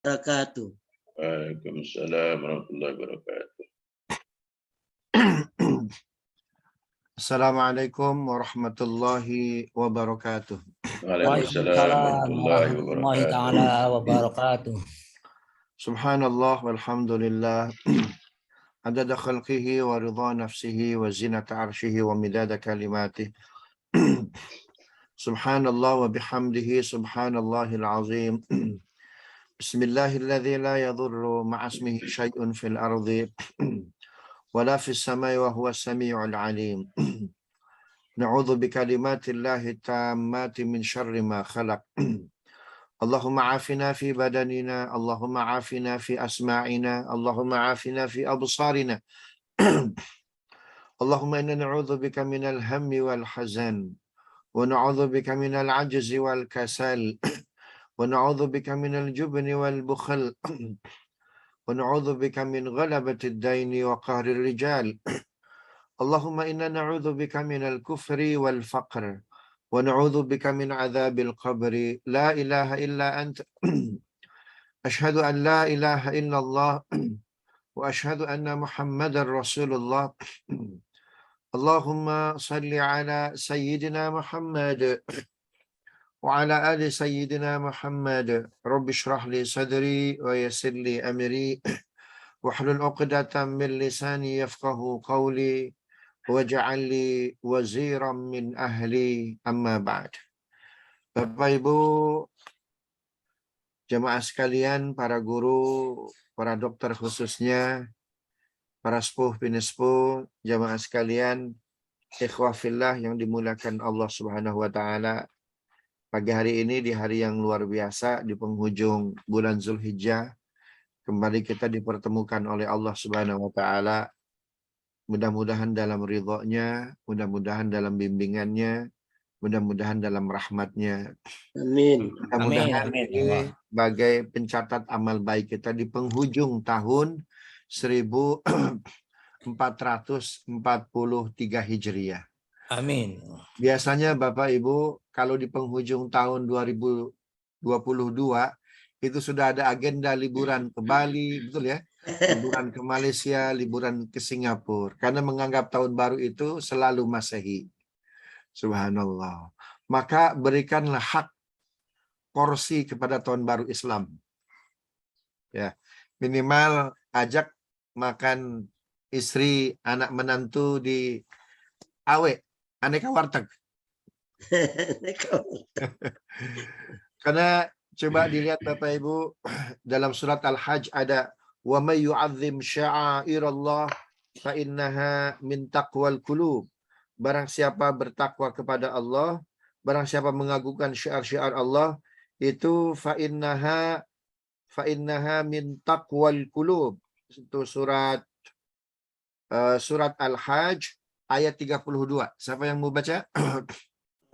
wabarakatuh. Waalaikumsalam warahmatullahi wabarakatuh. Assalamualaikum warahmatullahi wabarakatuh. Waalaikumsalam warahmatullahi wabarakatuh. Wabarakatuh. Subhanallah walhamdulillah. Adada khalqihi wa ridha nafsihi wa zinata arshihi wa midada kalimatihi. Subhanallah wa bihamdihi subhanallahil azim. Bismillahilladzi la yadurru ma'asmihi syai'un fil ardi wala fis samai wa huwas samiul alim. Na'udzu bikalimatillahi tammati min syarri ma khalaq. Allahumma afina fi badanina, Allahumma afina fi asma'ina, Allahumma afina fi absarina. Allahumma inna na'udzu bika minal hammi wal hazan wa na'udzu bika minal ajzi wal kasal wa na'udzu bika minal jubni wal bukhl wa na'udzu bika min ghalabati ad-daini wa qahri ar-rijal. Allahumma inna na'udzu bika minal kufri wal faqr wa na'udzu bika min adzabil qabri. La ilaha illa anta ashhadu an la ilaha illallah wa ashhadu anna Muhammadar Rasulullah. Allahumma salli ala sayyidina Muhammad wa ala ali sayyidina Muhammad. Rabbi shrah li sadri wa yassir li amri wahlul 'uqdatam min lisani yafqahu qawli waj'al li waziran min ahli, amma ba'd. Bapak Ibu jemaah sekalian, para guru, para dokter khususnya, para sepuh pinispuh, jemaah sekalian, ikhwah fillah yang dimuliakan Allah Subhanahu wa taala. Pagi hari ini di hari yang luar biasa di penghujung bulan Zulhijjah, kembali kita dipertemukan oleh Allah Subhanahu wa taala. Mudah-mudahan dalam ridhonya, mudah-mudahan dalam bimbingannya, mudah-mudahan dalam rahmatnya. Amin. Mudah-mudahan ini sebagai pencatat amal baik kita di penghujung tahun 1443 Hijriah. Amin. Biasanya Bapak Ibu kalau di penghujung tahun 2022 itu sudah ada agenda liburan ke Bali, betul ya? Liburan ke Malaysia, liburan ke Singapura. Karena menganggap tahun baru itu selalu Masehi. Subhanallah. Maka berikanlah hak porsi kepada tahun baru Islam. Ya, minimal ajak makan istri, anak menantu di Awe, aneka warteg. Karena coba dilihat Bapak Ibu dalam surat Al-Hajj ada wa may yu'azzim sya'airallah fa innaha min taqwal qulub. Barang siapa bertakwa kepada Allah, barang siapa mengagungkan syiar-syiar Allah, itu fa innaha min taqwal qulub. Itu surat Al-Hajj ayat 32. Siapa yang mau baca?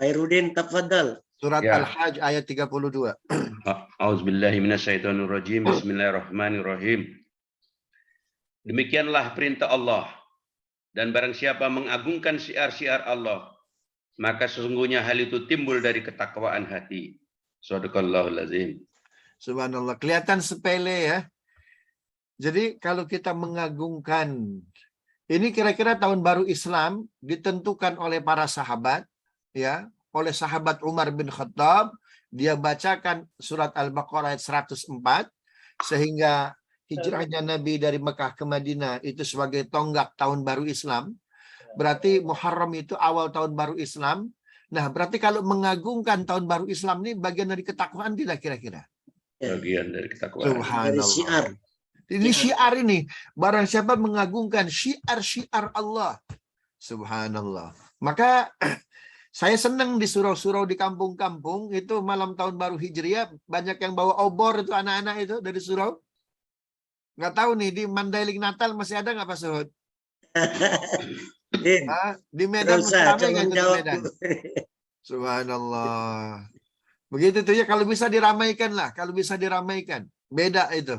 Khairuddin, tafadhal. Surat Ya. Al-Hajj ayat 32. A'udzubillahi minasyaitonirrajim. Bismillahirrahmanirrahim. Demikianlah perintah Allah. Dan barang siapa mengagungkan syiar-syiar Allah, maka sesungguhnya hal itu timbul dari ketakwaan hati. Shadaqallahul azim. Subhanallah. Kelihatan sepele ya. Jadi kalau kita mengagungkan, ini kira-kira tahun baru Islam ditentukan oleh para sahabat, ya, oleh sahabat Umar bin Khattab. Dia bacakan surat Al-Baqarah ayat 104, sehingga hijrahnya Nabi dari Mekah ke Madinah itu sebagai tonggak tahun baru Islam. Berarti Muharram itu awal tahun baru Islam. Nah, berarti kalau mengagungkan tahun baru Islam ini bagian dari ketakwaan tidak kira-kira? Bagian dari ketakwaan. Dari Subhanallah. syiar. Ini syiar ini. Barang siapa mengagungkan syiar-syiar Allah. Subhanallah. Maka saya senang di surau-surau di kampung-kampung itu malam tahun baru Hijriah banyak yang bawa obor itu anak-anak itu dari surau. Nggak tahu nih di Mandailing Natal masih ada nggak Pak Suhud? Di Medan masih ramai nggak itu di Medan? Subhanallah. Begitu tuh ya, kalau bisa diramaikan lah, kalau bisa diramaikan. Beda itu.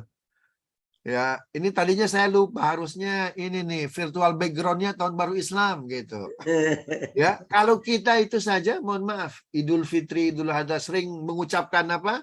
Ya, ini tadinya saya lupa, harusnya ini nih virtual backgroundnya tahun baru Islam gitu. Ya, kalau kita itu saja, mohon maaf, Idul Fitri, Idul Adha sering mengucapkan apa?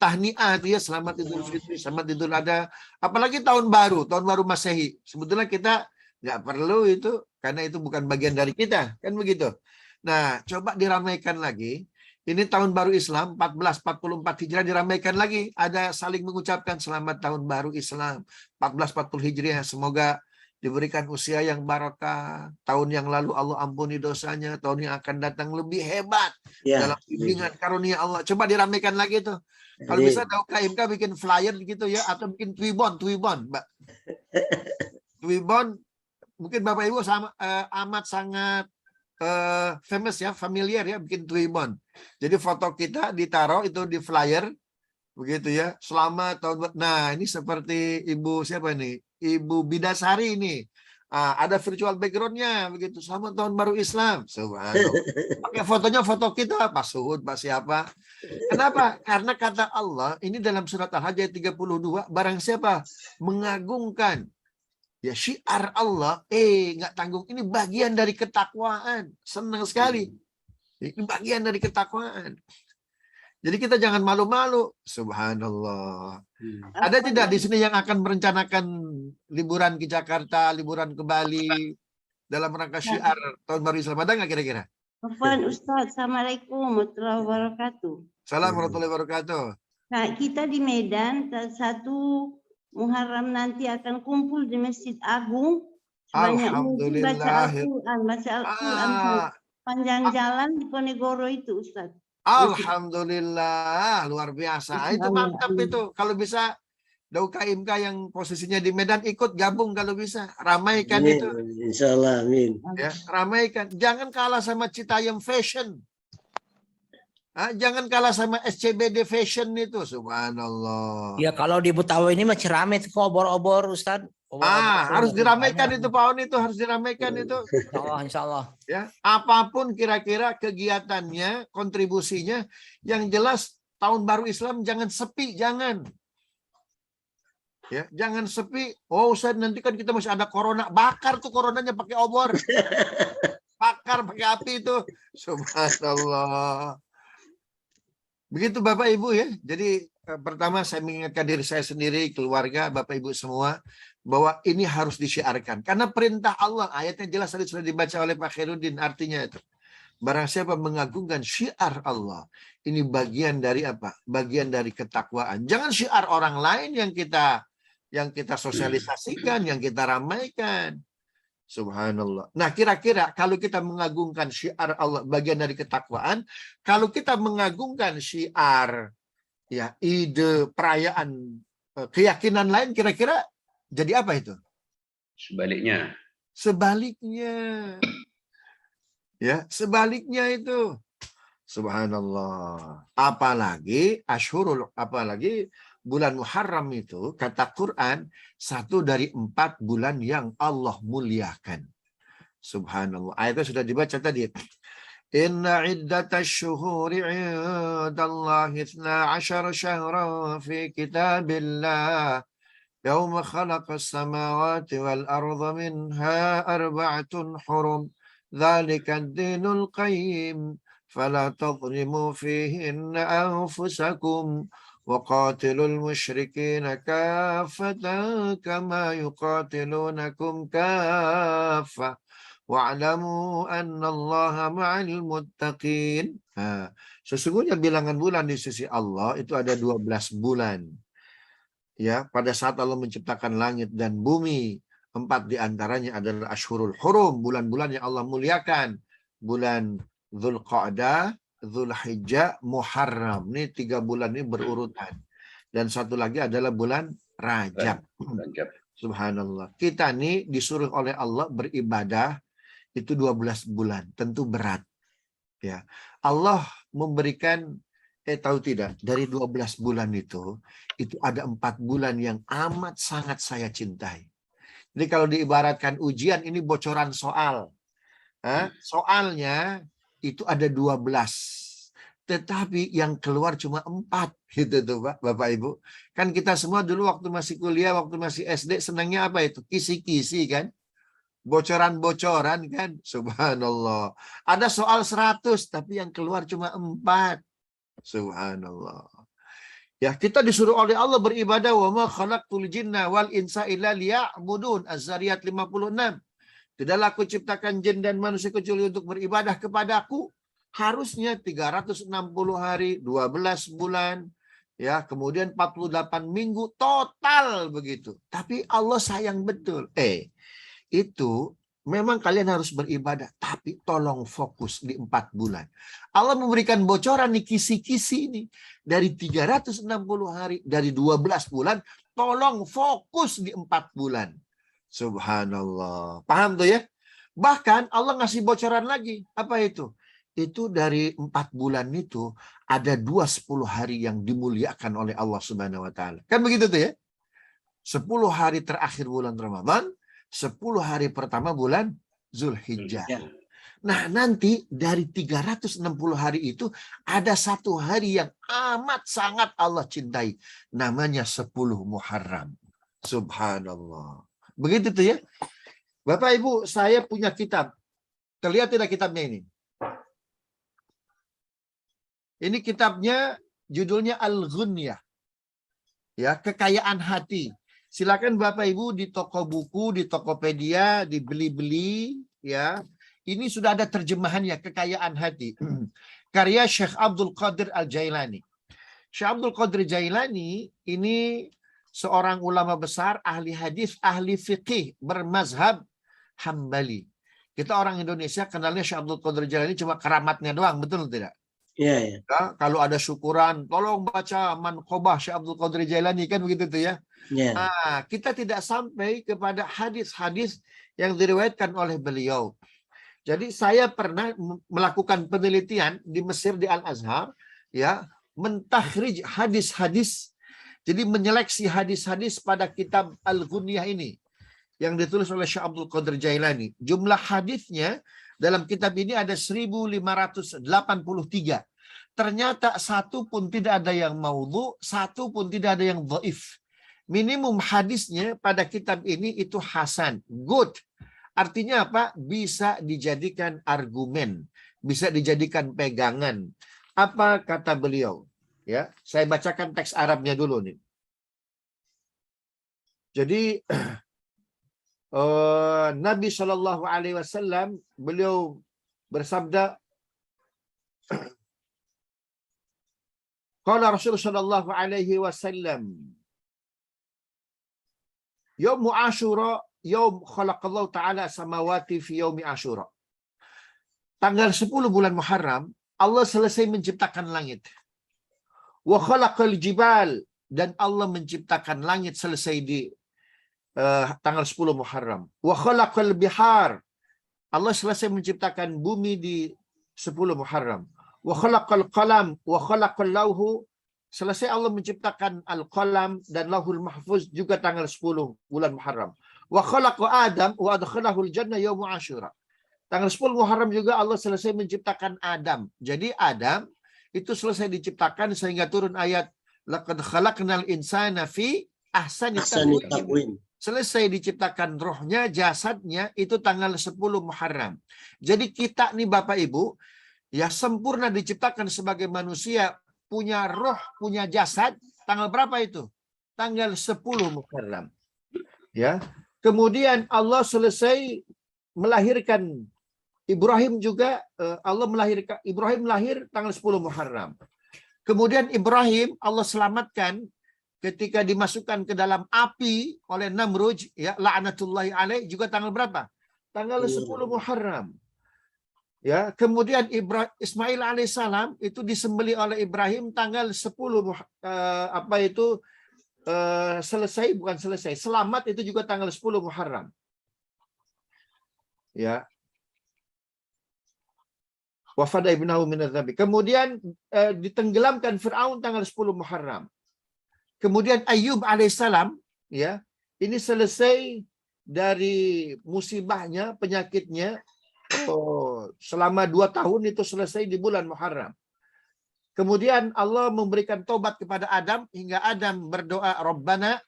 tahniah itu ya, selamat Idul Fitri, selamat Idul Adha. Apalagi tahun baru Masehi. Sebetulnya kita nggak perlu itu karena itu bukan bagian dari kita, kan begitu. Nah, coba diramaikan lagi. Ini tahun baru Islam 1444 Hijriah diramaikan lagi. Ada saling mengucapkan selamat tahun baru Islam 1440 Hijriah. Semoga diberikan usia yang barokah. Tahun yang lalu Allah ampuni dosanya. Tahun yang akan datang lebih hebat. Ya. Dalam bimbingan karunia Allah. Coba diramaikan lagi tuh. Kalau bisa KMK bikin flyer gitu ya. Atau bikin Twibbon, Mbak. Twibbon. Mungkin Bapak Ibu amat sangat famous ya, familiar ya, bikin Twibbon. Jadi foto kita ditaruh itu di flyer. Begitu ya. Selamat tahun. Nah, ini seperti Ibu siapa ini? Ibu Bidasari ini. Ada virtual backgroundnya begitu. Selamat tahun baru Islam. Subhanallah. Pakai fotonya foto kita, Pak Suhud, Pak siapa. Kenapa? Karena kata Allah, ini dalam surat Al-Hajj ayat 32, barang siapa mengagungkan ya syiar Allah, nggak tanggung. Ini bagian dari ketakwaan. Senang sekali. Ini bagian dari ketakwaan. Jadi kita jangan malu-malu. Subhanallah. Ada tidak di sini yang akan merencanakan liburan ke Jakarta, liburan ke Bali dalam rangka syiar tahun baru Islam? Ada nggak kira-kira? Afwan Ustaz, Assalamualaikum warahmatullahi wabarakatuh. Assalamualaikum warahmatullahi wabarakatuh. Nah, kita di Medan 1 Muharram nanti akan kumpul di Masjid Agung. Sebanyak mungkin baca Al-Quran, panjang jalan di Ponegoro itu, Ustaz. Alhamdulillah, luar biasa. Itu mantap itu. Kalau bisa KMK yang posisinya di Medan ikut gabung kalau bisa. Ramaikan Amin. itu. Insyaallah, amin. Ya, ramaikan. Jangan kalah sama Citayam Fashion. Jangan kalah sama SCBD Fashion itu. Subhanallah. Ya kalau di Betawi ini masih rame tuh obor-obor Ustaz. Harus diramaikan itu Pak On, itu harus diramaikan itu. Insya Allah. Ya, apapun kira-kira kegiatannya, kontribusinya, yang jelas tahun baru Islam jangan sepi, jangan. Ya, jangan sepi. Oh, Ustaz, nanti kan kita masih ada corona, bakar tuh coronanya pakai obor. Bakar pakai api itu. Subhanallah. Begitu Bapak Ibu ya. Jadi pertama saya mengingatkan diri saya sendiri, keluarga, Bapak Ibu semua, bahwa ini harus disiarkan. Karena perintah Allah, ayatnya jelas tadi sudah dibaca oleh Pak Khairuddin, artinya itu. Barang siapa mengagungkan syiar Allah, ini bagian dari apa? Bagian dari ketakwaan. Jangan syiar orang lain yang kita sosialisasikan, yang kita ramaikan. Subhanallah. Nah, kira-kira kalau kita mengagungkan syiar Allah bagian dari ketakwaan, kalau kita mengagungkan syiar ya ide, perayaan, keyakinan lain, kira-kira jadi apa itu? Sebaliknya. Sebaliknya. Ya, sebaliknya itu. Subhanallah. Apalagi bulan Muharram itu, kata Quran, 1 dari 4 bulan yang Allah muliakan. Subhanallah. Ayatnya sudah dibaca tadi. Inna iddatash syuhuri 'indallahi 12 syahran fi kitabillah. يوم خلق السماوات والأرض منها 4 حرم ذلك الدين القيم فلا تظلموا فيهن أنفسكم وقاتلوا المشركين كافة كما يقاتلونكم كافة واعلموا أن الله مع المتقين. Sesungguhnya bilangan bulan di sisi Allah itu ada 12 bulan. Ya, pada saat Allah menciptakan langit dan bumi, 4 diantaranya adalah Ashhurul Hurum, bulan-bulan yang Allah muliakan. Bulan Dzulqa'dah, Dzulhijjah, Muharram. Ini 3 bulan ini berurutan. Dan satu lagi adalah bulan Rajab. Subhanallah. Kita nih disuruh oleh Allah beribadah itu 12 bulan. Tentu berat. Ya. Allah memberikan tahu tidak, dari 12 bulan itu ada 4 bulan yang amat sangat saya cintai. Jadi kalau diibaratkan ujian, ini bocoran soal. Soalnya itu ada 12. Tetapi yang keluar cuma 4. Gitu tuh Bapak Ibu. Kan kita semua dulu waktu masih kuliah, waktu masih SD, senangnya apa itu? Kisi-kisi kan? Bocoran-bocoran kan? Subhanallah. Ada soal 100, tapi yang keluar cuma 4. Subhanallah. Ya, kita disuruh oleh Allah beribadah, wa ma khalaqtul jinna wal insa illa liya'budun. Az-Zariyat 56. Tidaklah aku ciptakan jin dan manusia kecuali untuk beribadah kepadaku. Harusnya 360 hari, 12 bulan, ya, kemudian 48 minggu total begitu. Tapi Allah sayang betul. Itu memang kalian harus beribadah, tapi tolong fokus di 4 bulan. Allah memberikan bocoran nih, kisi-kisi ini. Dari 360 hari, dari 12 bulan, tolong fokus di 4 bulan. Subhanallah. Paham tuh ya? Bahkan Allah ngasih bocoran lagi. Apa itu? Itu dari 4 bulan itu ada 10 hari yang dimuliakan oleh Allah Subhanahu wa taala. Kan begitu tuh ya? 10 hari terakhir bulan Ramadan, 10 hari pertama bulan Zulhijjah. Nah, nanti dari 360 hari itu ada 1 hari yang amat sangat Allah cintai. Namanya 10 Muharram. Subhanallah. Begitu tuh ya. Bapak Ibu, saya punya kitab. Terlihat tidak kitabnya ini? Ini kitabnya judulnya Al-Ghunyah. Ya, kekayaan hati. Silakan Bapak Ibu di toko buku, di Tokopedia, dibeli-beli ya. Ini sudah ada terjemahannya, kekayaan hati. Karya Syekh Abdul Qadir Al-Jailani. Syekh Abdul Qadir Jailani ini seorang ulama besar, ahli hadis, ahli fikih, bermazhab Hambali. Kita orang Indonesia kenalnya Syekh Abdul Qadir Jailani cuma keramatnya doang, betul tidak? Iya, ya. Ya, kalau ada syukuran, tolong baca Manqobah Syekh Abdul Qadir Jailani, kan begitu tuh ya. Ya. Nah, kita tidak sampai kepada hadis-hadis yang diriwayatkan oleh beliau. Jadi saya pernah melakukan penelitian di Mesir di Al-Azhar, ya, mentakhrij hadis-hadis. Jadi menyeleksi hadis-hadis pada kitab Al-Ghunyah ini yang ditulis oleh Syekh Abdul Qadir Jailani. Jumlah hadisnya dalam kitab ini ada 1583. Ternyata satu pun tidak ada yang maudhu, satu pun tidak ada yang dhaif. Minimum hadisnya pada kitab ini itu hasan, good. Artinya apa? Bisa dijadikan argumen, bisa dijadikan pegangan. Apa kata beliau? Ya, saya bacakan teks Arabnya dulu nih. Jadi Nabi Shallallahu Alaihi Wasallam beliau bersabda, Qala Rasul Shallallahu Alaihi Wasallam, Yawmu Ashura, Yawm khalaqallahu ta'ala samawati fi yawmi Ashura. Tanggal 10 bulan Muharram, Allah selesai menciptakan langit. Wa khalaqal jibal, dan Allah menciptakan langit selesai di tanggal 10 Muharram. Wa khalaqal bihar, Allah selesai menciptakan bumi di 10 Muharram. Wa khalaqal qalam wa khalaqal lauhu, selesai Allah menciptakan al-qalam dan lauhul mahfuz juga tanggal 10 bulan Muharram. Wa khalaqa Adam wa adkhalahul jannah yaum Ashura. Tanggal 10 Muharram juga Allah selesai menciptakan Adam. Jadi Adam itu selesai diciptakan sehingga turun ayat laqad khalaqnal insana fi ahsani taqwim. Selesai diciptakan rohnya, jasadnya itu tanggal 10 Muharram. Jadi kita nih Bapak Ibu ya sempurna diciptakan sebagai manusia, punya roh, punya jasad, tanggal berapa itu? Tanggal 10 Muharram. Ya. Kemudian Allah selesai melahirkan Ibrahim juga, Allah melahirkan Ibrahim lahir tanggal 10 Muharram. Kemudian Ibrahim Allah selamatkan ketika dimasukkan ke dalam api oleh Namrud, ya, la'natullahi alaih, juga tanggal berapa? Tanggal 10 Muharram. Ya, kemudian Ismail alaihissalam itu disembeli oleh Ibrahim tanggal 10 selesai, bukan selesai, selamat itu juga tanggal 10 Muharram. Ya. Wafada ibnahu minadzabi. Kemudian ditenggelamkan Firaun tanggal 10 Muharram. Kemudian Ayub alaihissalam, ya, ini selesai dari musibahnya, penyakitnya, selama 2 tahun itu selesai di bulan Muharram. Kemudian Allah memberikan taubat kepada Adam hingga Adam berdoa, Rabbana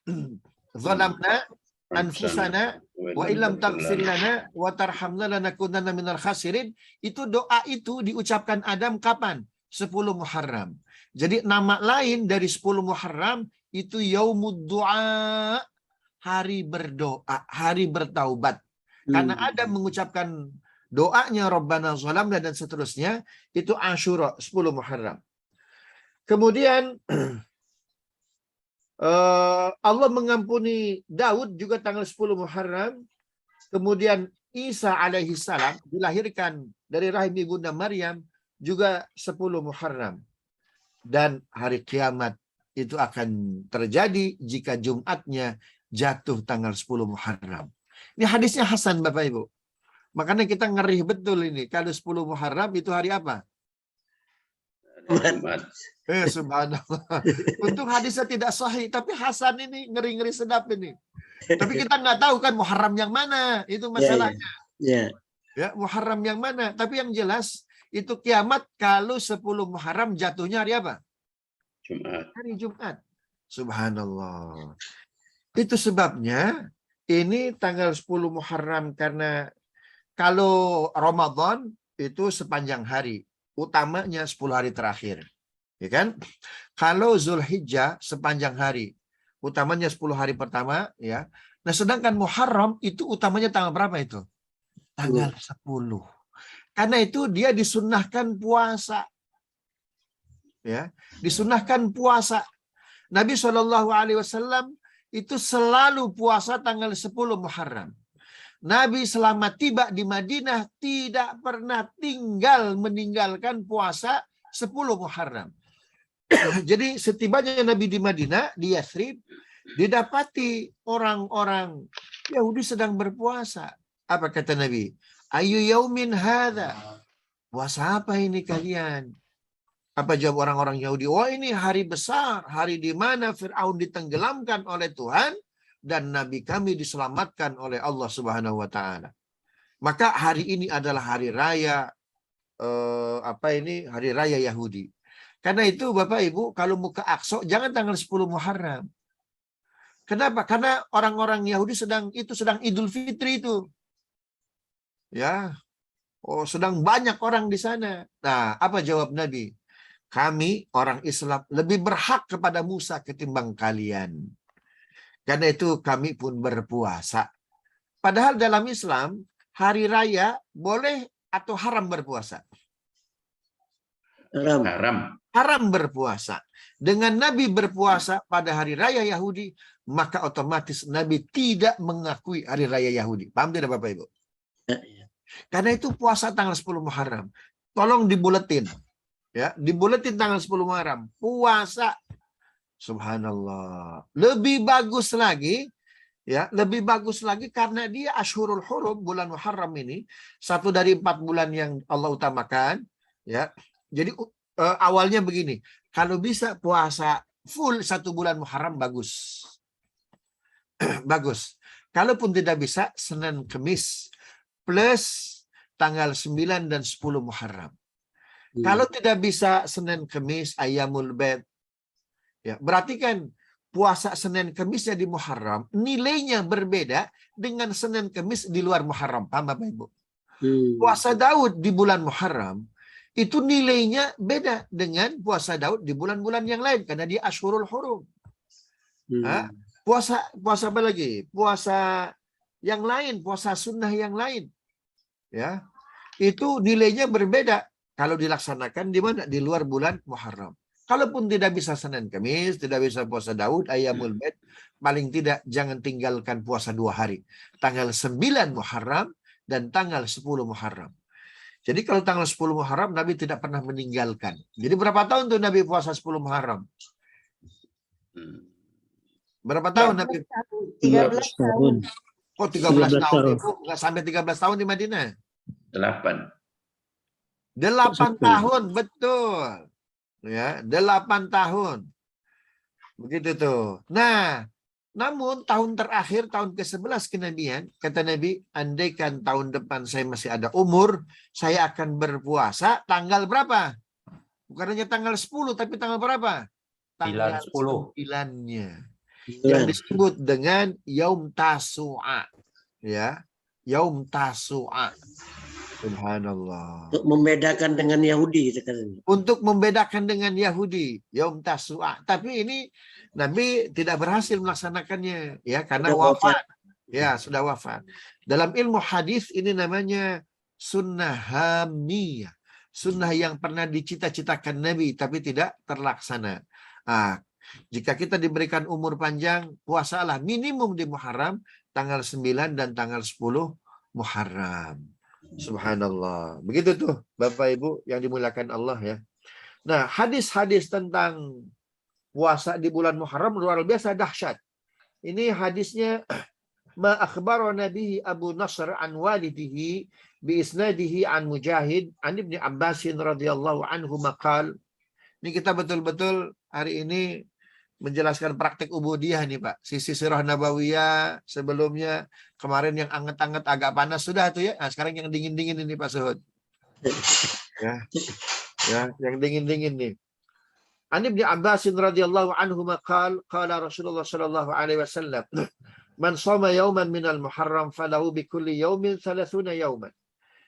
zalamna anfusana wa illam taghfir lana wa tarhamna lanakunanna minal khasirin. Itu doa itu diucapkan Adam kapan? 10 Muharram. Jadi nama lain dari 10 Muharram itu Yaumud Du'a, hari berdoa, hari bertaubat. Karena ada mengucapkan doanya Rabbana zalamna dan seterusnya, itu Asyura 10 Muharram. Kemudian Allah mengampuni Daud juga tanggal 10 Muharram. Kemudian Isa alaihi salam dilahirkan dari rahim ibunda Maryam juga 10 Muharram. Dan hari kiamat itu akan terjadi jika Jumatnya jatuh tanggal 10 Muharram. Ini hadisnya Hasan Bapak Ibu. Makanya kita ngeri betul ini. Kalau 10 Muharram itu hari apa? Jumat. Subhanallah. Untung hadisnya tidak sahih, tapi Hasan ini ngeri-ngeri sedap ini. Tapi kita nggak tahu kan Muharram yang mana, itu masalahnya. Ya, Muharram yang mana? Tapi yang jelas itu kiamat kalau 10 Muharram jatuhnya hari apa? Jumat. Hari Jumat. Subhanallah. Itu sebabnya ini tanggal 10 Muharram, karena kalau Ramadan itu sepanjang hari, utamanya 10 hari terakhir. Ya kan? Kalau Zulhijjah sepanjang hari, utamanya 10 hari pertama, ya. Nah, sedangkan Muharram itu utamanya tanggal berapa itu? Tanggal 10. Karena itu dia disunnahkan puasa. Ya, disunnahkan puasa. Nabi SAW itu selalu puasa tanggal 10 Muharram. Nabi selama tiba di Madinah tidak pernah meninggalkan puasa 10 Muharram. Jadi setibanya Nabi di Madinah, di Yathrib, didapati orang-orang Yahudi sedang berpuasa. Apa kata Nabi? Ayu yaumin hadza? Puasa apa ini kalian? Apa jawab orang-orang Yahudi? Wah, ini hari besar, hari di mana Fir'aun ditenggelamkan oleh Tuhan dan Nabi kami diselamatkan oleh Allah Subhanahu wa taala. Maka hari ini adalah hari raya hari raya Yahudi. Karena itu Bapak Ibu, kalau mau ke Aqsa jangan tanggal 10 Muharram. Kenapa? Karena orang-orang Yahudi sedang Idul Fitri itu. Ya. Oh, sedang banyak orang di sana. Nah, apa jawab Nabi? Kami orang Islam lebih berhak kepada Musa ketimbang kalian. Karena itu kami pun berpuasa. Padahal dalam Islam, hari raya boleh atau haram berpuasa? Haram. Haram berpuasa. Dengan Nabi berpuasa pada hari raya Yahudi, maka otomatis Nabi tidak mengakui hari raya Yahudi. Paham tidak Bapak Ibu? Karena itu puasa tanggal 10 Muharram. Tolong dibuletin. Ya, dibuletin tanggal 10 Muharram. Puasa. Subhanallah. Lebih bagus lagi, ya, lebih bagus lagi karena dia Ashhurul Hurum, bulan Muharram ini, satu dari 4 bulan yang Allah utamakan, ya. Jadi awalnya begini, kalau bisa puasa full 1 bulan Muharram bagus. Bagus. Kalaupun tidak bisa, Senin Kemis plus tanggal 9 dan 10 Muharram. Kalau tidak bisa Senin Kemis, Ayyamul Bid. Ya, berarti kan puasa Senin Kemisnya di Muharram nilainya berbeda dengan Senin Kemis di luar Muharram. Paham Bapak Ibu? Puasa Daud di bulan Muharram itu nilainya beda dengan puasa Daud di bulan-bulan yang lain karena dia Ashhurul Hurum. Puasa apa lagi? Puasa yang lain, puasa sunnah yang lain. Ya. Itu nilainya berbeda kalau dilaksanakan di mana? Di luar bulan Muharram. Kalaupun tidak bisa Senin Kemis, tidak bisa puasa Daud, Ayyamul Bid, paling tidak jangan tinggalkan puasa 2 hari. Tanggal 9 Muharram dan tanggal 10 Muharram. Jadi kalau tanggal 10 Muharram Nabi tidak pernah meninggalkan. Jadi berapa tahun tuh Nabi puasa 10 Muharram? Berapa tahun Nabi? 13 tahun. Oh, 13 tahun. Ibu nggak sampai 13 tahun di Madinah. 8. 8 tahun, betul. Ya, 8 tahun. Begitu tuh. Nah, namun tahun terakhir, tahun ke-11 kenabian, kata Nabi, andaikan tahun depan saya masih ada umur, saya akan berpuasa tanggal berapa? Bukan hanya tanggal 10, tapi tanggal berapa? Tanggal 9-nya. Yang disebut dengan Yaum Tasu'a. Ya, Yaum Tasu'a. Subhanallah. Untuk membedakan dengan Yahudi sekarang. Untuk membedakan dengan Yahudi, Yaum Tasu'a. Tapi ini Nabi tidak berhasil melaksanakannya, ya, karena Sudah wafat. wafat. Ya, sudah wafat. Dalam ilmu hadis ini namanya sunnah hamiyah. Sunnah yang pernah dicita-citakan Nabi tapi tidak terlaksana. Jika kita diberikan umur panjang, puasalah minimum di Muharram tanggal 9 dan tanggal 10 Muharram. Subhanallah. Begitu tuh Bapak Ibu yang dimuliakan Allah ya. Nah, hadis-hadis tentang puasa di bulan Muharram luar biasa dahsyat. Ini hadisnya ma akhbarana bihi Abu Nasr an walidihi bi isnadihi an Mujahid an Ibnu Abbas radhiyallahu anhu maqal. Ini kita betul-betul hari ini menjelaskan praktek ubudiyah nih Pak. Sisi sirah nabawiyah sebelumnya, kemarin yang anget-anget agak panas sudah tuh ya. Nah, sekarang yang dingin-dingin ini Pak Suhud. Ya, yang dingin-dingin nih. An Ibnu Abbas radhiyallahu anhu maqal qala Rasulullah sallallahu alaihi wasallam man shoma yauman minal Muharram falahu bi kulli yaumin 30 yauman.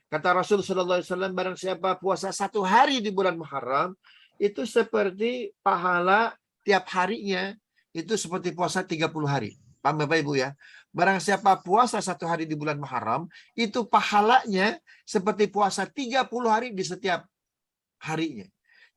Kata Rasul sallallahu alaihi wasallam, barang siapa puasa satu hari di bulan Muharram itu seperti pahala tiap harinya itu seperti puasa 30 hari. Paham Bapak Ibu ya? Barang siapa puasa satu hari di bulan Muharram itu pahalanya seperti puasa 30 hari di setiap harinya.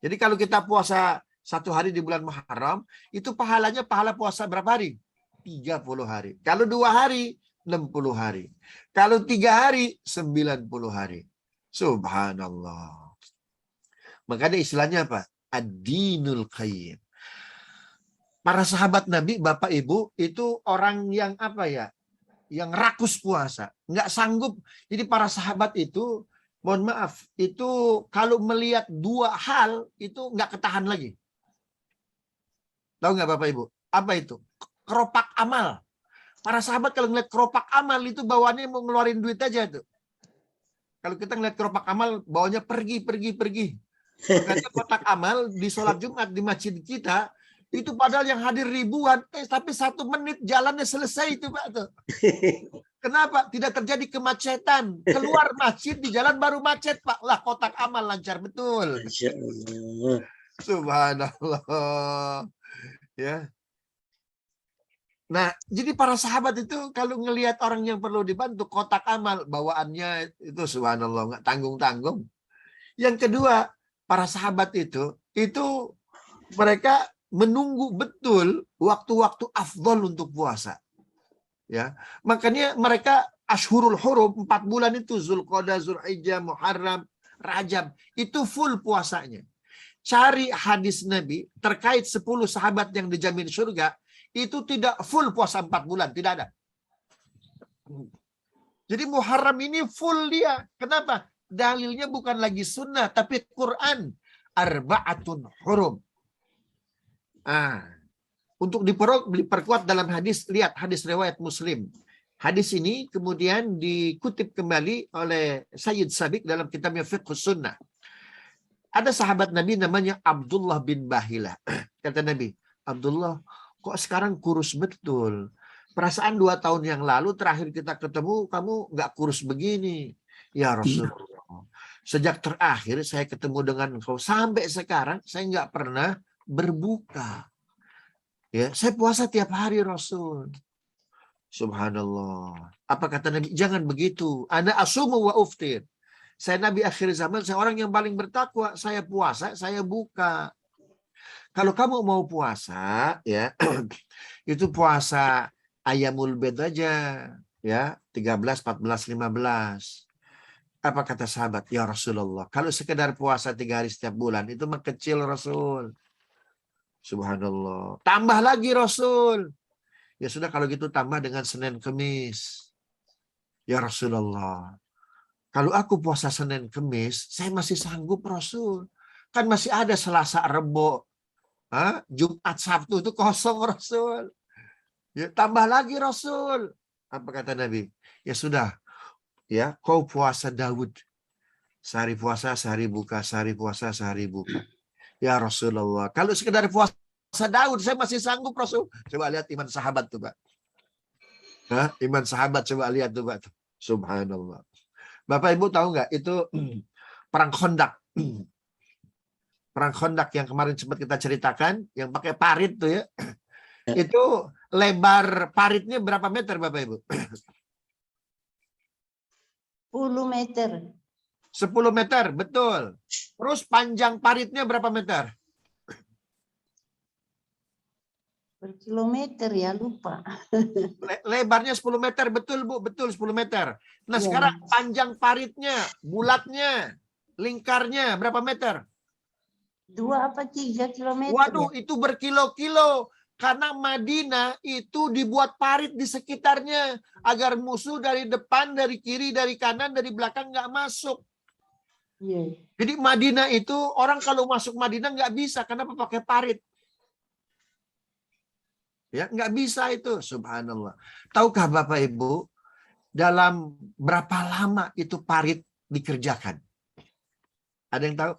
Jadi kalau kita puasa satu hari di bulan Muharram itu pahalanya pahala puasa berapa hari? 30 hari. Kalau 2 hari, 60 hari. Kalau 3 hari, 90 hari. Subhanallah. Makanya istilahnya apa? Ad-dinul qayyim. Para sahabat Nabi, Bapak Ibu, itu orang yang apa ya? Yang rakus puasa. Nggak sanggup. Jadi para sahabat itu, mohon maaf, itu kalau melihat 2 hal, itu nggak ketahan lagi. Tahu nggak Bapak Ibu? Apa itu? Keropak amal. Para sahabat kalau ngeliat keropak amal itu bawaannya mau ngeluarin duit aja tuh. Kalau kita ngeliat keropak amal bawanya pergi. Makanya kotak amal di sholat Jumat di masjid kita itu padahal yang hadir ribuan, tapi 1 menit jalannya selesai itu Pak tuh. Kenapa? Tidak terjadi kemacetan. Keluar masjid di jalan baru macet Pak. Lah kotak amal lancar betul. Masya Allah. Subhanallah. Ya. Nah, jadi para sahabat itu kalau ngelihat orang yang perlu dibantu, kotak amal bawaannya itu subhanallah nggak tanggung-tanggung. Yang kedua, para sahabat itu mereka menunggu betul waktu-waktu afdol untuk puasa. Ya, makanya mereka Ashhurul Hurum 4 bulan itu Zulqa'dah, Zulhijjah, Muharram, Rajab itu full puasanya. Cari hadis Nabi terkait 10 sahabat yang dijamin surga itu tidak full puasa 4 bulan, tidak ada. Jadi Muharram ini full dia. Kenapa? Dalilnya bukan lagi sunnah, tapi Quran. Arba'atun hurum. Untuk diperkuat dalam hadis, lihat hadis riwayat Muslim. Hadis ini kemudian dikutip kembali oleh Sayyid Sabiq dalam kitabnya Fiqhus Sunnah. Ada sahabat Nabi namanya Abdullah bin Bahilah. Kata Nabi, Abdullah, kok sekarang kurus betul? Perasaan 2 tahun yang lalu terakhir kita ketemu, kamu nggak kurus begini. Ya Rasulullah, sejak terakhir saya ketemu dengan engkau, sampai sekarang saya nggak pernah berbuka. Ya, saya puasa tiap hari Rasul. Subhanallah. Apa kata Nabi? Jangan begitu. Ana asumu wa uftir. Saya Nabi akhir zaman, saya orang yang paling bertakwa. Saya puasa, saya buka. Kalau kamu mau puasa, ya itu puasa Ayyamul Bid aja, ya 13, 14, 15. Apa kata sahabat? Ya Rasulullah, kalau sekedar puasa 3 hari setiap bulan itu mah kecil Rasul. Subhanallah. Tambah lagi Rasul. Ya sudah kalau gitu tambah dengan Senin Kemis. Ya Rasulullah, kalau aku puasa Senin Kemis, saya masih sanggup Rasul. Kan masih ada Selasa, Rebo, Jumat, Sabtu itu kosong Rasul. Ya tambah lagi Rasul. Apa kata Nabi? Ya sudah, ya kau puasa Daud. Sehari puasa, sehari buka, sehari puasa, sehari buka. Ya Rasulullah, kalau sekedar puasa Daud, saya masih sanggup Rasul. Coba lihat iman sahabat tuh Pak. Iman sahabat coba lihat tuh Pak. Subhanallah. Bapak Ibu tahu nggak itu perang Khandaq. Perang Khandaq yang kemarin sempat kita ceritakan, yang pakai parit tuh ya. Itu lebar paritnya berapa meter Bapak Ibu? 10 meter. 10 meter, betul. Terus panjang paritnya berapa meter? Berkilometer ya, lupa. Lebarnya 10 meter, betul Bu, betul 10 meter. Nah Ya. sekarang panjang paritnya, bulatnya, lingkarnya berapa meter? 2 apa 3 kilometer. Waduh, Ya? itu berkilo-kilo. Karena Madinah itu dibuat parit di sekitarnya agar musuh dari depan, dari kiri, dari kanan, dari belakang nggak masuk. Iya. Jadi Madinah itu orang kalau masuk Madinah nggak bisa, kenapa pakai parit? Ya, nggak bisa itu, subhanallah. Tahukah Bapak Ibu, dalam berapa lama itu parit dikerjakan? Ada yang tahu?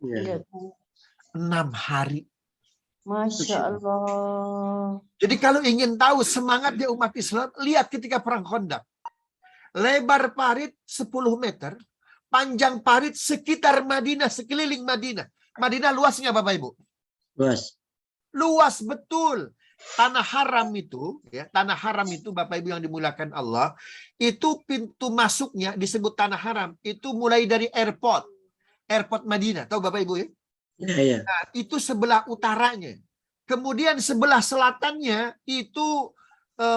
Ya. 6 hari. Masya Allah. Jadi kalau ingin tahu semangatnya umat Islam, lihat ketika perang Khandaq. Lebar parit 10 meter, panjang parit sekitar Madinah, sekeliling Madinah. Madinah luasnya Bapak Ibu? Luas. Luas betul. Tanah haram itu, ya, tanah haram itu Bapak Ibu yang dimuliakan Allah, itu pintu masuknya disebut tanah haram, itu mulai dari airport Madinah, tahu Bapak Ibu ya? Ya. Nah, itu sebelah utaranya. Kemudian sebelah selatannya itu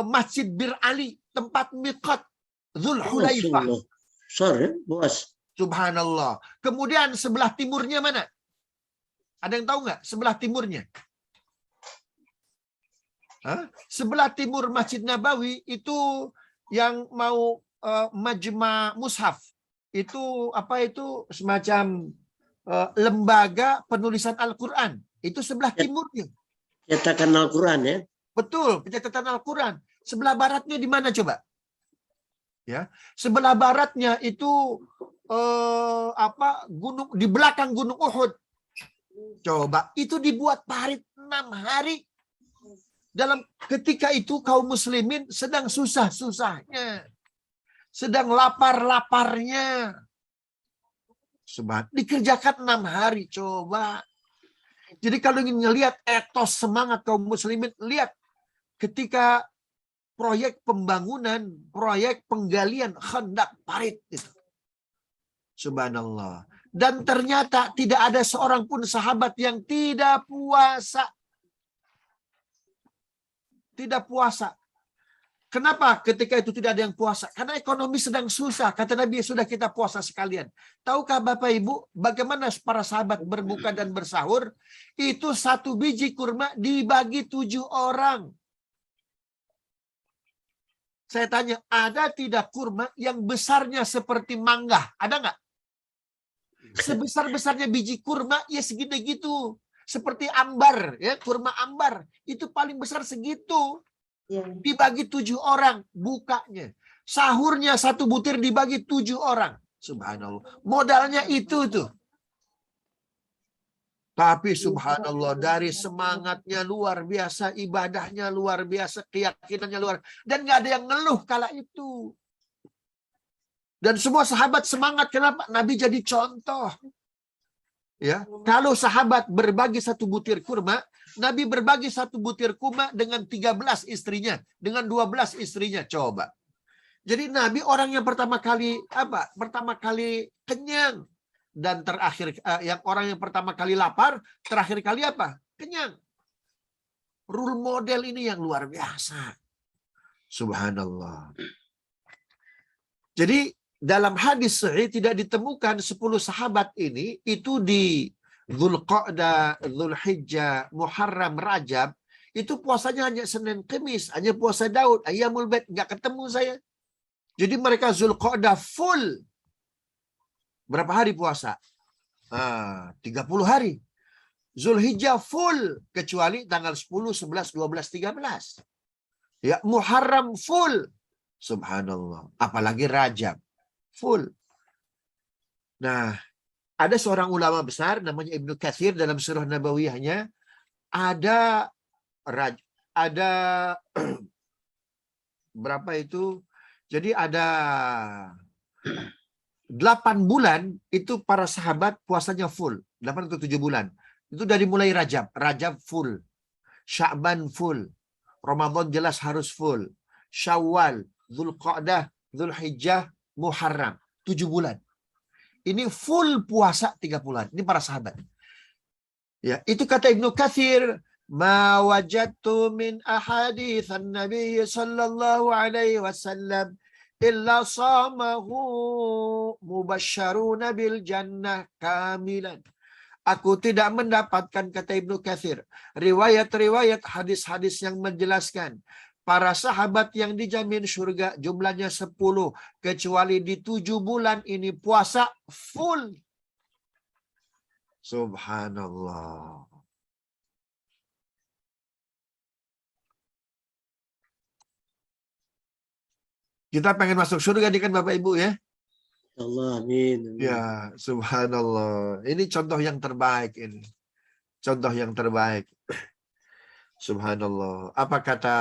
Masjid Bir Ali, tempat miqat Dzul Hulaifah. Besar ya, luas. Subhanallah. Kemudian sebelah timurnya mana? Ada yang tahu nggak sebelah timurnya? Hah? Sebelah timur Masjid Nabawi itu yang mau Majma Mushaf. Itu apa itu semacam lembaga penulisan Al-Quran. Itu sebelah timurnya. Cetakan Al-Quran ya. Betul, pencatatan Al-Quran. Sebelah baratnya di mana coba? Ya, sebelah baratnya itu gunung di belakang Gunung Uhud. Coba, itu dibuat parit 6 hari. Dalam ketika itu kaum muslimin sedang susah-susahnya. Sedang lapar-laparnya. Dikerjakan 6 hari, coba. Jadi kalau ingin melihat etos semangat kaum muslimin, lihat ketika proyek pembangunan, proyek penggalian Khandaq parit itu. Subhanallah. Dan ternyata tidak ada seorang pun sahabat yang tidak puasa. Tidak puasa. Kenapa ketika itu tidak ada yang puasa? Karena ekonomi sedang susah. Kata Nabi, sudah kita puasa sekalian. Tahukah Bapak Ibu, bagaimana para sahabat berbuka dan bersahur? Itu 1 biji kurma dibagi 7 orang. Saya tanya, ada tidak kurma yang besarnya seperti mangga? Ada nggak? Sebesar-besarnya biji kurma, ya segini gitu. Seperti ambar, ya kurma ambar. Itu paling besar segitu. Ya. Dibagi 7 orang bukanya. Sahurnya 1 butir dibagi 7 orang. Subhanallah. Modalnya itu tuh. Tapi subhanallah, dari semangatnya luar biasa, ibadahnya luar biasa, keyakinannya luar. Dan nggak ada yang ngeluh kala itu. Dan semua sahabat semangat. Kenapa? Nabi jadi contoh. Ya, kalau sahabat berbagi 1 butir kurma, Nabi berbagi 1 butir kurma dengan 13 istrinya, dengan 12 istrinya. Coba. Jadi Nabi orang yang pertama kali apa? Pertama kali kenyang, dan terakhir orang yang pertama kali lapar, terakhir kali apa? Kenyang. Role model ini yang luar biasa. Subhanallah. Jadi dalam hadis sahih tidak ditemukan 10 sahabat ini itu di Dzulqa'dah, Dzulhijjah, Muharram, Rajab, itu puasanya hanya Senin Kamis, hanya puasa Daud, Ayyamul Bait, nggak ketemu saya. Jadi mereka Dzulqa'dah full. Berapa hari puasa? 30 hari. Dzulhijjah full kecuali tanggal 10, 11, 12, 13. Ya, Muharram full. Subhanallah. Apalagi Rajab. Full. Nah, ada seorang ulama besar namanya Ibnu Katsir, dalam surah Nabawiyahnya ada berapa itu? Jadi ada 8 bulan itu para sahabat puasanya full. 8 atau 7 bulan. Itu dari mulai Rajab. Rajab full. Sya'ban full. Ramadan jelas harus full. Syawal, Dzulqa'dah, Dzulhijjah, Muharram. 7 bulan. Ini full puasa 3 bulan. Ini para sahabat. Ya, itu kata Ibnu Katsir, ma wajadtu min ahaditsan Nabi sallallahu alaihi wasallam illa samahu mubasysyaruna bil jannah kamilan. Aku tidak mendapatkan, kata Ibnu Katsir, riwayat-riwayat hadis-hadis yang menjelaskan para sahabat yang dijamin surga jumlahnya 10, kecuali di 7 bulan ini puasa full. Subhanallah. Kita pengen masuk surga nih kan Bapak Ibu ya? Allah, amin. Amin. Ya, subhanallah. Ini contoh yang terbaik ini. Contoh yang terbaik. Subhanallah. Apa kata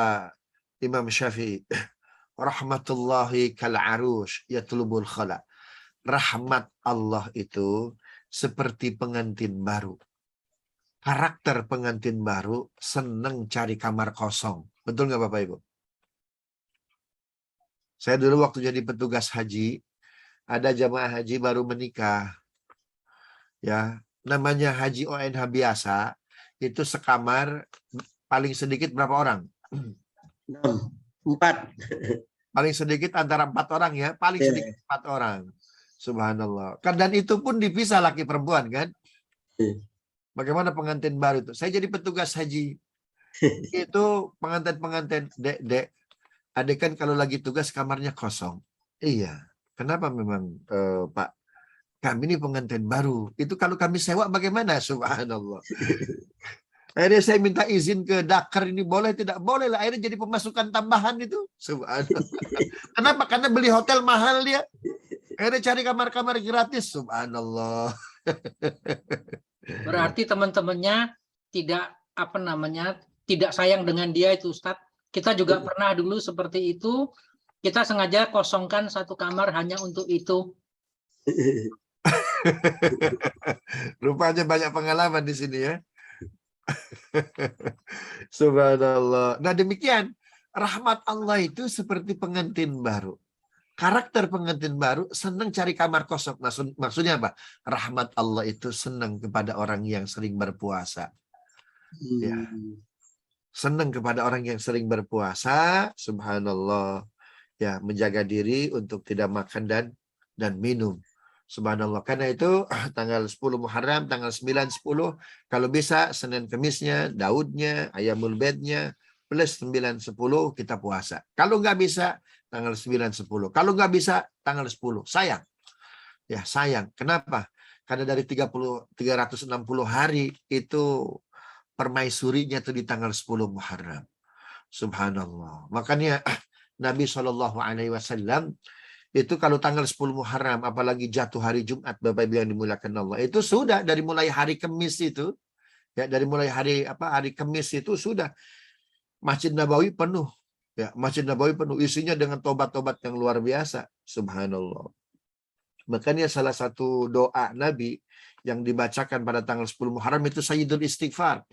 Imam Syafi'i? Rahmatullahi kal arush yatlubul khala. Rahmat Allah itu seperti pengantin baru. Karakter pengantin baru senang cari kamar kosong. Betul nggak Bapak Ibu? Saya dulu waktu jadi petugas haji, ada jamaah haji baru menikah. Ya, namanya haji ONH biasa, itu sekamar paling sedikit berapa orang? 6, 4. Paling sedikit antara 4 orang ya, paling sedikit 4 orang. Subhanallah. Dan itu pun dipisah laki perempuan kan? Bagaimana pengantin baru itu? Saya jadi petugas haji. Itu pengantin-pengantin, dek, adik kan kalau lagi tugas kamarnya kosong. Iya. Kenapa memang Pak? Kami ini pengantin baru. Itu kalau kami sewa bagaimana? Subhanallah. Akhirnya saya minta izin ke Dakar ini, boleh tidak? Boleh lah. Akhirnya jadi pemasukan tambahan itu. Subhanallah. Kenapa? Karena beli hotel mahal dia. Akhirnya cari kamar-kamar gratis. Subhanallah. Berarti teman-temannya tidak tidak sayang dengan dia itu Ustadz. Kita juga pernah dulu seperti itu. Kita sengaja kosongkan satu kamar hanya untuk itu. Rupanya banyak pengalaman di sini ya. Subhanallah. Nah demikian, rahmat Allah itu seperti pengantin baru. Karakter pengantin baru senang cari kamar kosong. Maksudnya apa? Rahmat Allah itu senang kepada orang yang sering berpuasa. Ya. Senang kepada orang yang sering berpuasa. Subhanallah. Ya, menjaga diri untuk tidak makan dan minum. Subhanallah. Karena itu tanggal 10 Muharram, tanggal 9, 10, kalau bisa Senin Kemisnya, Daudnya, Ayamul Bednya, plus 9, 10 kita puasa. Kalau nggak bisa, tanggal 9, 10. Kalau nggak bisa, tanggal 10. Sayang. Ya, sayang. Kenapa? Karena dari 360 hari itu permaisurinya itu di tanggal 10 Muharram. Subhanallah. Makanya Nabi SAW itu kalau tanggal 10 Muharram, apalagi jatuh hari Jumat, Bapak Ibu yang dimuliakan Allah, itu sudah dari mulai hari Kamis itu, ya dari mulai hari Kamis itu sudah Masjid Nabawi penuh, ya Masjid Nabawi penuh, isinya dengan tobat-tobat yang luar biasa. Subhanallah. Makanya salah satu doa Nabi yang dibacakan pada tanggal 10 Muharram itu Sayyidul Istighfar.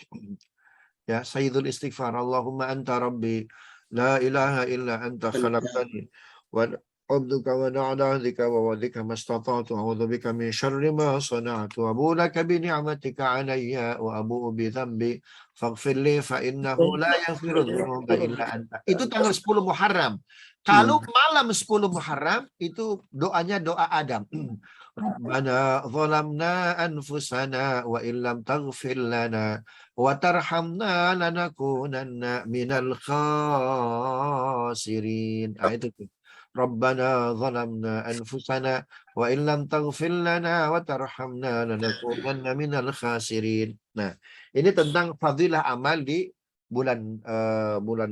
Ya, Sayyidul Istighfar. Allahumma anta rabbi la ilaha illa anta khalaqtani wa abduka wa na'udzuka wa wadika mastata'tu a'udzu bika min syarri ma sana'tu wa abu'u laka bi ni'matika 'alayya wa abu'u bi dhanbi faghfir li fa innahu la yaghfiru dzunuba illa anta. Itu tanggal 10 Muharram. Kalau malam 10 Muharram itu doanya doa Adam. Rabbana zalamna anfusana wa illam taghfir lana wa tarhamna lanakunanna minal khasirin. Itu tuh. Rabbana zalamna anfusana wa illam taghfir lana wa tarhamna lanakunanna minal khasirin. Nah, ini tentang fadilah amal di bulan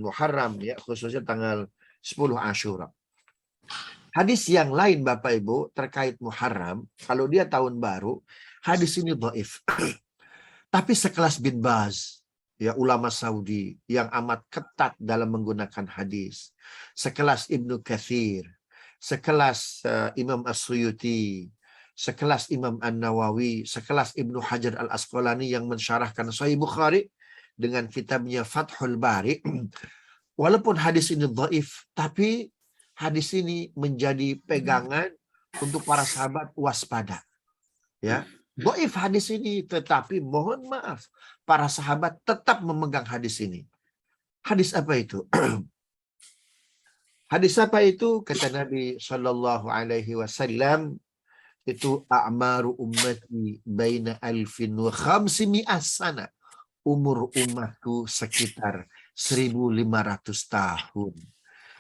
Muharram ya, khususnya tanggal 10 Asyura. Hadis yang lain Bapak Ibu terkait Muharram, kalau dia tahun baru, hadis ini dhaif. Tapi sekelas bin Baz, ya ulama Saudi yang amat ketat dalam menggunakan hadis, sekelas Ibnu Katsir, sekelas Imam As-Suyuti, sekelas Imam An-Nawawi, sekelas Ibnu Hajar Al-Asqalani yang mensyarahkan Sahih Bukhari dengan kitabnya Fathul Bari. Walaupun hadis ini dhaif, tapi hadis ini menjadi pegangan untuk para sahabat waspada. Ya, dhaif hadis ini, tetapi mohon maaf, para sahabat tetap memegang hadis ini. Hadis apa itu? Hadis apa itu? Kata Nabi Shallallahu Alaihi Wasallam, itu a'maru ummati baina alfin wa khamsimi'ah sana. Umur umatku sekitar 1.500 tahun.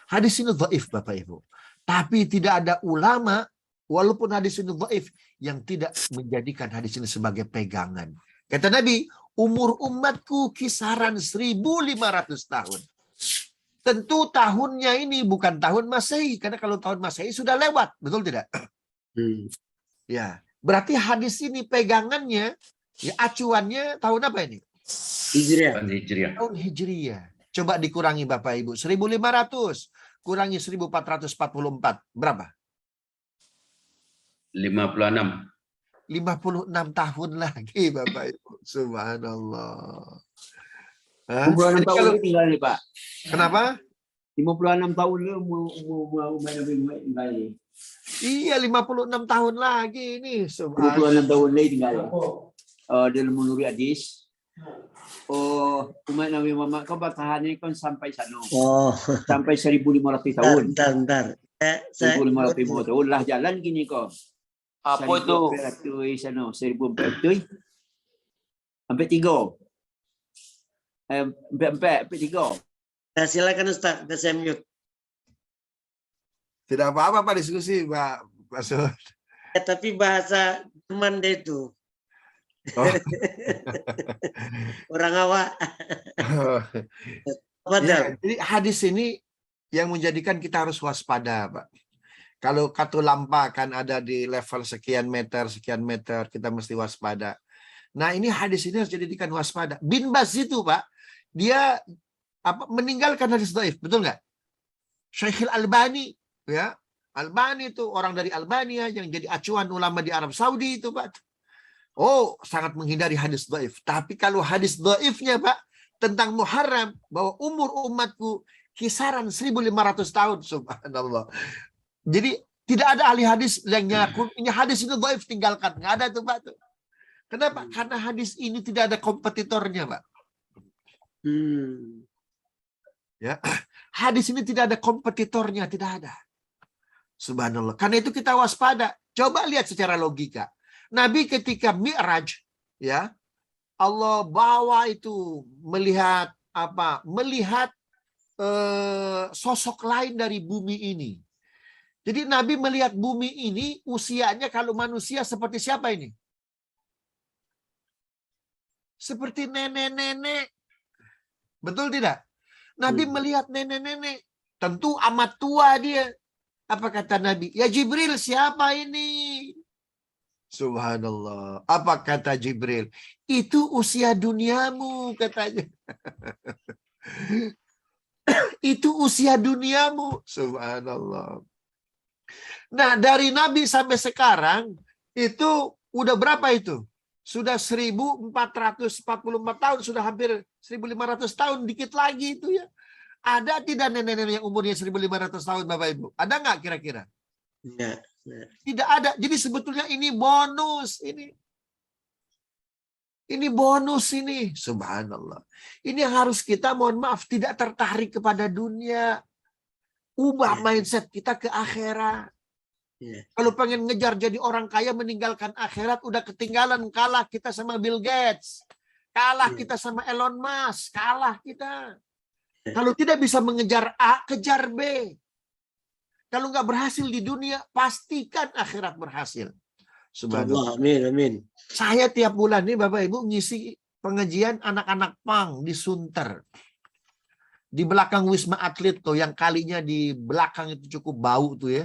Hadis ini dhaif Bapak Ibu. Tapi tidak ada ulama, walaupun hadis ini dhaif, yang tidak menjadikan hadis ini sebagai pegangan. Kata Nabi, umur umatku kisaran 1.500 tahun. Tentu tahunnya ini bukan tahun Masehi, karena kalau tahun Masehi sudah lewat, betul tidak? Ya, berarti hadis ini pegangannya, ya acuannya tahun apa ini? Hijriah. Hijriah. Tahun Hijriah. Coba dikurangi Bapak Ibu, 1.500 kurangi 1.444, berapa? 56. 56 tahun lagi Bapak Ibu. Subhanallah. Hah? 56 Jadi tahun kalau- lagi tinggal ni Pak. Kenapa? 56 tahun le umur Nabi. Iya, 56 tahun lagi ini. Subhanallah. 56 tahun lagi tinggal. Dia menurut hadis. Oh, umat Nabi Muhammad kau bertahan ni kan sampai sana. Oh, Sampai 1.500 tahun. bentar. 1.500 tahun lah jalan gini kau. Apa itu? 1.400 sana, 1.400. Sampai 3. Sampai 3. Silakan Ustaz, saya mute. Tidak apa-apa Pak, diskusi Pak Masud. Ya, tapi bahasa teman dia itu. Oh. Orang awak. Ya, jadi hadis ini yang menjadikan kita harus waspada, Pak. Kalau katulampa kan ada di level sekian meter, kita mesti waspada. Nah, ini hadis ini harus dijadikan waspada. Bin Baz itu, Pak, dia meninggalkan hadis dhaif, betul nggak? Syekh Al-Albani, ya. Albani itu orang dari Albania yang jadi acuan ulama di Arab Saudi itu, Pak. Oh, sangat menghindari hadis dhaif. Tapi kalau hadis dhaifnya, Pak, tentang Muharram, bahwa umur umatku kisaran 1.500 tahun, subhanallah. Jadi tidak ada ahli hadis yang ngaku ini hadis itu dhaif, tinggalkan. Nggak ada tuh, Pak. Tuh. Kenapa? Karena hadis ini tidak ada kompetitornya, Pak. Ya, hadis ini tidak ada kompetitornya, tidak ada. Subhanallah. Karena itu kita waspada. Coba lihat secara logika. Nabi ketika Mi'raj, ya, Allah bawa itu melihat apa? Melihat sosok lain dari bumi ini. Jadi Nabi melihat bumi ini usianya kalau manusia seperti siapa ini? Seperti nenek-nenek. Betul tidak? Nabi melihat nenek-nenek. Tentu amat tua dia. Apa kata Nabi? Ya Jibril, siapa ini? Subhanallah. Apa kata Jibril? Itu usia duniamu, katanya. Itu usia duniamu. Subhanallah. Nah, dari Nabi sampai sekarang, itu udah berapa itu? Sudah 1.444 tahun, sudah hampir 1.500 tahun, dikit lagi itu ya. Ada tidak nenek-nenek yang umurnya 1.500 tahun, Bapak Ibu? Ada nggak kira-kira? Ya. Tidak ada. Jadi sebetulnya ini bonus. Ini bonus ini. Subhanallah. Ini yang harus kita, mohon maaf, tidak tertarik kepada dunia. Ubah mindset kita ke akhirat. Kalau pengen ngejar jadi orang kaya, meninggalkan akhirat, udah ketinggalan. Kalah kita sama Bill Gates. Kalah kita sama Elon Musk. Kalah kita. Kalau tidak bisa mengejar A, kejar B. Kalau nggak berhasil di dunia, pastikan akhirat berhasil. Subhanallah. Amin. Saya tiap bulan nih Bapak Ibu ngisi pengajian anak-anak pang di Sunter. Di belakang Wisma Atlet tuh, yang kalinya di belakang itu cukup bau tuh ya.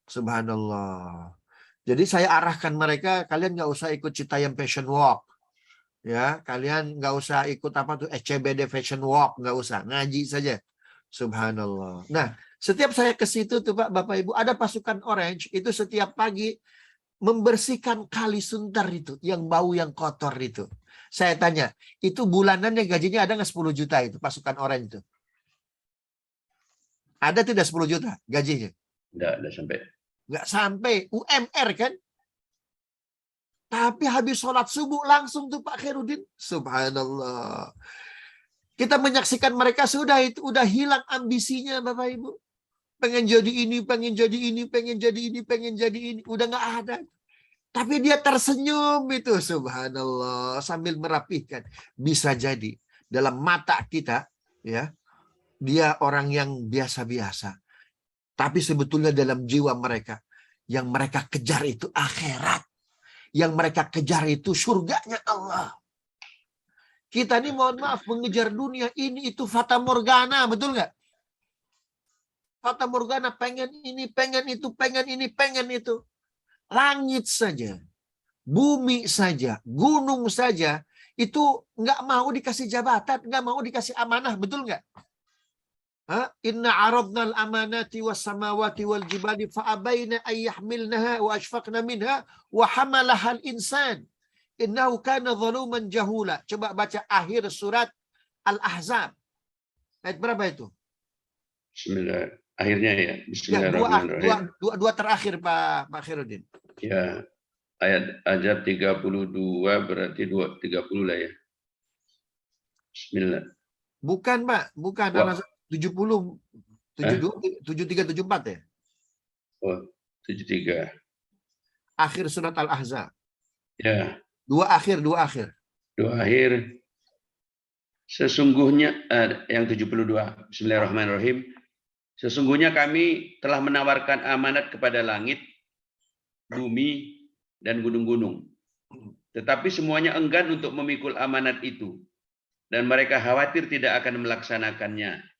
Subhanallah. Jadi saya arahkan mereka, kalian nggak usah ikut Citayam Fashion Walk. Ya, kalian nggak usah ikut apa tuh SCBD Fashion Walk, nggak usah, ngaji saja. Subhanallah. Nah, setiap saya ke situ tuh Pak, Bapak Ibu, ada pasukan Orange itu setiap pagi membersihkan kali Sunter itu, yang bau yang kotor itu. Saya tanya, itu bulanannya gajinya ada nggak 10 juta itu pasukan Orange itu? Ada tidak 10 juta gajinya? Enggak sampai. Nggak sampai, UMR kan? Tapi habis sholat subuh langsung tuh Pak Khairuddin. Subhanallah. Kita menyaksikan mereka sudah itu udah hilang ambisinya Bapak Ibu. Pengen jadi ini, pengen jadi ini, pengen jadi ini, pengen jadi ini. Udah nggak ada. Tapi dia tersenyum itu. Subhanallah. Sambil merapihkan. Bisa jadi dalam mata kita, ya, dia orang yang biasa-biasa. Tapi sebetulnya dalam jiwa mereka, yang mereka kejar itu akhirat. Yang mereka kejar itu surganya Allah. Kita ini mohon maaf mengejar dunia ini itu fata morgana, betul nggak? Fata morgana, pengen ini, pengen itu, pengen ini, pengen itu. Langit saja, bumi saja, gunung saja, itu nggak mau dikasih jabatan, nggak mau dikasih amanah, betul nggak? Inna aradna al-amanati was samawati wal jibali fa'abaina ayyahmilnaha wa ashfaqna minha wa hamalaha al-insan innahu kana zaluman jahula. Coba baca akhir surat Al-Ahzab. Ayat berapa itu? Bismillah. Akhirnya ya. Ya, Bismillahirrahmanirrahim. dua terakhir Pak Khairuddin. Ya. Ayat Ahzab 32 berarti 30 lah ya. Bismillah. Bukan, Pak. Bukan. Wah. 70, 73, 74 ya? Oh, 73. Akhir surat Al-Ahzab. Ya. Dua akhir. Dua akhir. Sesungguhnya, yang 72. Bismillahirrahmanirrahim. Sesungguhnya kami telah menawarkan amanat kepada langit, bumi, dan gunung-gunung. Tetapi semuanya enggan untuk memikul amanat itu. Dan mereka khawatir tidak akan melaksanakannya.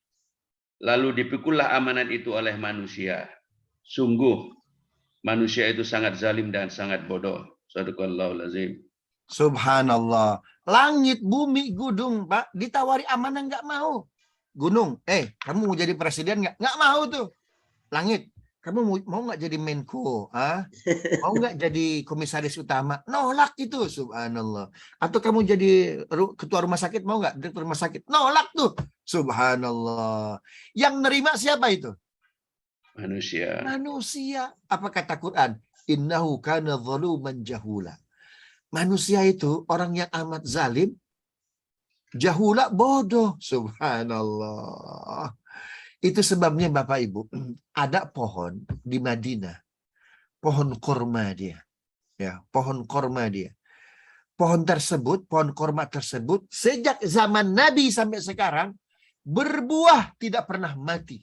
Lalu dipikullah amanat itu oleh manusia. Sungguh, manusia itu sangat zalim dan sangat bodoh. Shadaqallahul azim. Subhanallah. Langit, bumi, gunung, Pak. Ditawari amanah nggak mau. Gunung, kamu mau jadi presiden nggak? Nggak mau tuh. Langit, kamu mau nggak jadi Menko? Mau nggak jadi komisaris utama? Nolak itu, subhanallah. Atau kamu jadi ketua rumah sakit, mau nggak? Direktur rumah sakit? Nolak tuh. Subhanallah. Yang nerima siapa itu? Manusia. Manusia. Apa kata Quran? Innahu kana zaluman jahula. Manusia itu orang yang amat zalim. Jahula bodoh. Subhanallah. Itu sebabnya Bapak Ibu, ada pohon di Madinah. Pohon kurma dia. Ya, pohon kurma dia. Pohon tersebut, pohon kurma tersebut sejak zaman Nabi sampai sekarang berbuah tidak pernah mati.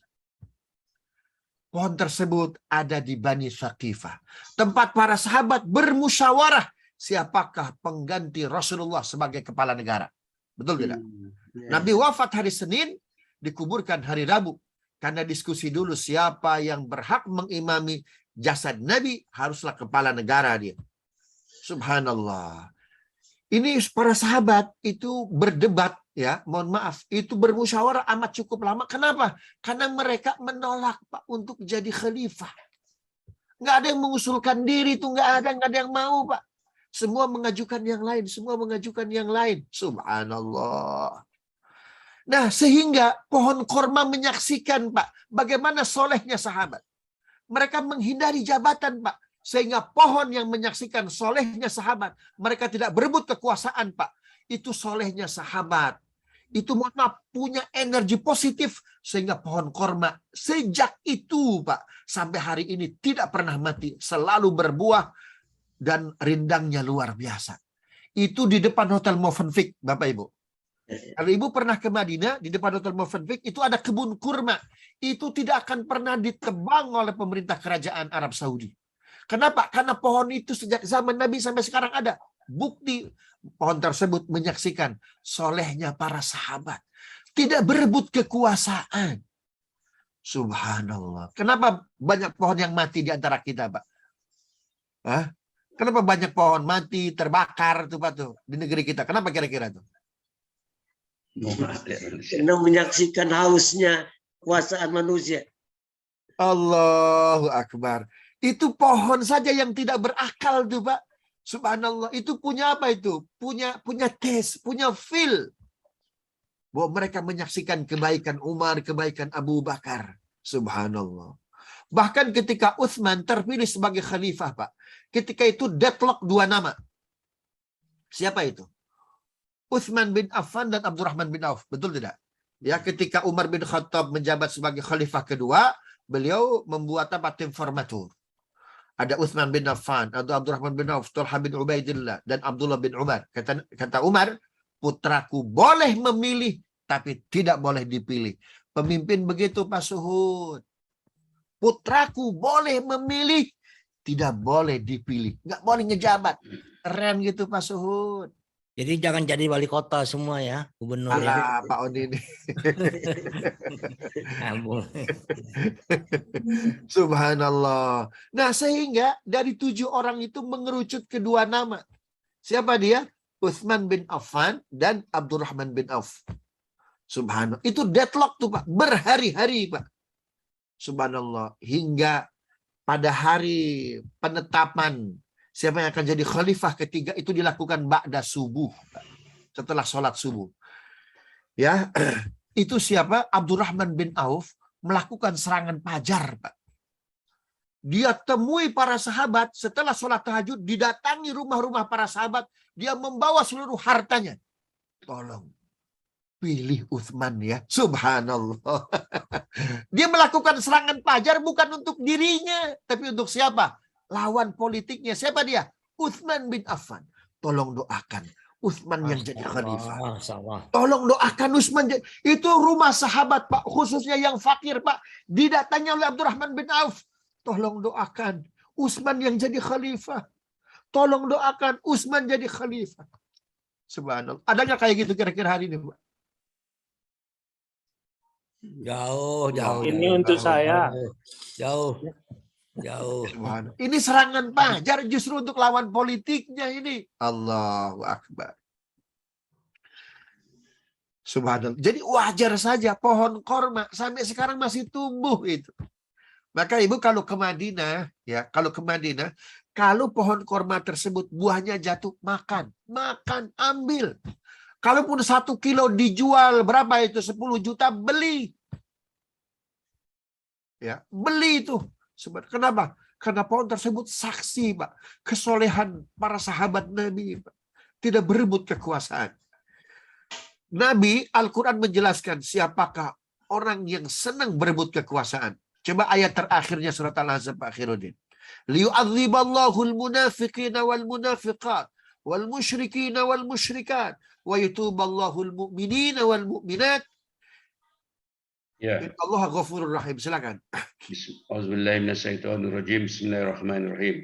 Pohon tersebut ada di Bani Thaqifah. Tempat para sahabat bermusyawarah siapakah pengganti Rasulullah sebagai kepala negara. Betul tidak? Nabi wafat hari Senin, dikuburkan hari Rabu. Karena diskusi dulu siapa yang berhak mengimami jasad Nabi, haruslah kepala negara dia. Subhanallah. Ini para sahabat itu berdebat, ya, mohon maaf, itu bermusyawarah amat cukup lama. Kenapa? Karena mereka menolak Pak untuk jadi khalifah. Nggak ada yang mengusulkan diri, itu nggak ada yang mau Pak. Semua mengajukan yang lain, Subhanallah. Nah, sehingga pohon korma menyaksikan Pak, bagaimana solehnya sahabat. Mereka menghindari jabatan Pak. Sehingga pohon yang menyaksikan solehnya sahabat. Mereka tidak berebut kekuasaan Pak. Itu solehnya sahabat. Itu mohon maaf, punya energi positif. Sehingga pohon korma sejak itu Pak. Sampai hari ini tidak pernah mati. Selalu berbuah. Dan rindangnya luar biasa. Itu di depan Hotel Movenpick Bapak Ibu. Kalau Ibu pernah ke Madinah, di depan Hotel Movenpick itu ada kebun kurma. Itu tidak akan pernah ditebang oleh pemerintah kerajaan Arab Saudi. Kenapa? Karena pohon itu sejak zaman Nabi sampai sekarang ada. Bukti pohon tersebut menyaksikan solehnya para sahabat. Tidak berebut kekuasaan. Subhanallah. Kenapa banyak pohon yang mati di antara kita, Pak? Kenapa banyak pohon mati, terbakar tuh Pak tuh di negeri kita? Kenapa kira-kira tuh? Karena menyaksikan hausnya kekuasaan manusia. Allahu Akbar. Itu pohon saja yang tidak berakal tuh Pak. Subhanallah. Itu punya apa itu? Punya taste, punya feel. Bahwa mereka menyaksikan kebaikan Umar, kebaikan Abu Bakar. Subhanallah. Bahkan ketika Utsman terpilih sebagai khalifah Pak. Ketika itu deadlock 2 nama. Siapa itu? Utsman bin Affan dan Abdurrahman bin Auf. Betul tidak? Ya, ketika Umar bin Khattab menjabat sebagai khalifah kedua, beliau membuat apa? Tim formatur. Ada Utsman bin Affan, ada Abdurrahman bin Auf, Talha bin Ubaidillah, dan Abdullah bin Umar. Kata Umar, putraku boleh memilih, tapi tidak boleh dipilih. Pemimpin begitu Pak Suhud. Putraku boleh memilih, tidak boleh dipilih. Nggak boleh ngejabat. Keren gitu Pak Suhud. Jadi jangan jadi wali kota semua ya, gubernur ya. Alah, Pak Odi ini. Nah, boleh. Subhanallah. Nah, sehingga dari 7 orang itu mengerucut ke 2 nama. Siapa dia? Utsman bin Affan dan Abdurrahman bin Auf. Subhanallah. Itu deadlock tuh Pak. Berhari-hari Pak. Subhanallah. Hingga pada hari penetapan siapa yang akan jadi khalifah ketiga itu dilakukan ba'da subuh. Setelah sholat subuh. Ya, itu siapa? Abdurrahman bin Auf melakukan serangan fajar, Pak. Dia temui para sahabat setelah sholat tahajud, didatangi rumah-rumah para sahabat, dia membawa seluruh hartanya. Tolong pilih Utsman ya. Subhanallah. Dia melakukan serangan fajar bukan untuk dirinya, tapi untuk siapa? Lawan politiknya. Siapa dia? Utsman bin Affan. Tolong doakan Utsman yang jadi khalifah. Tolong doakan Utsman. Itu rumah sahabat Pak, khususnya yang fakir Pak, didatangi oleh Abdurrahman bin Auf. Tolong doakan Utsman yang jadi khalifah. Tolong doakan Utsman jadi khalifah. Subhanallah. Ada nggak kayak gitu kira-kira hari ini Pak? Jauh. Ini untuk saya. Jauh. Ini serangan fajar justru untuk lawan politiknya ini. Allahu Akbar. Subhanallah. Jadi wajar saja pohon korma sampai sekarang masih tumbuh itu. Maka Ibu kalau ke Madinah, ya, kalau pohon korma tersebut buahnya jatuh, makan, ambil. Kalaupun 1 kilo dijual berapa itu? 10 juta, beli. Ya, beli itu. Kenapa? Karena pohon tersebut saksi, Pak, kesolehan para sahabat Nabi, Pak. Tidak berebut kekuasaan. Nabi, Al-Quran menjelaskan siapakah orang yang senang berebut kekuasaan. Coba ayat terakhirnya surat Al-Ahzab, Pak Khairuddin. Liyu'adziballahu al-munafiqina wal-munafiqat wal-musyrikina wal-musyrikat wa yutuballahu al-mu'minina wal-mu'minat. Ya. Allah Ghafurur Rahim. Silakan. Bismillahirrahmanirrahim.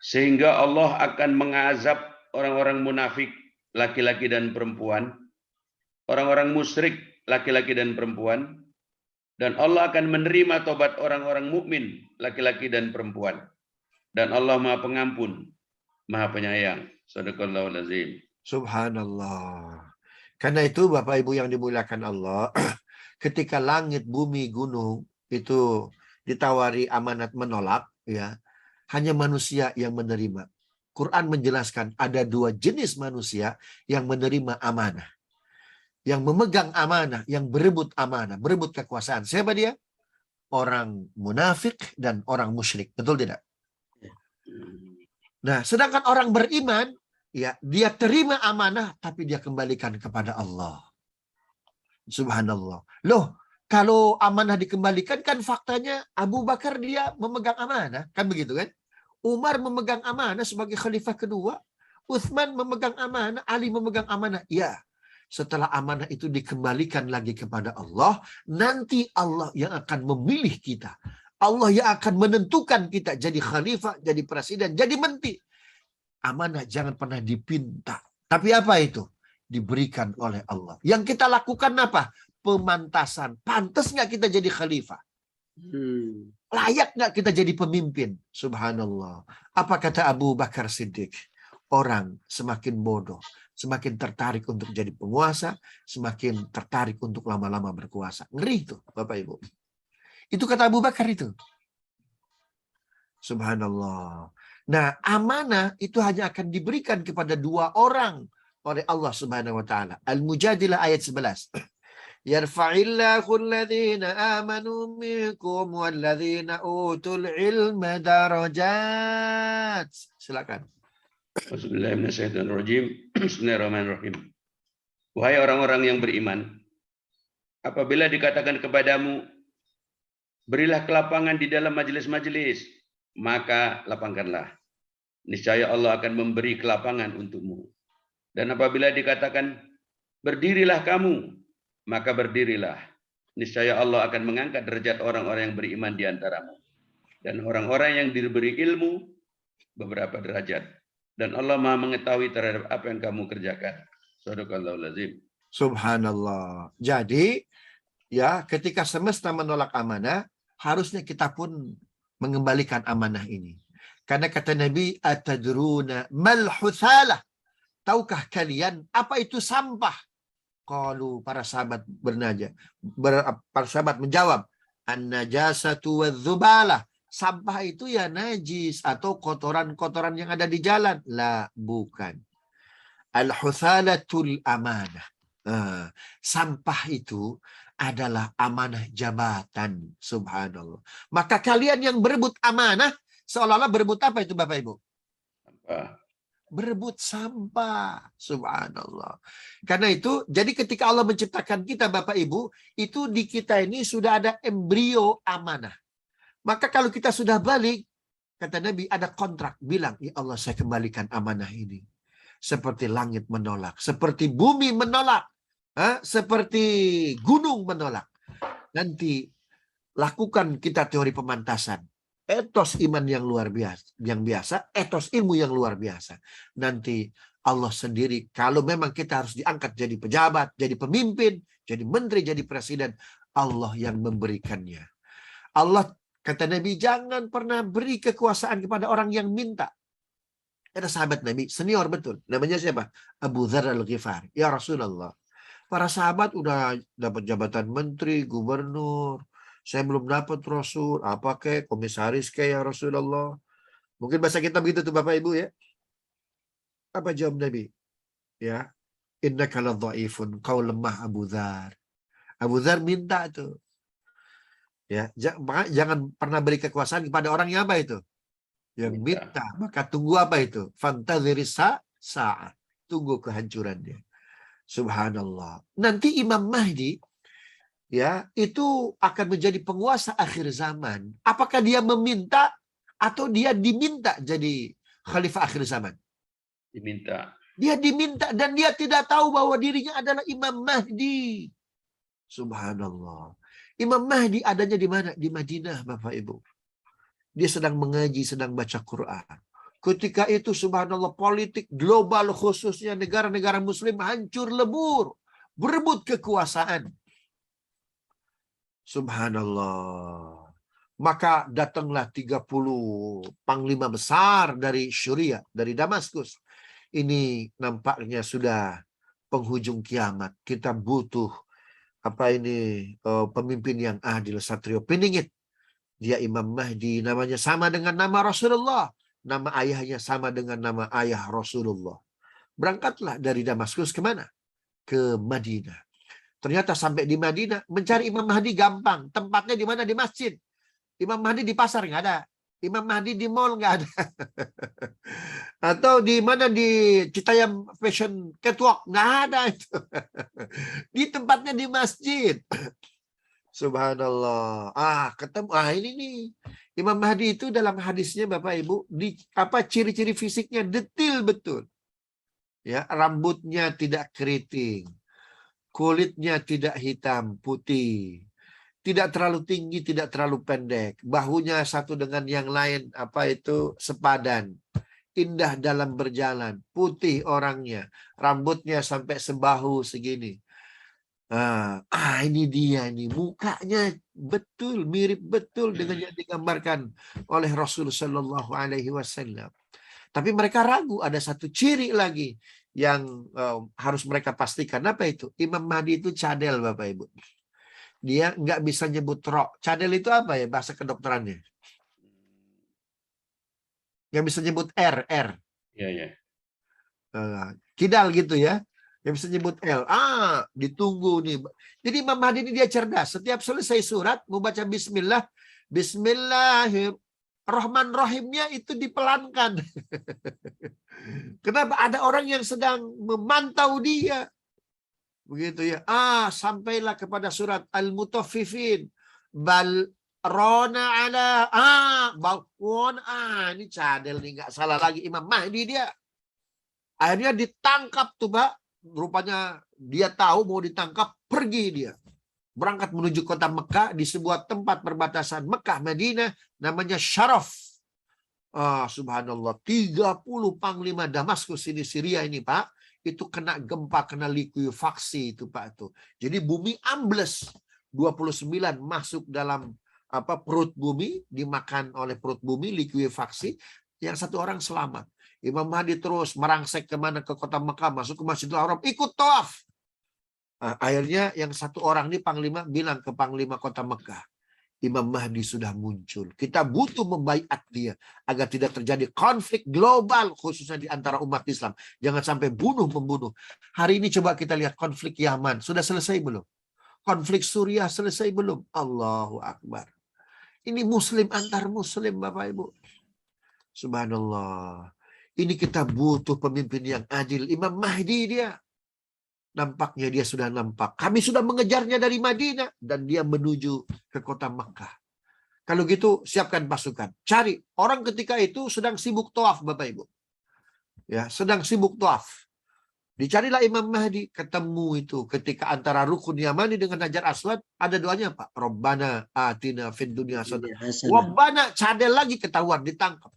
Sehingga Allah akan mengazab orang-orang munafik laki-laki dan perempuan, orang-orang musyrik laki-laki dan perempuan, dan Allah akan menerima tobat orang-orang mukmin laki-laki dan perempuan. Dan Allah Maha Pengampun, Maha Penyayang. Shadaqallahul azim. Subhanallah. Karena itu Bapak Ibu yang dimuliakan Allah, ketika langit, bumi, gunung itu ditawari amanat menolak, ya, hanya manusia yang menerima. Quran menjelaskan ada 2 jenis manusia yang menerima amanah. Yang memegang amanah, yang berebut amanah, berebut kekuasaan. Siapa dia? Orang munafik dan orang musyrik. Betul tidak? Nah, sedangkan orang beriman, ya, dia terima amanah tapi dia kembalikan kepada Allah. Subhanallah. Loh, kalau amanah dikembalikan kan faktanya Abu Bakar dia memegang amanah. Kan begitu kan? Umar memegang amanah sebagai khalifah kedua. Utsman memegang amanah. Ali memegang amanah. Ya, setelah amanah itu dikembalikan lagi kepada Allah, nanti Allah yang akan memilih kita. Allah yang akan menentukan kita jadi khalifah, jadi presiden, jadi menteri. Amanah jangan pernah dipinta. Tapi apa itu? Diberikan oleh Allah. Yang kita lakukan apa? Pemantasan. Pantas nggak kita jadi khalifah? Layak nggak kita jadi pemimpin? Subhanallah. Apa kata Abu Bakar Siddiq? orang semakin bodoh, semakin tertarik untuk jadi penguasa, semakin tertarik untuk lama-lama berkuasa. Ngeri itu, Bapak Ibu. Itu kata Abu Bakar itu. Subhanallah. Nah, amanah itu hanya akan diberikan kepada 2 orang oleh Allah Subhanahu wa taala. Al-Mujadilah ayat 11. Yarfa'illahu alladhina amanu minkum walladhina utul ilma darajat. Silakan. Bismillahirrahmanirrahim. Bismillahirrahmanirrahim. Wahai orang-orang yang beriman, apabila dikatakan kepadamu, berilah kelapangan di dalam majelis-majelis, maka lapangkanlah. Niscaya Allah akan memberi kelapangan untukmu. Dan apabila dikatakan, berdirilah kamu, maka berdirilah. Niscaya Allah akan mengangkat derajat orang-orang yang beriman di antaramu. Dan orang-orang yang diberi ilmu, beberapa derajat. Dan Allah Maha mengetahui terhadap apa yang kamu kerjakan. Shadaqallahul azim. Subhanallah. Jadi, ya, ketika semesta menolak amanah, harusnya kita pun mengembalikan amanah ini. Karena kata Nabi, atadruna mal huthalah. Tahukah kalian apa itu sampah? Qalu, para sahabat para sahabat menjawab, an-najasatu wadz-dzubalah. Sampah itu ya najis atau kotoran-kotoran yang ada di jalan. Lah, bukan. Al-huthalatul amanah. Sampah itu adalah amanah jabatan. Subhanallah. Maka kalian yang berebut amanah, seolah-olah berebut apa itu Bapak Ibu? Berebut sampah. Subhanallah. Karena itu, jadi ketika Allah menciptakan kita Bapak Ibu, itu di kita ini sudah ada embrio amanah. Maka kalau kita sudah balik, kata Nabi, ada kontrak. Bilang, ya Allah saya kembalikan amanah ini. Seperti langit menolak. Seperti bumi menolak. Seperti gunung menolak. Nanti lakukan kita teori pemantasan. Etos iman yang luar biasa, etos ilmu yang luar biasa. Nanti Allah sendiri, kalau memang kita harus diangkat jadi pejabat, jadi pemimpin, jadi menteri, jadi presiden, Allah yang memberikannya. Allah, kata Nabi, jangan pernah beri kekuasaan kepada orang yang minta. Ada sahabat Nabi, senior betul. Namanya siapa? Abu Dzar Al-Ghifari. Ya Rasulullah, para sahabat udah dapat jabatan menteri, gubernur. Saya belum dapat Rasul, apa kek, komisaris kek ya Rasulullah. Mungkin bahasa kita begitu tuh Bapak Ibu ya. Apa jawab Nabi? Ya, innaka ladhaifun, kau lemah Abu Dzar. Abu Dzar minta tuh. Ya, jangan pernah beri kekuasaan kepada orang yang apa itu? Yang minta. Maka tunggu apa itu? Fantadhiris sa'ah. Tunggu kehancurannya. Subhanallah. Nanti Imam Mahdi ya, itu akan menjadi penguasa akhir zaman. Apakah dia meminta atau dia diminta jadi khalifah akhir zaman? Diminta. Dia diminta dan dia tidak tahu bahwa dirinya adalah Imam Mahdi. Subhanallah. Imam Mahdi adanya di mana? Di Madinah, Bapak Ibu. Dia sedang mengaji, sedang baca Quran. Ketika itu, subhanallah, politik global khususnya negara-negara muslim hancur lebur. Berebut kekuasaan. Subhanallah. Maka datanglah 30 panglima besar dari Syria, dari Damaskus. Ini nampaknya sudah penghujung kiamat. Kita butuh pemimpin yang adil, Satrio Piningit. Dia Imam Mahdi, namanya sama dengan nama Rasulullah. Nama ayahnya sama dengan nama ayah Rasulullah. Berangkatlah dari Damaskus kemana? Ke Madinah. Ternyata sampai di Madinah, mencari Imam Mahdi gampang. Tempatnya di mana? Di masjid. Imam Mahdi di pasar nggak ada. Imam Mahdi di mall nggak ada. Atau di mana di Citayam Fashion Catwalk nggak ada itu. Di tempatnya di masjid. Subhanallah. Ketemu. Ini nih. Imam Mahdi itu dalam hadisnya Bapak Ibu, ciri-ciri fisiknya detail betul. Ya, rambutnya tidak keriting. Kulitnya tidak hitam, putih. Tidak terlalu tinggi, tidak terlalu pendek. Bahunya satu dengan yang lain, sepadan. Indah dalam berjalan. Putih orangnya. Rambutnya sampai sebahu segini. Ini dia nih. Mukanya betul, mirip betul dengan yang digambarkan oleh Rasulullah SAW. Tapi mereka ragu. Ada satu ciri lagi yang harus mereka pastikan. Apa itu? Imam Mahdi itu cadel, Bapak Ibu. Dia nggak bisa nyebut ro. Cadel itu apa ya bahasa kedokterannya? Nggak bisa nyebut R. Ya, ya. Kidal gitu ya. Yang bisa nyebut L. Ditunggu nih. Jadi Imam Mahdi ini dia cerdas. Setiap selesai surat, mau baca bismillah. Bismillahirrahmanirrahimnya itu dipelankan. Kenapa? Ada orang yang sedang memantau dia. Begitu ya. Sampailah kepada surat Al-Mutaffifin. Bal rona ala. Balkon. Ini cadel nih. Nggak salah lagi Imam Mahdi dia. Akhirnya ditangkap tuh, Pak. Rupanya dia tahu mau ditangkap, pergi dia. Berangkat menuju kota Mekah di sebuah tempat perbatasan Mekah Madinah namanya Syaraf. Subhanallah, 30 panglima Damaskus ini Syria ini, Pak, itu kena gempa, kena likuifaksi itu, Pak, itu. Jadi bumi ambles. 29 masuk dalam perut bumi, dimakan oleh perut bumi, likuifaksi. Yang satu orang selamat. Imam Mahdi terus merangsek kemana, ke kota Mekah, masuk ke Masjidil Haram, ikut tawaf. Akhirnya yang satu orang ini panglima bilang ke panglima kota Mekah, Imam Mahdi sudah muncul. Kita butuh membaiat dia agar tidak terjadi konflik global khususnya di antara umat Islam. Jangan sampai bunuh-membunuh. Hari ini coba kita lihat konflik Yaman. Sudah selesai belum? Konflik Suriah selesai belum? Allahu Akbar. Ini muslim antar muslim, Bapak Ibu. Subhanallah. Ini kita butuh pemimpin yang adil. Imam Mahdi dia. Nampaknya dia sudah nampak. Kami sudah mengejarnya dari Madinah. Dan dia menuju ke kota Makkah. Kalau gitu siapkan pasukan. Cari. Orang ketika itu sedang sibuk tawaf, Bapak Ibu. Ya, sedang sibuk tawaf. Dicarilah Imam Mahdi. Ketemu itu ketika antara rukun Yamani dengan Hajar Aswad. Ada doanya, Pak. Rabbana atina fid dunya hasanah. Rabbana, cadel lagi ketahuan, ditangkap.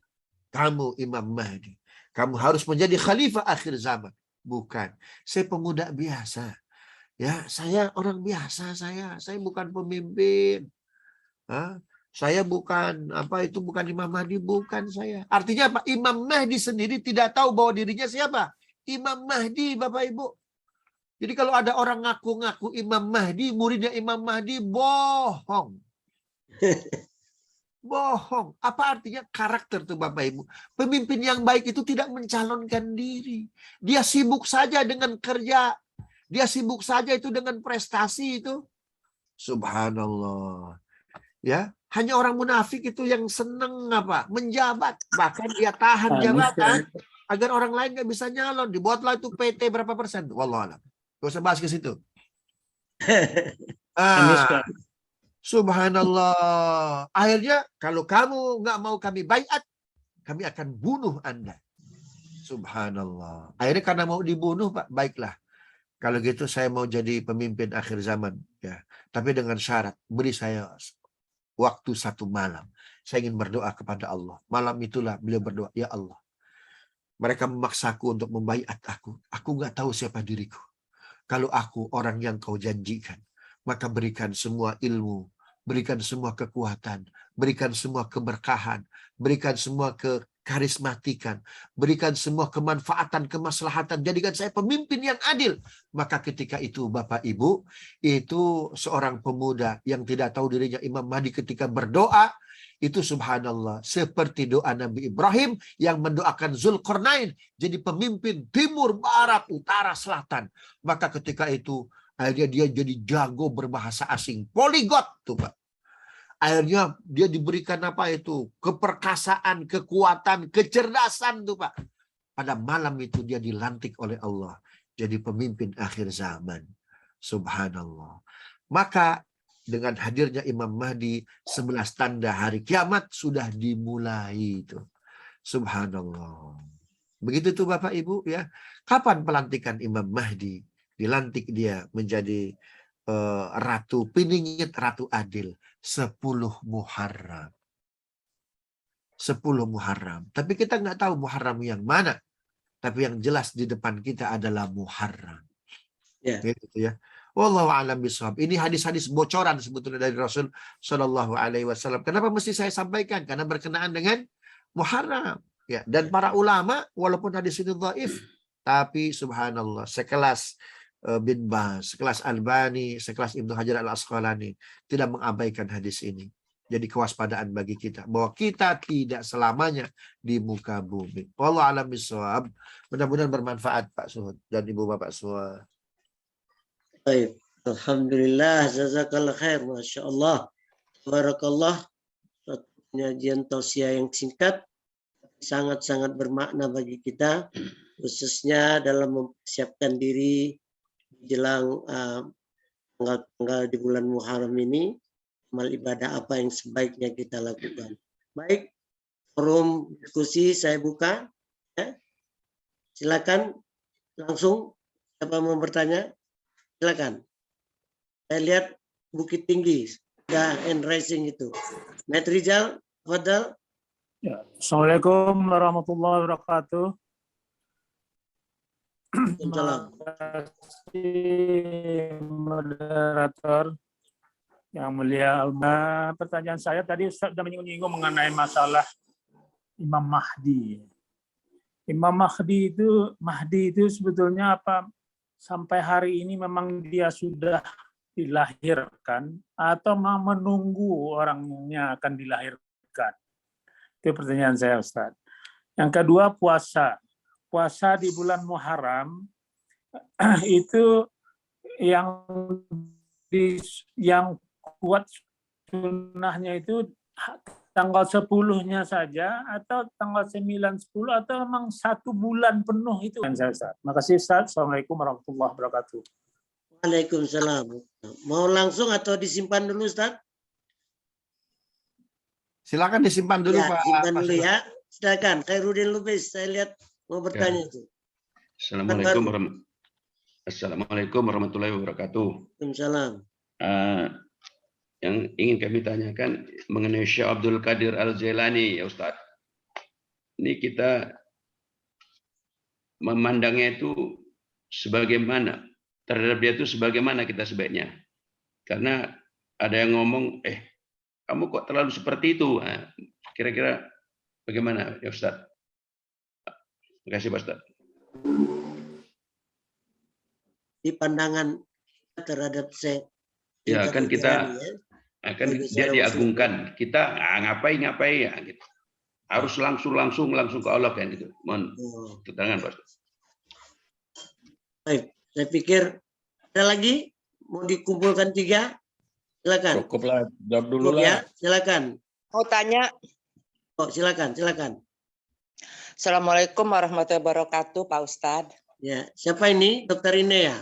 Kamu Imam Mahdi. Kamu harus menjadi khalifah akhir zaman. Bukan. Saya pemuda biasa. Ya, saya orang biasa saya. Saya bukan pemimpin. Saya bukan bukan Imam Mahdi, bukan saya. Artinya apa? Imam Mahdi sendiri tidak tahu bahwa dirinya siapa? Imam Mahdi, Bapak Ibu. Jadi kalau ada orang ngaku-ngaku Imam Mahdi, muridnya Imam Mahdi, bohong. Bohong. Apa artinya karakter tuh Bapak Ibu? Pemimpin yang baik itu tidak mencalonkan diri. Dia sibuk saja dengan kerja. Dia sibuk saja itu dengan prestasi itu. Subhanallah. Ya, hanya orang munafik itu yang seneng menjabat. Bahkan dia tahan jabatan agar orang lain nggak bisa nyalon. Dibuatlah itu PT berapa persen. Wallahualam. Gak usah bahas ke situ. Subhanallah. Akhirnya kalau kamu nggak mau kami baiat, kami akan bunuh Anda. Subhanallah. Akhirnya karena mau dibunuh, Pak, baiklah. Kalau gitu saya mau jadi pemimpin akhir zaman, ya. Tapi dengan syarat, beri saya waktu 1 malam. Saya ingin berdoa kepada Allah. Malam itulah beliau berdoa, ya Allah. Mereka memaksaku untuk membaiat aku. Aku nggak tahu siapa diriku. Kalau aku orang yang kau janjikan, maka berikan semua ilmu, berikan semua kekuatan, berikan semua keberkahan, berikan semua kekarismatikan, berikan semua kemanfaatan, kemaslahatan, jadikan saya pemimpin yang adil. Maka ketika itu Bapak Ibu, itu seorang pemuda yang tidak tahu dirinya Imam Mahdi ketika berdoa, itu subhanallah, seperti doa Nabi Ibrahim yang mendoakan Zulkarnain jadi pemimpin timur, barat, utara, selatan. Maka ketika itu akhirnya dia jadi jago berbahasa asing. Poligot tuh Pak. Akhirnya dia diberikan keperkasaan, kekuatan, kecerdasan tuh Pak. Pada malam itu dia dilantik oleh Allah. Jadi pemimpin akhir zaman. Subhanallah. Maka dengan hadirnya Imam Mahdi, 11 tanda hari kiamat sudah dimulai itu. Subhanallah. Begitu tuh Bapak Ibu ya. Kapan pelantikan Imam Mahdi? Dilantik dia menjadi ratu piningit, ratu adil. 10 Muharram. 10 Muharram. Tapi kita nggak tahu Muharram yang mana. Tapi yang jelas di depan kita adalah Muharram. Ya. Gitu ya. Wallahu a'lam bishawab. Ini hadis-hadis bocoran sebetulnya dari Rasul Shallallahu Alaihi Wasallam. Kenapa mesti saya sampaikan? Karena berkenaan dengan Muharram. Ya, dan para ulama walaupun hadis itu dhaif, tapi subhanallah sekelas bin Baz, sekelas Albani, sekelas Ibnu Hajar Al-Asqalani tidak mengabaikan hadis ini. Jadi kewaspadaan bagi kita bahwa kita tidak selamanya di muka bumi. Wallahu a'lam bishawab. Mudah-mudahan bermanfaat Pak Suhud dan Ibu Bapak semua. Baik. Alhamdulillah, jazakallah khair, masya Allah, barakallah. Suatu penyajian tausiah yang singkat, sangat-sangat bermakna bagi kita, khususnya dalam mempersiapkan diri jelang tanggal-tanggal di bulan Muharram ini, amal ibadah apa yang sebaiknya kita lakukan. Baik, forum diskusi saya buka. Ya. Silakan langsung, siapa mau bertanya? Silakan. Saya lihat Bukit Tinggi, sudah hand raising itu. Matt Rizal, Fadal. Ya. Assalamualaikum warahmatullahi wabarakatuh. Salam. Terima kasih moderator yang mulia. Pertanyaan saya tadi sudah menyinggung mengenai masalah Imam Mahdi. Imam Mahdi itu sebetulnya apa? Sampai hari ini memang dia sudah dilahirkan atau menunggu orangnya akan dilahirkan? Itu pertanyaan saya, Ustaz. Yang kedua, puasa. Puasa di bulan Muharram itu yang kuat sunnahnya itu tanggal 10-nya saja atau tanggal 9, 10 atau memang 1 bulan penuh itu. Terima kasih Ustaz. Assalamualaikum warahmatullahi wabarakatuh. Waalaikumsalam. Mau langsung atau disimpan dulu, Ustaz? Silakan disimpan dulu Ya, Pak. simpan dulu ya. Silakan, Khairuddin Lubis. Saya lihat mau bertanya itu. Assalamualaikum warahmatullahi wabarakatuh. Waalaikumsalam. Yang ingin kami tanyakan mengenai Syekh Abdul Qadir Al-Jailani, ya Ustaz. Ini kita memandangnya itu sebagaimana, terhadap dia itu sebagaimana kita sebaiknya. Karena ada yang ngomong, kamu kok terlalu seperti itu. Nah, kira-kira bagaimana ya Ustaz? Terima kasih Pak Ustaz. Di pandangan terhadap saya. Ya kan kita akan dia diagungkan. Kita ngapain ya gitu. Harus langsung ke Allah kan gitu. Mohon keterangan Pak Ustaz. Baik, saya pikir ada lagi mau dikumpulkan 3. Silakan. Cukup lah, jawab dulu lah. Ya, silakan. Mau tanya. Oh, silakan. Assalamualaikum warahmatullahi wabarakatuh, Pak Ustadz. Ya, siapa ini? Dokter Ine ya?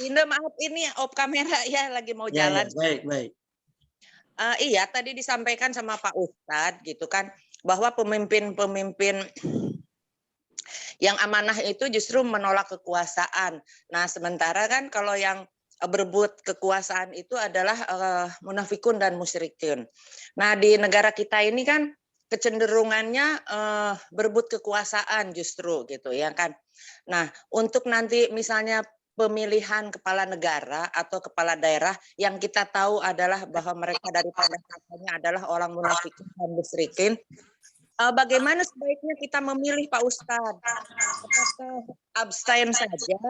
Ine, maaf ini op kamera ya lagi mau jalan. Ya, baik. Iya, tadi disampaikan sama Pak Ustadz gitu kan, bahwa pemimpin-pemimpin yang amanah itu justru menolak kekuasaan. Nah, sementara kan kalau yang berebut kekuasaan itu adalah munafikun dan musyrikin. Nah, di negara kita ini kan kecenderungannya berebut kekuasaan justru gitu ya kan. Nah, untuk nanti misalnya pemilihan kepala negara atau kepala daerah yang kita tahu adalah bahwa mereka daripada katanya adalah orang munafikin dan musyrikin, bagaimana sebaiknya kita memilih Pak Ustadz? Apakah abstain saja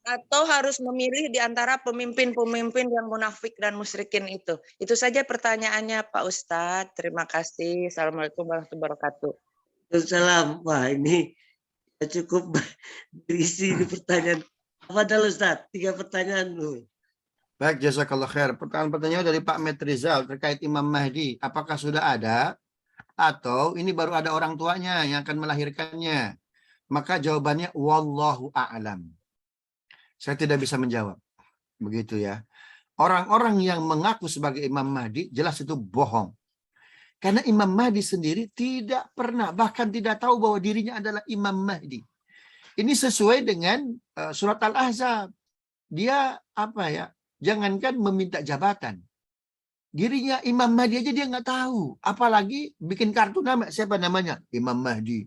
atau harus memilih di antara pemimpin-pemimpin yang munafik dan musyrikin itu? Itu saja pertanyaannya Pak Ustadz. Terima kasih. Assalamualaikum warahmatullahi wabarakatuh. Waalaikumsalam. Wah, ini cukup berisi di pertanyaan. Apa dah Ustaz? 3 pertanyaan dulu. Baik, jazakallah khair. Pertanyaan dari Pak Matt Rizal terkait Imam Mahdi. Apakah sudah ada atau ini baru ada orang tuanya yang akan melahirkannya? Maka jawabannya wallahu a'lam. Saya tidak bisa menjawab. Begitu ya. Orang-orang yang mengaku sebagai Imam Mahdi jelas itu bohong. Karena Imam Mahdi sendiri tidak pernah, bahkan tidak tahu bahwa dirinya adalah Imam Mahdi. Ini sesuai dengan surat Al-Ahzab. Dia jangankan meminta jabatan. Dirinya Imam Mahdi aja dia nggak tahu. Apalagi bikin kartu nama. Siapa namanya? Imam Mahdi.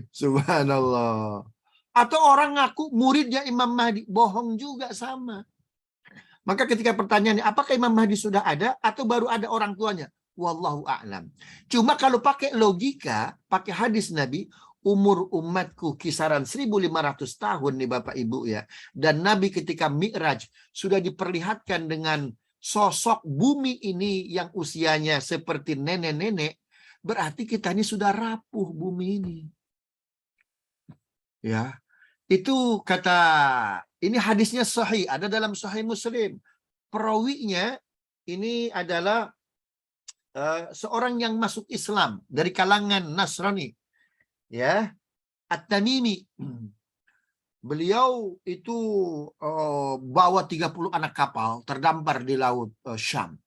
Subhanallah. Atau orang ngaku muridnya Imam Mahdi. Bohong juga sama. Maka ketika pertanyaannya, apakah Imam Mahdi sudah ada atau baru ada orang tuanya? Wallahu a'lam. Cuma kalau pakai logika, pakai hadis Nabi, umur umatku kisaran 1.500 tahun nih Bapak Ibu ya. Dan Nabi ketika Mi'raj sudah diperlihatkan dengan sosok bumi ini yang usianya seperti nenek-nenek, berarti kita ini sudah rapuh bumi ini. Ya. Itu kata, ini hadisnya sahih, ada dalam Sahih Muslim. Perawinya ini adalah seorang yang masuk Islam dari kalangan Nasrani, ya, At-Tamimi. Beliau itu bawa 30 anak kapal terdampar di laut Syam.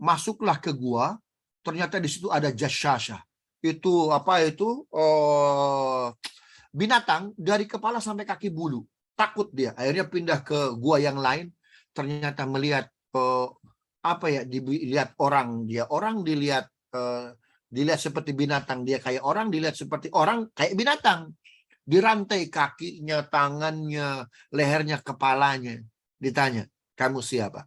Masuklah ke gua, ternyata di situ ada Jasyashah. Itu apa itu? Binatang dari kepala sampai kaki bulu. Takut dia, akhirnya pindah ke gua yang lain. Ternyata melihat apa ya, dilihat orang, dia orang, dilihat seperti binatang, dia kayak orang, dilihat seperti orang, kayak binatang. Dirantai kakinya, tangannya, lehernya, kepalanya. Ditanya, kamu siapa?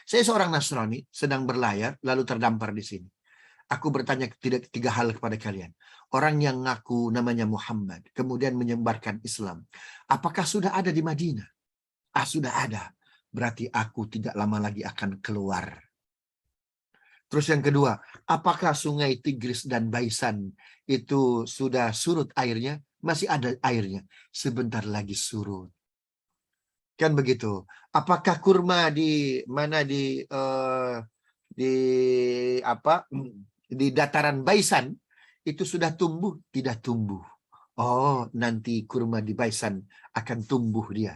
Saya seorang Nasrani, sedang berlayar, lalu terdampar di sini. Aku bertanya tiga hal kepada kalian. Orang yang ngaku namanya Muhammad, kemudian menyebarkan Islam. Apakah sudah ada di Madinah? Ah, sudah ada. Berarti aku tidak lama lagi akan keluar. Terus yang kedua, apakah sungai Tigris dan Baisan itu sudah surut airnya? Masih ada airnya. Sebentar lagi surut. Kan begitu. Apakah kurma di mana di dataran Baisan itu sudah tumbuh? Tidak tumbuh. Oh, nanti kurma di Baisan akan tumbuh dia.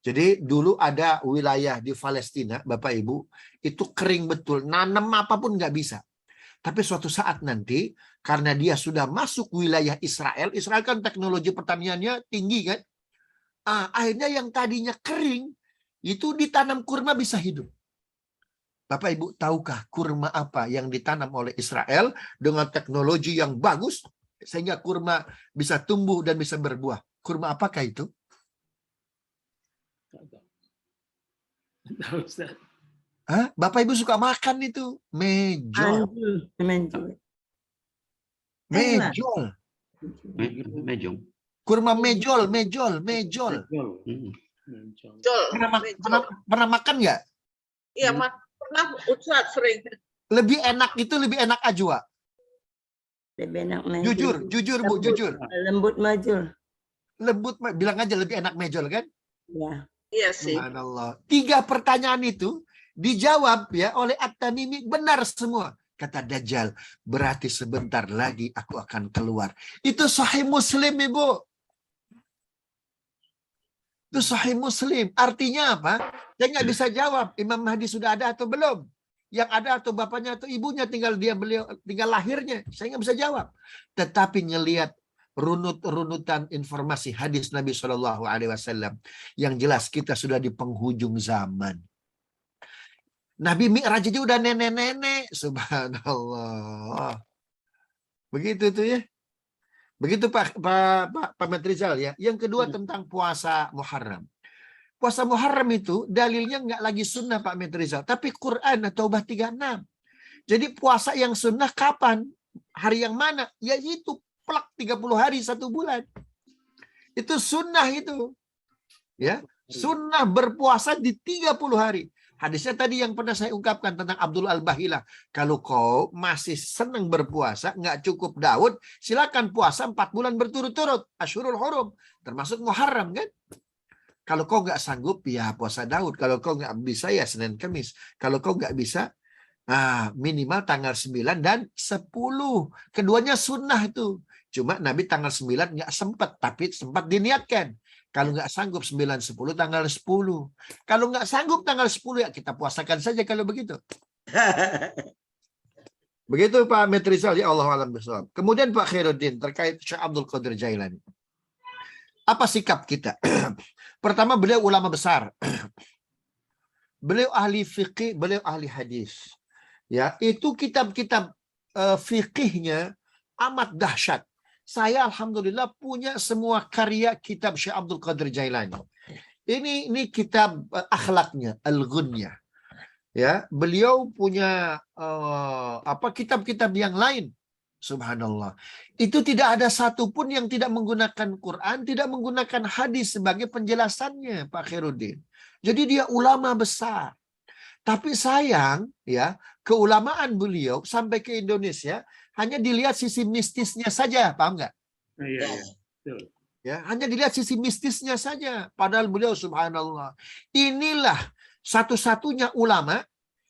Jadi dulu ada wilayah di Palestina, Bapak Ibu, itu kering betul, nanam apapun nggak bisa. Tapi suatu saat nanti, karena dia sudah masuk wilayah Israel, Israel kan teknologi pertaniannya tinggi kan, akhirnya yang tadinya kering, itu ditanam kurma bisa hidup. Bapak Ibu, tahukah kurma apa yang ditanam oleh Israel dengan teknologi yang bagus, sehingga kurma bisa tumbuh dan bisa berbuah? Kurma apakah itu? Hah? Bapak Ibu suka makan itu mejol. Mejong. Kurma mejol. Pernah makan nggak? Iya, pernah Ustaz sering. Lebih enak ajwa. Lebih enak mejol. Jujur Bu, jujur. Lembut mejol. Bilang aja lebih enak mejol kan? Ya. Iya sih. Subhanallah. 3 pertanyaan itu dijawab ya oleh At-Tamimi benar semua. Kata Dajjal, berarti sebentar lagi aku akan keluar. Itu Sahih Muslim, Ibu. Itu Sahih Muslim. Artinya apa? Saya nggak bisa jawab Imam Mahdi sudah ada atau belum. Yang ada atau bapaknya atau ibunya, tinggal lahirnya. Saya nggak bisa jawab. Tetapi ngelihat runutan informasi hadis Nabi Shallallahu Alaihi Wasallam yang jelas kita sudah di penghujung zaman. Nabi Mi'raj aja udah nenek-nenek, subhanallah. Begitu tuh ya. Begitu Pak Metrizal ya. Yang kedua tentang puasa Muharram. Puasa Muharram itu dalilnya nggak lagi sunnah Pak Metrizal, tapi Quran Taubah 36. Jadi puasa yang sunnah kapan? Hari yang mana? Ya itu. 30 hari 1 bulan. Itu sunnah itu. Ya, sunnah berpuasa di 30 hari. Hadisnya tadi yang pernah saya ungkapkan tentang Abdul Al-Bahilah. Kalau kau masih senang berpuasa, nggak cukup Daud, silakan puasa 4 bulan berturut-turut. Asyurul Hurum, termasuk Muharram kan? Kalau kau nggak sanggup, ya puasa Daud. Kalau kau nggak bisa, ya Senin Kamis. Kalau kau nggak bisa, minimal tanggal 9 dan 10. Keduanya sunnah itu. Cuma Nabi tanggal 9 nggak sempat, tapi sempat diniatkan. Kalau nggak sanggup 9, 10, tanggal 10. Kalau nggak sanggup tanggal 10, ya kita puasakan saja kalau begitu. Begitu Pak Metrizal, ya Allah alam bisawab. Kemudian Pak Khairuddin terkait Syekh Abdul Qadir Jailani. Apa sikap kita? Pertama, beliau ulama besar. Beliau ahli fikih, beliau ahli hadis. Ya, itu kitab-kitab fikihnya amat dahsyat. Saya alhamdulillah punya semua karya kitab Syekh Abdul Qadir Jailani. Ini kitab akhlaknya, Al-Ghunyah. Ya, beliau punya kitab-kitab yang lain. Subhanallah. Itu tidak ada satupun yang tidak menggunakan Quran, tidak menggunakan hadis sebagai penjelasannya, Pak Khairuddin. Jadi dia ulama besar. Tapi sayang, ya, keulamaan beliau sampai ke Indonesia hanya dilihat sisi mistisnya saja, paham nggak? Iya, iya. Betul. Ya, hanya dilihat sisi mistisnya saja. Padahal beliau, subhanallah, inilah satu-satunya ulama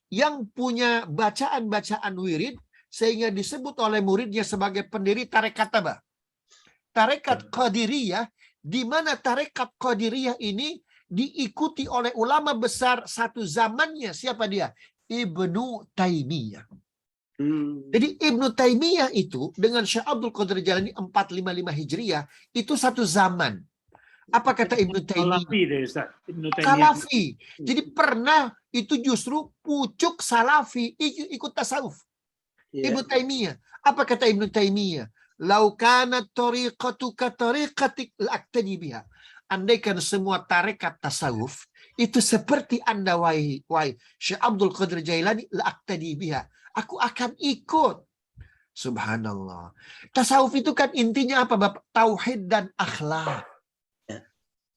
yang punya bacaan-bacaan wirid sehingga disebut oleh muridnya sebagai pendiri tarekat apa? Tarekat Qadiriyah, di mana tarekat Qadiriyah ini diikuti oleh ulama besar satu zamannya. Siapa dia? Ibnu Taimiyah. Jadi Ibnu Taimiyah itu dengan Syekh Abdul Qadir Jailani 455 Hijriah itu satu zaman. Apa kata Ibnu Taimiyah? Salafi deh, Ustaz. Ibnu Taimiyah. Salafi. Jadi pernah itu justru pucuk salafi ikut tasawuf. Ibnu Taimiyah. Apa kata Ibnu Taimiyah? Lau kanat tariqatu ka tariqatik la'aktadi biha. Andaikan semua tarekat tasawuf itu seperti Anda wahai Syekh Abdul Qadir Jailani la'aktadi biha. Aku akan ikut. Subhanallah. Tasawuf itu kan intinya apa, Bapak? Tauhid dan akhlak.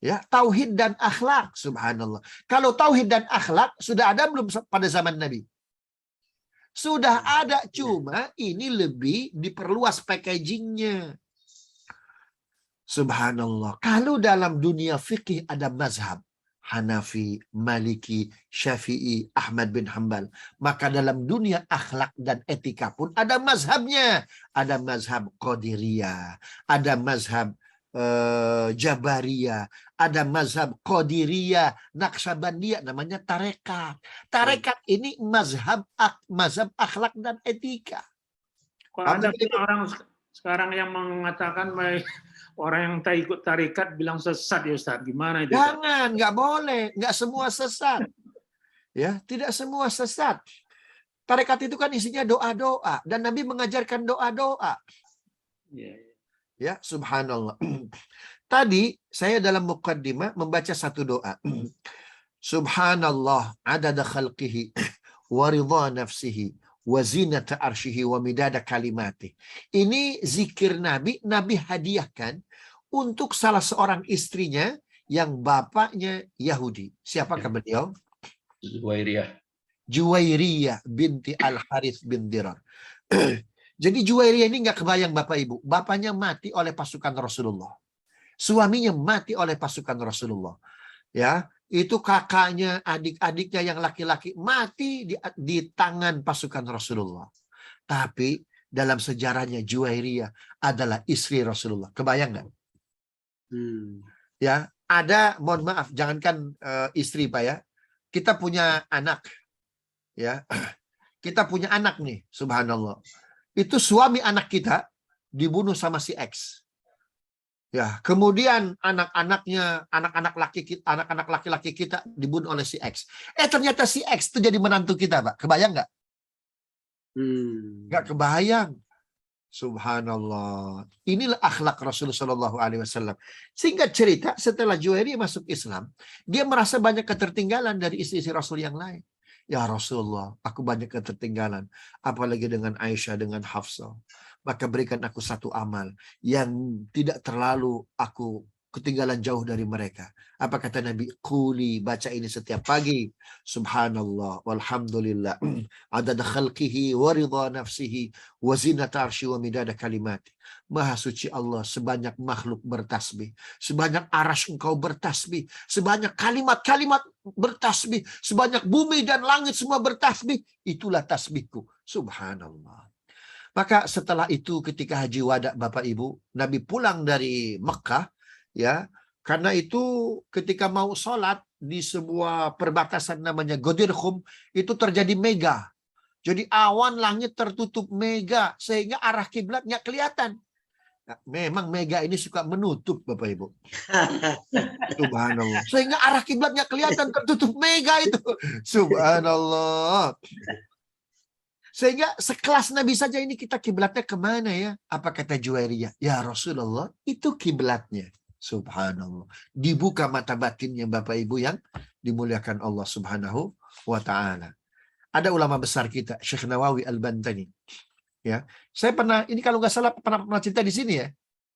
Ya, tauhid dan akhlak. Subhanallah. Kalau tauhid dan akhlak sudah ada belum pada zaman Nabi? Sudah ada, cuma ini lebih diperluas packagingnya. Subhanallah. Kalau dalam dunia fikih ada mazhab Hanafi, Maliki, Syafi'i, Ahmad bin Hanbal. Maka dalam dunia akhlak dan etika pun ada mazhabnya. Ada mazhab Qadiriyah, ada mazhab Jabariyah, ada mazhab Qadiriyah, Naqsabandiyah, namanya tarekat. Tarekat ini mazhab akhlak dan etika. Kalau ada orang sekarang yang mengatakan orang yang tak ikut tarekat bilang sesat ya Ustaz, gimana itu? Jangan, nggak boleh, nggak semua sesat. Ya, tidak semua sesat. Tarekat itu kan isinya doa-doa dan Nabi mengajarkan doa-doa. Ya, subhanallah. Tadi saya dalam muqaddimah membaca satu doa. Subhanallah adada khalqihi wa ridha nafsihi wa zinata arshihi wa midada kalimati. Ini zikir Nabi hadiahkan untuk salah seorang istrinya yang bapaknya Yahudi. Siapakah beliau? Juwairiyah binti Al-Harith bin Dirar. Jadi Juwairiyah ini nggak kebayang Bapak Ibu. Bapaknya mati oleh pasukan Rasulullah. Suaminya mati oleh pasukan Rasulullah. Ya, itu kakaknya, adik-adiknya yang laki-laki mati di tangan pasukan Rasulullah. Tapi dalam sejarahnya Juwairiyah adalah istri Rasulullah. Kebayang nggak? Ya, ada, mohon maaf, jangankan istri Pak ya. Kita punya anak. Ya. Kita punya anak nih, subhanallah. Itu suami anak kita dibunuh sama si X. Ya, kemudian anak-anak laki-laki kita dibunuh oleh si X. Ternyata si X itu jadi menantu kita, Pak. Kebayang nggak? Nggak kebayang. Subhanallah. Inilah akhlak Rasulullah SAW. Singkat cerita, setelah Juwairiyah masuk Islam, dia merasa banyak ketertinggalan dari istri-istri Rasul yang lain. Ya Rasulullah, aku banyak ketertinggalan. Apalagi dengan Aisyah, dengan Hafsah. Maka berikan aku satu amal yang tidak terlalu aku ketinggalan jauh dari mereka. Apa kata Nabi? Quli, baca ini setiap pagi. Subhanallah, walhamdulillah. Adada khalqihi, wa ridha nafsihi, wa zinata arsyi, wa midada kalimati. Maha suci Allah, sebanyak makhluk bertasbih. Sebanyak arsy engkau bertasbih. Sebanyak kalimat-kalimat bertasbih. Sebanyak bumi dan langit semua bertasbih. Itulah tasbihku. Subhanallah. Maka setelah itu ketika haji wada Bapak Ibu, Nabi pulang dari Mekah, ya, karena itu ketika mau sholat di sebuah perbatasan namanya Ghadir Khum, itu terjadi mega. Jadi awan langit tertutup mega sehingga arah kiblat nggak kelihatan. Nah, memang mega ini suka menutup Bapak Ibu. Subhanallah. Sehingga arah kiblat nggak kelihatan, tertutup mega itu. Subhanallah. Sehingga sekelas Nabi saja ini kita kiblatnya kemana ya? Apa kata Juwairiyah? Ya Rasulullah, itu kiblatnya. Subhanallah. Dibuka mata batinnya Bapak Ibu yang dimuliakan Allah Subhanahu wa Ta'ala. Ada ulama besar kita, Syekh Nawawi Al-Bantani. Ya, saya pernah, ini kalau nggak salah pernah cerita di sini ya.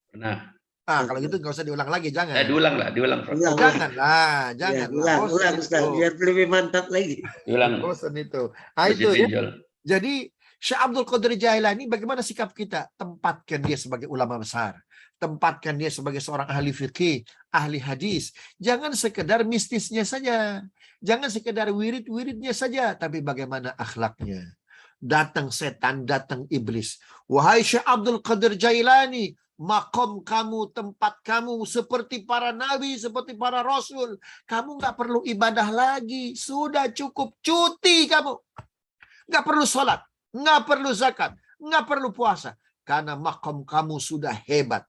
Pernah. Kalau gitu nggak usah diulang lagi, jangan. Diulang lah, diulang. Prof. Jangan lah, jangan. Ulang, Ustaz, biar lebih mantap lagi. Diulang. Bosan itu. Itu ya. Jadi Syekh Abdul Qadir Jailani, bagaimana sikap kita? Tempatkan dia sebagai ulama besar. Tempatkan dia sebagai seorang ahli fikih, ahli hadis. Jangan sekedar mistisnya saja. Jangan sekedar wirid-wiridnya saja. Tapi bagaimana akhlaknya. Datang setan, datang iblis. Wahai Syekh Abdul Qadir Jailani, makom kamu, tempat kamu seperti para nabi, seperti para rasul. Kamu nggak perlu ibadah lagi. Sudah cukup cuti kamu. Nggak perlu sholat, nggak perlu zakat, nggak perlu puasa. Karena makom kamu sudah hebat.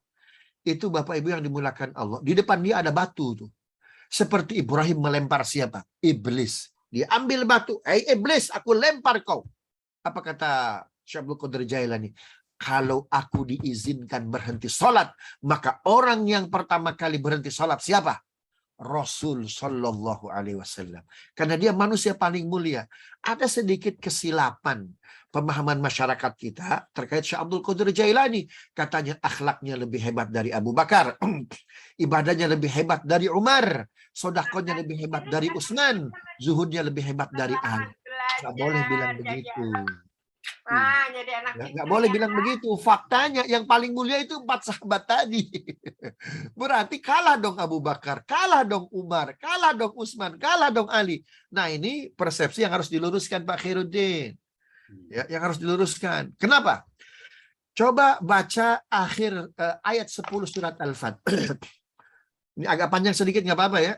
Itu Bapak Ibu yang dimulakan Allah. Di depan dia ada batu tuh. Seperti Ibrahim melempar siapa? Iblis. Dia ambil batu. Iblis, aku lempar kau. Apa kata Syekh Abdul Qadir Jailani? Kalau aku diizinkan berhenti sholat, maka orang yang pertama kali berhenti sholat siapa? Rasul Sallallahu Alaihi Wasallam. Karena dia manusia paling mulia. Ada sedikit kesilapan pemahaman masyarakat kita terkait Syekh Abdul Qadir Jailani. Katanya akhlaknya lebih hebat dari Abu Bakar. Ibadahnya lebih hebat dari Umar. Sodakohnya lebih hebat dari Utsman. Zuhudnya lebih hebat dari Ali. Nggak boleh bilang begitu. Nggak boleh bilang begitu. Faktanya yang paling mulia itu 4 sahabat tadi. Berarti kalah dong Abu Bakar, kalah dong Umar, kalah dong Utsman, kalah dong Ali. Nah ini persepsi yang harus diluruskan Pak Khairuddin. Ya, yang harus diluruskan. Kenapa? Coba baca akhir ayat 10 surat Al-Fat. Ini agak panjang sedikit, nggak apa-apa ya.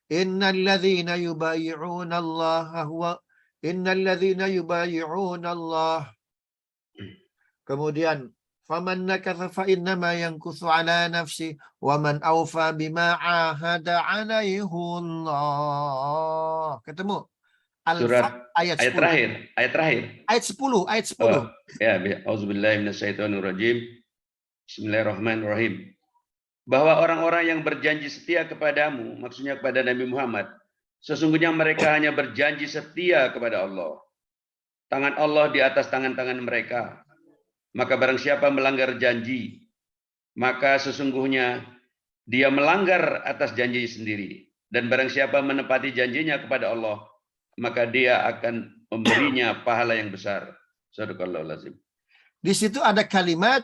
Innalladzina yubayyi'una Allah huwa Innalladzina yubayyi'una Allah. Kemudian faman nakatha fa innama yankuthu ala nafsi wa man awfa bima ahada alaihi Allah. Ketemu? Surat ayat terakhir. Ayat 10. Ya, auzubillahi minasyaitonirrajim. Bismillahirrahmanirrahim. Bahwa orang-orang yang berjanji setia kepadamu, maksudnya kepada Nabi Muhammad, sesungguhnya mereka hanya berjanji setia kepada Allah. Tangan Allah di atas tangan-tangan mereka. Maka barang siapa melanggar janji, maka sesungguhnya dia melanggar atas janji sendiri. Dan barang siapa menepati janjinya kepada Allah, maka dia akan memberinya pahala yang besar. Shadaqallahul azim. Di situ ada kalimat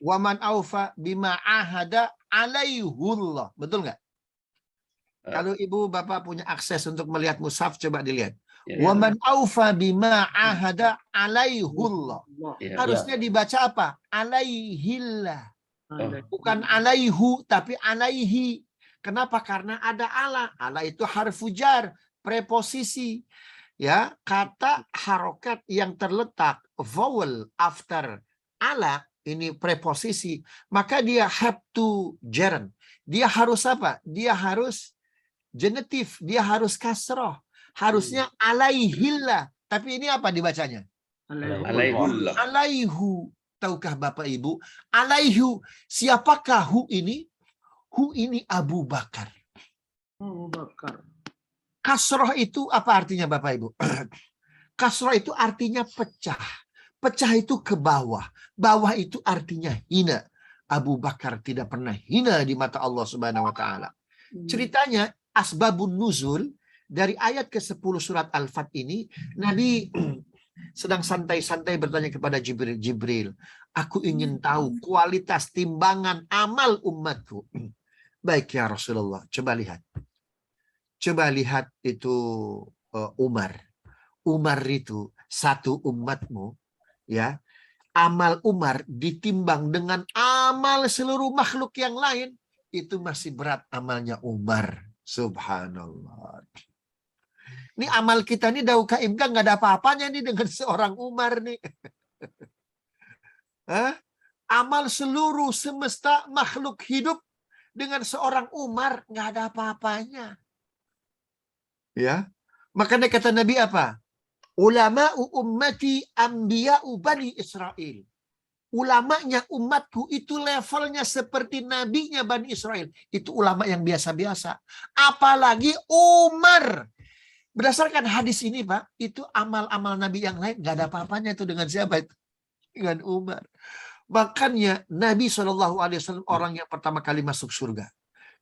waman aufa bima ahada alaihullah. Betul nggak? Kalau ibu bapak punya akses untuk melihat mushaf, coba dilihat. Waman aufa bima ahada alaihullah. Harusnya dibaca apa? Alaihillah. Bukan alaihu, tapi alaihi. Kenapa? Karena ada ala. Ala itu harfu jar, preposisi. Ya, kata harokat yang terletak vowel after ala ini preposisi, maka dia have to gerund. Dia harus apa? Dia harus genitif, dia harus kasroh. Harusnya alaihillah. Tapi ini apa dibacanya? Alaihullah. Alaihu. Tahukah Bapak Ibu? Alaihu. Siapakah hu ini? Hu ini Abu Bakar. Abu Bakar. Kasroh itu apa artinya Bapak Ibu? Kasroh itu artinya pecah. Pecah itu ke bawah. Bawah itu artinya hina. Abu Bakar tidak pernah hina di mata Allah Subhanahu wa taala. Ceritanya asbabun nuzul dari ayat ke-10 surat Al-Fat ini, Nabi sedang santai-santai bertanya kepada Jibril, aku ingin tahu kualitas timbangan amal umatku. Baik ya Rasulullah, coba lihat. Coba lihat itu Umar. Umar itu satu umatmu, ya. Amal Umar ditimbang dengan amal seluruh makhluk yang lain, itu masih berat amalnya Umar. Subhanallah. Ini amal kita nih Dauka Imka nggak ada apa-apanya nih dengan seorang Umar nih. Amal seluruh semesta makhluk hidup dengan seorang Umar nggak ada apa-apanya. Ya, makanya kata Nabi apa? Ulama'u ummati anbiya'u Bani Israel. Ulamanya umatku itu levelnya seperti nabinya Bani Israel. Itu ulama yang biasa-biasa. Apalagi Umar Berdasarkan hadis ini, Pak, itu amal-amal Nabi yang lain nggak ada apa-apanya itu dengan siapa itu? Dengan Umar. Makanya Nabi SAW orang yang pertama kali masuk surga.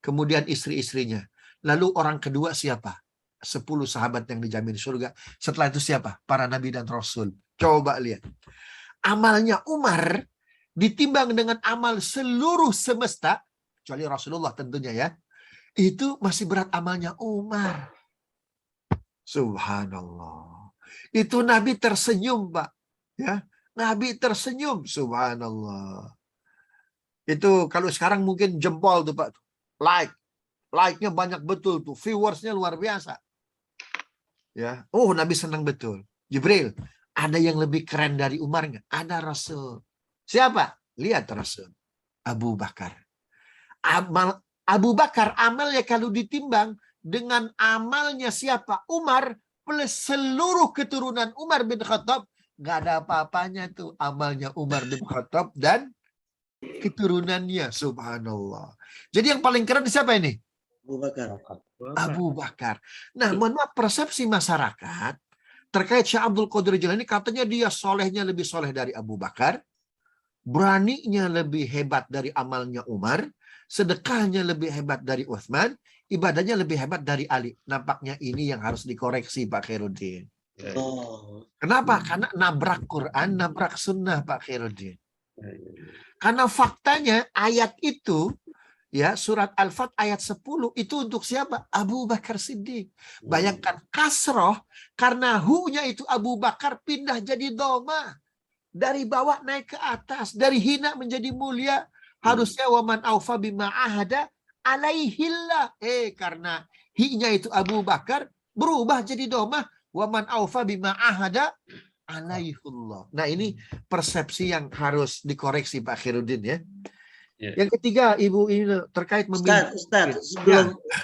Kemudian istri-istrinya. Lalu orang kedua siapa? 10 sahabat yang dijamin surga. Setelah itu siapa? Para Nabi dan Rasul. Coba lihat. Amalnya Umar ditimbang dengan amal seluruh semesta, kecuali Rasulullah tentunya ya, itu masih berat amalnya Umar. Subhanallah. Itu Nabi tersenyum, Pak. Ya, Nabi tersenyum. Subhanallah. Itu kalau sekarang mungkin jempol tuh, Pak. Like-nya banyak betul tuh. Viewersnya luar biasa. Ya, oh Nabi senang betul. Jibril, ada yang lebih keren dari Umar nggak? Ada Rasul. Siapa? Lihat Rasul. Abu Bakar. Abu Bakar amalnya kalau ditimbang dengan amalnya siapa? Umar plus seluruh keturunan Umar bin Khattab, nggak ada apa-apanya tuh amalnya Umar bin Khattab dan keturunannya. Subhanallah. Jadi yang paling keren siapa ini? Abu Bakar. Abu Bakar. Nah, mohon maaf, persepsi masyarakat terkait Syekh Abdul Qadir Jilani, katanya dia solehnya lebih soleh dari Abu Bakar, beraninya lebih hebat dari amalnya Umar, sedekahnya lebih hebat dari Utsman, ibadahnya lebih hebat dari Ali. Nampaknya ini yang harus dikoreksi, Pak Khairuddin. Oh. Kenapa? Karena nabrak Quran, nabrak sunnah, Pak Khairuddin. Karena faktanya ayat itu, ya, surat Al-Fat ayat 10 itu untuk siapa? Abu Bakar Siddiq. Bayangkan kasroh, karena hu-nya itu Abu Bakar pindah jadi doma. Dari bawah naik ke atas, dari hina menjadi mulia. Harusnya waman aufa bima ahada alaihillah. Karena hi-nya itu Abu Bakar berubah jadi doma. Waman aufa bima ahada alaihullah. Nah, ini persepsi yang harus dikoreksi, Pak Khairuddin ya. Yang ketiga, Ibu ini terkait memilih. Ustaz,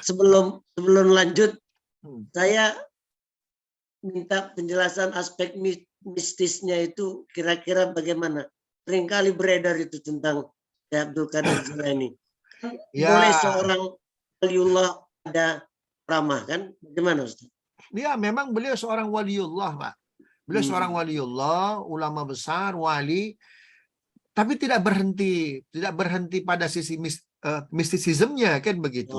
sebelum lanjut, saya minta penjelasan aspek mistisnya itu kira-kira bagaimana. Seringkali beredar itu tentang Abdul Qadir Jilani. Boleh seorang waliullah ada ramah kan? Bagaimana Ustaz? Ya, memang beliau seorang waliullah, Pak. Beliau seorang waliullah, ulama besar, wali. Tapi tidak berhenti pada sisi mistisismnya kan begitu.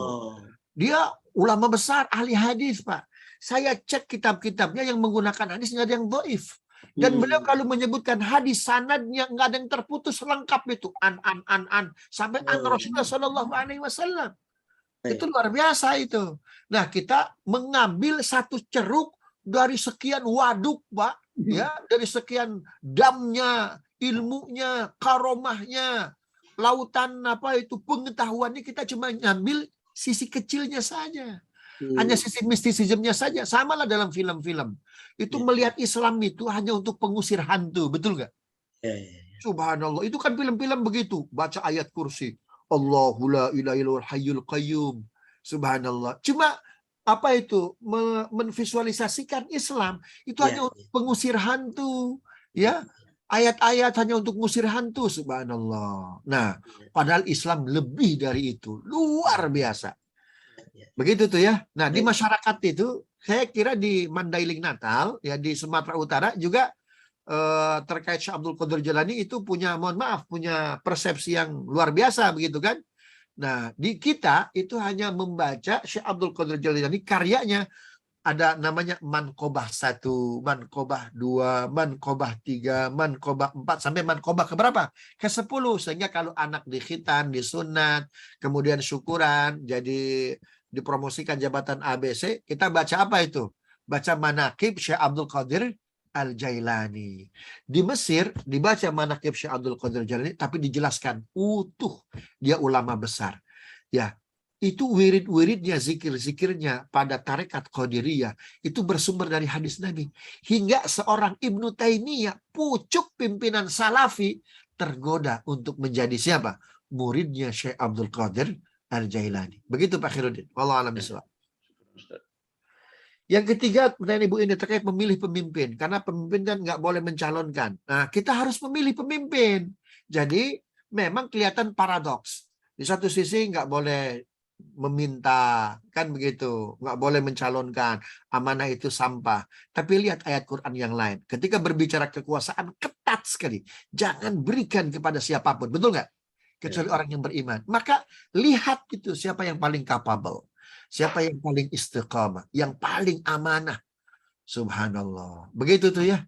Dia ulama besar, ahli hadis, Pak. Saya cek kitab-kitabnya yang menggunakan hadis nggak ada yang dhaif. Dan beliau kalau menyebutkan hadis sanadnya nggak ada yang terputus, lengkap itu an sampai an Rasulullah Shallallahu Alaihi Wasallam. Itu luar biasa itu. Nah, kita mengambil satu ceruk dari sekian waduk, Pak, ya, dari sekian damnya, ilmunya, karomahnya, lautan apa itu pengetahuannya, kita cuma ngambil sisi kecilnya saja. Hanya sisi mistisismnya saja. Samalah dalam film-film. Itu melihat Islam itu hanya untuk pengusir hantu, betul nggak? Subhanallah. Itu kan film-film begitu. Baca ayat kursi. Allahu la ilaha illal hayyul qayyum. Subhanallah. Cuma apa itu? Menvisualisasikan Islam itu hanya untuk pengusir hantu. Ya. Ayat-ayat hanya untuk ngusir hantu, subhanallah. Nah, padahal Islam lebih dari itu. Luar biasa. Begitu tuh ya. Nah, di masyarakat itu, saya kira di Mandailing Natal, ya di Sumatera Utara juga terkait Syekh Abdul Qadir Jilani itu punya, mohon maaf, punya persepsi yang luar biasa, begitu kan. Nah, di kita itu hanya membaca Syekh Abdul Qadir Jilani, karyanya. Ada namanya Manqobah 1, Manqobah 2, Manqobah 3, Manqobah 4, sampai Manqobah keberapa? Ke-10. Sehingga kalau anak dikhitan, disunat, kemudian syukuran, jadi dipromosikan jabatan ABC, kita baca apa itu? Baca Manaqib Syekh Abdul Qadir Al-Jailani. Di Mesir dibaca Manaqib Syekh Abdul Qadir Al-Jailani, tapi dijelaskan utuh. Dia ulama besar. Ya. Itu wirid-wiridnya, zikir-zikirnya pada tarekat Qadiriyah itu bersumber dari hadis Nabi. Hingga seorang Ibnu Taimiyah, pucuk pimpinan Salafi, tergoda untuk menjadi siapa? Muridnya Syekh Abdul Qadir Al-Jailani. Begitu Pak Khairuddin. Wallahu a'lam bishawab. Yang ketiga, pertanyaan Ibu ini terkait memilih pemimpin. Karena pemimpin kan nggak boleh mencalonkan. Nah, kita harus memilih pemimpin. Jadi, memang kelihatan paradoks. Di satu sisi nggak boleh meminta, kan begitu. Nggak boleh mencalonkan. Amanah itu sampah. Tapi lihat ayat Quran yang lain. Ketika berbicara kekuasaan, ketat sekali. Jangan berikan kepada siapapun. Betul nggak? Kecuali orang yang beriman. Maka lihat itu siapa yang paling capable. Siapa yang paling istiqamah. Yang paling amanah. Subhanallah. Begitu tuh ya.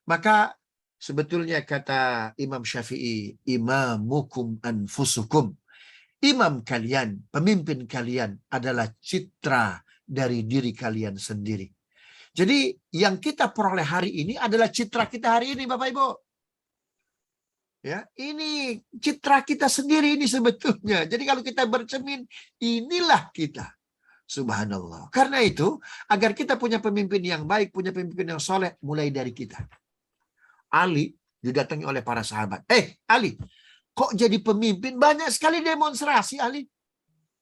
Maka sebetulnya kata Imam Syafi'i, imamukum anfusukum. Imam kalian, pemimpin kalian adalah citra dari diri kalian sendiri. Jadi yang kita peroleh hari ini adalah citra kita hari ini, Bapak Ibu. Ya, ini citra kita sendiri ini sebetulnya. Jadi kalau kita bercermin, inilah kita. Subhanallah. Karena itu, agar kita punya pemimpin yang baik, punya pemimpin yang soleh, mulai dari kita. Ali didatangi oleh para sahabat. Ali, kok jadi pemimpin? Banyak sekali demonstrasi, Ali.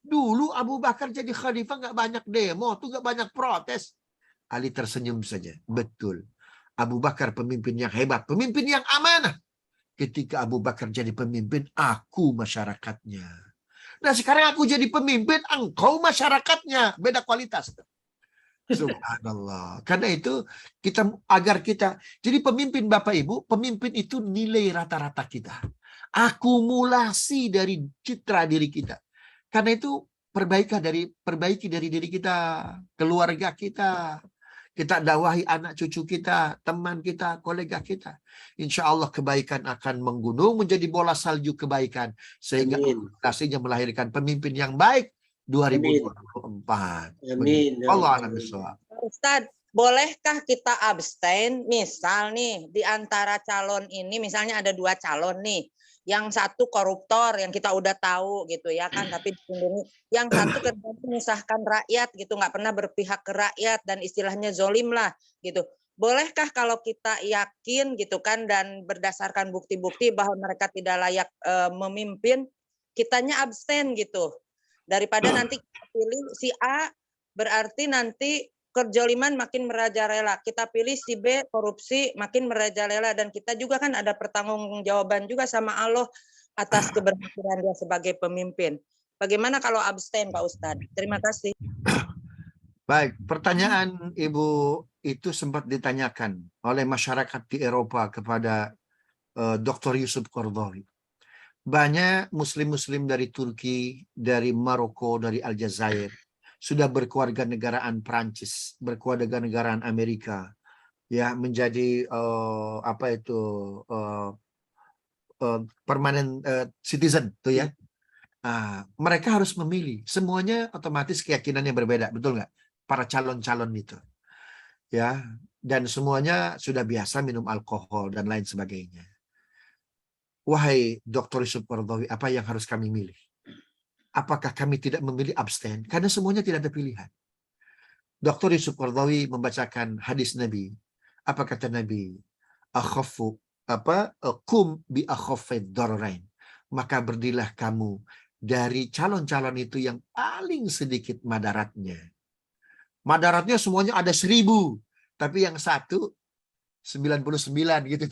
Dulu Abu Bakar jadi khalifah nggak banyak demo, tuh nggak banyak protes. Ali tersenyum saja. Betul. Abu Bakar pemimpin yang hebat, pemimpin yang amanah. Ketika Abu Bakar jadi pemimpin, aku masyarakatnya. Nah sekarang aku jadi pemimpin, engkau masyarakatnya. Beda kualitas. Subhanallah. Karena itu agar kita jadi pemimpin, Bapak Ibu, pemimpin itu nilai rata-rata kita. Akumulasi dari citra diri kita. Karena itu perbaiki dari diri kita, keluarga kita. Kita dakwahi anak cucu kita, teman kita, kolega kita. Insya Allah kebaikan akan menggunung menjadi bola salju kebaikan. Sehingga akumulasinya melahirkan pemimpin yang baik 2024. Amin. Allah a'lam bishawab. Ustadz, bolehkah kita abstain? Misal nih, di antara calon ini, misalnya ada 2 calon nih. Yang satu koruptor, yang kita udah tahu gitu ya kan, tapi yang satu kerjanya menyusahkan rakyat gitu, nggak pernah berpihak ke rakyat dan istilahnya zolim lah gitu. Bolehkah kalau kita yakin gitu kan dan berdasarkan bukti-bukti bahwa mereka tidak layak memimpin, kitanya abstain gitu? Daripada nanti kita pilih si A, berarti nanti kezaliman makin merajalela. Kita pilih si B, korupsi makin merajalela. Dan kita juga kan ada pertanggungjawaban juga sama Allah atas keberhasilan dia sebagai pemimpin. Bagaimana kalau abstain, Pak Ustadz? Terima kasih. Baik, pertanyaan Ibu itu sempat ditanyakan oleh masyarakat di Eropa kepada Dr. Yusuf Qaradawi. Banyak muslim-muslim dari Turki, dari Maroko, dari Aljazair sudah berkeluarga negaraan Prancis, berkeluarga negaraan Amerika, ya menjadi permanent citizen tuh ya. Mereka harus memilih. Semuanya otomatis keyakinannya berbeda, betul nggak? Para calon-calon itu, ya. Dan semuanya sudah biasa minum alkohol dan lain sebagainya. Wahai Dr. Yusuf Qaradawi, apa yang harus kami milih? Apakah kami tidak memilih abstain? Karena semuanya tidak ada pilihan. Dr. Yusuf Qaradawi membacakan hadis Nabi. Apa kata Nabi? Kum bi akhaffid dararain. Maka berdirilah kamu dari calon-calon itu yang paling sedikit madaratnya. Madaratnya semuanya ada 1000, tapi yang satu 99 gitu.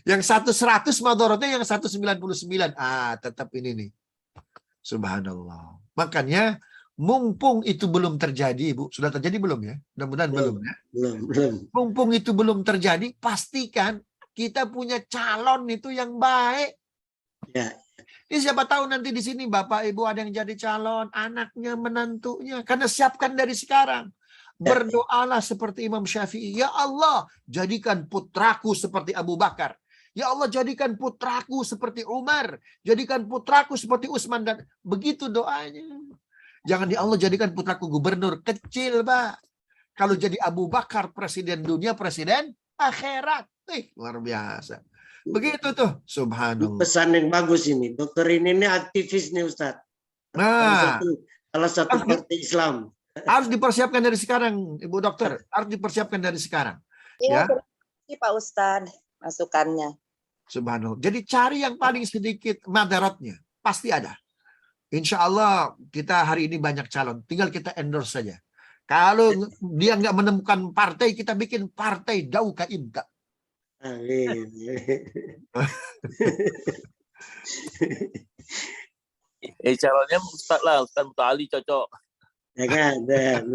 Yang satu 100 madaratnya, yang satu 99. Tetap ini nih. Subhanallah. Makanya mumpung itu belum terjadi, Bu. Sudah terjadi belum ya? Mudah-mudahan belum ya. Belum. Mumpung itu belum terjadi, pastikan kita punya calon itu yang baik. Ya. Ini siapa tahu nanti di sini Bapak Ibu ada yang jadi calon, anaknya, menantunya. Karena siapkan dari sekarang. Berdoalah seperti Imam Syafi'i. Ya Allah, jadikan putraku seperti Abu Bakar. Ya Allah, jadikan putraku seperti Umar. Jadikan putraku seperti Utsman. Dan begitu doanya. Jangan ya Allah jadikan putraku gubernur. Kecil, Pak. Kalau jadi Abu Bakar, presiden dunia, presiden akhirat. Luar biasa. Begitu tuh. Subhanallah. Pesan yang bagus ini. Dokter ini aktivis nih, Ustaz. Salah satu partai Islam. Harus dipersiapkan dari sekarang, Ibu Dokter. Harus dipersiapkan dari sekarang. Ya, Pak Ustadz. Masukannya. Subhanallah. Jadi cari yang paling sedikit madaratnya. Pasti ada. Insya Allah kita hari ini banyak calon. Tinggal kita endorse saja. Kalau dia nggak menemukan partai, kita bikin partai Dauka Imka. Amin. calonnya Ustaz lah, Ustaz Mutali cocok. Jangan,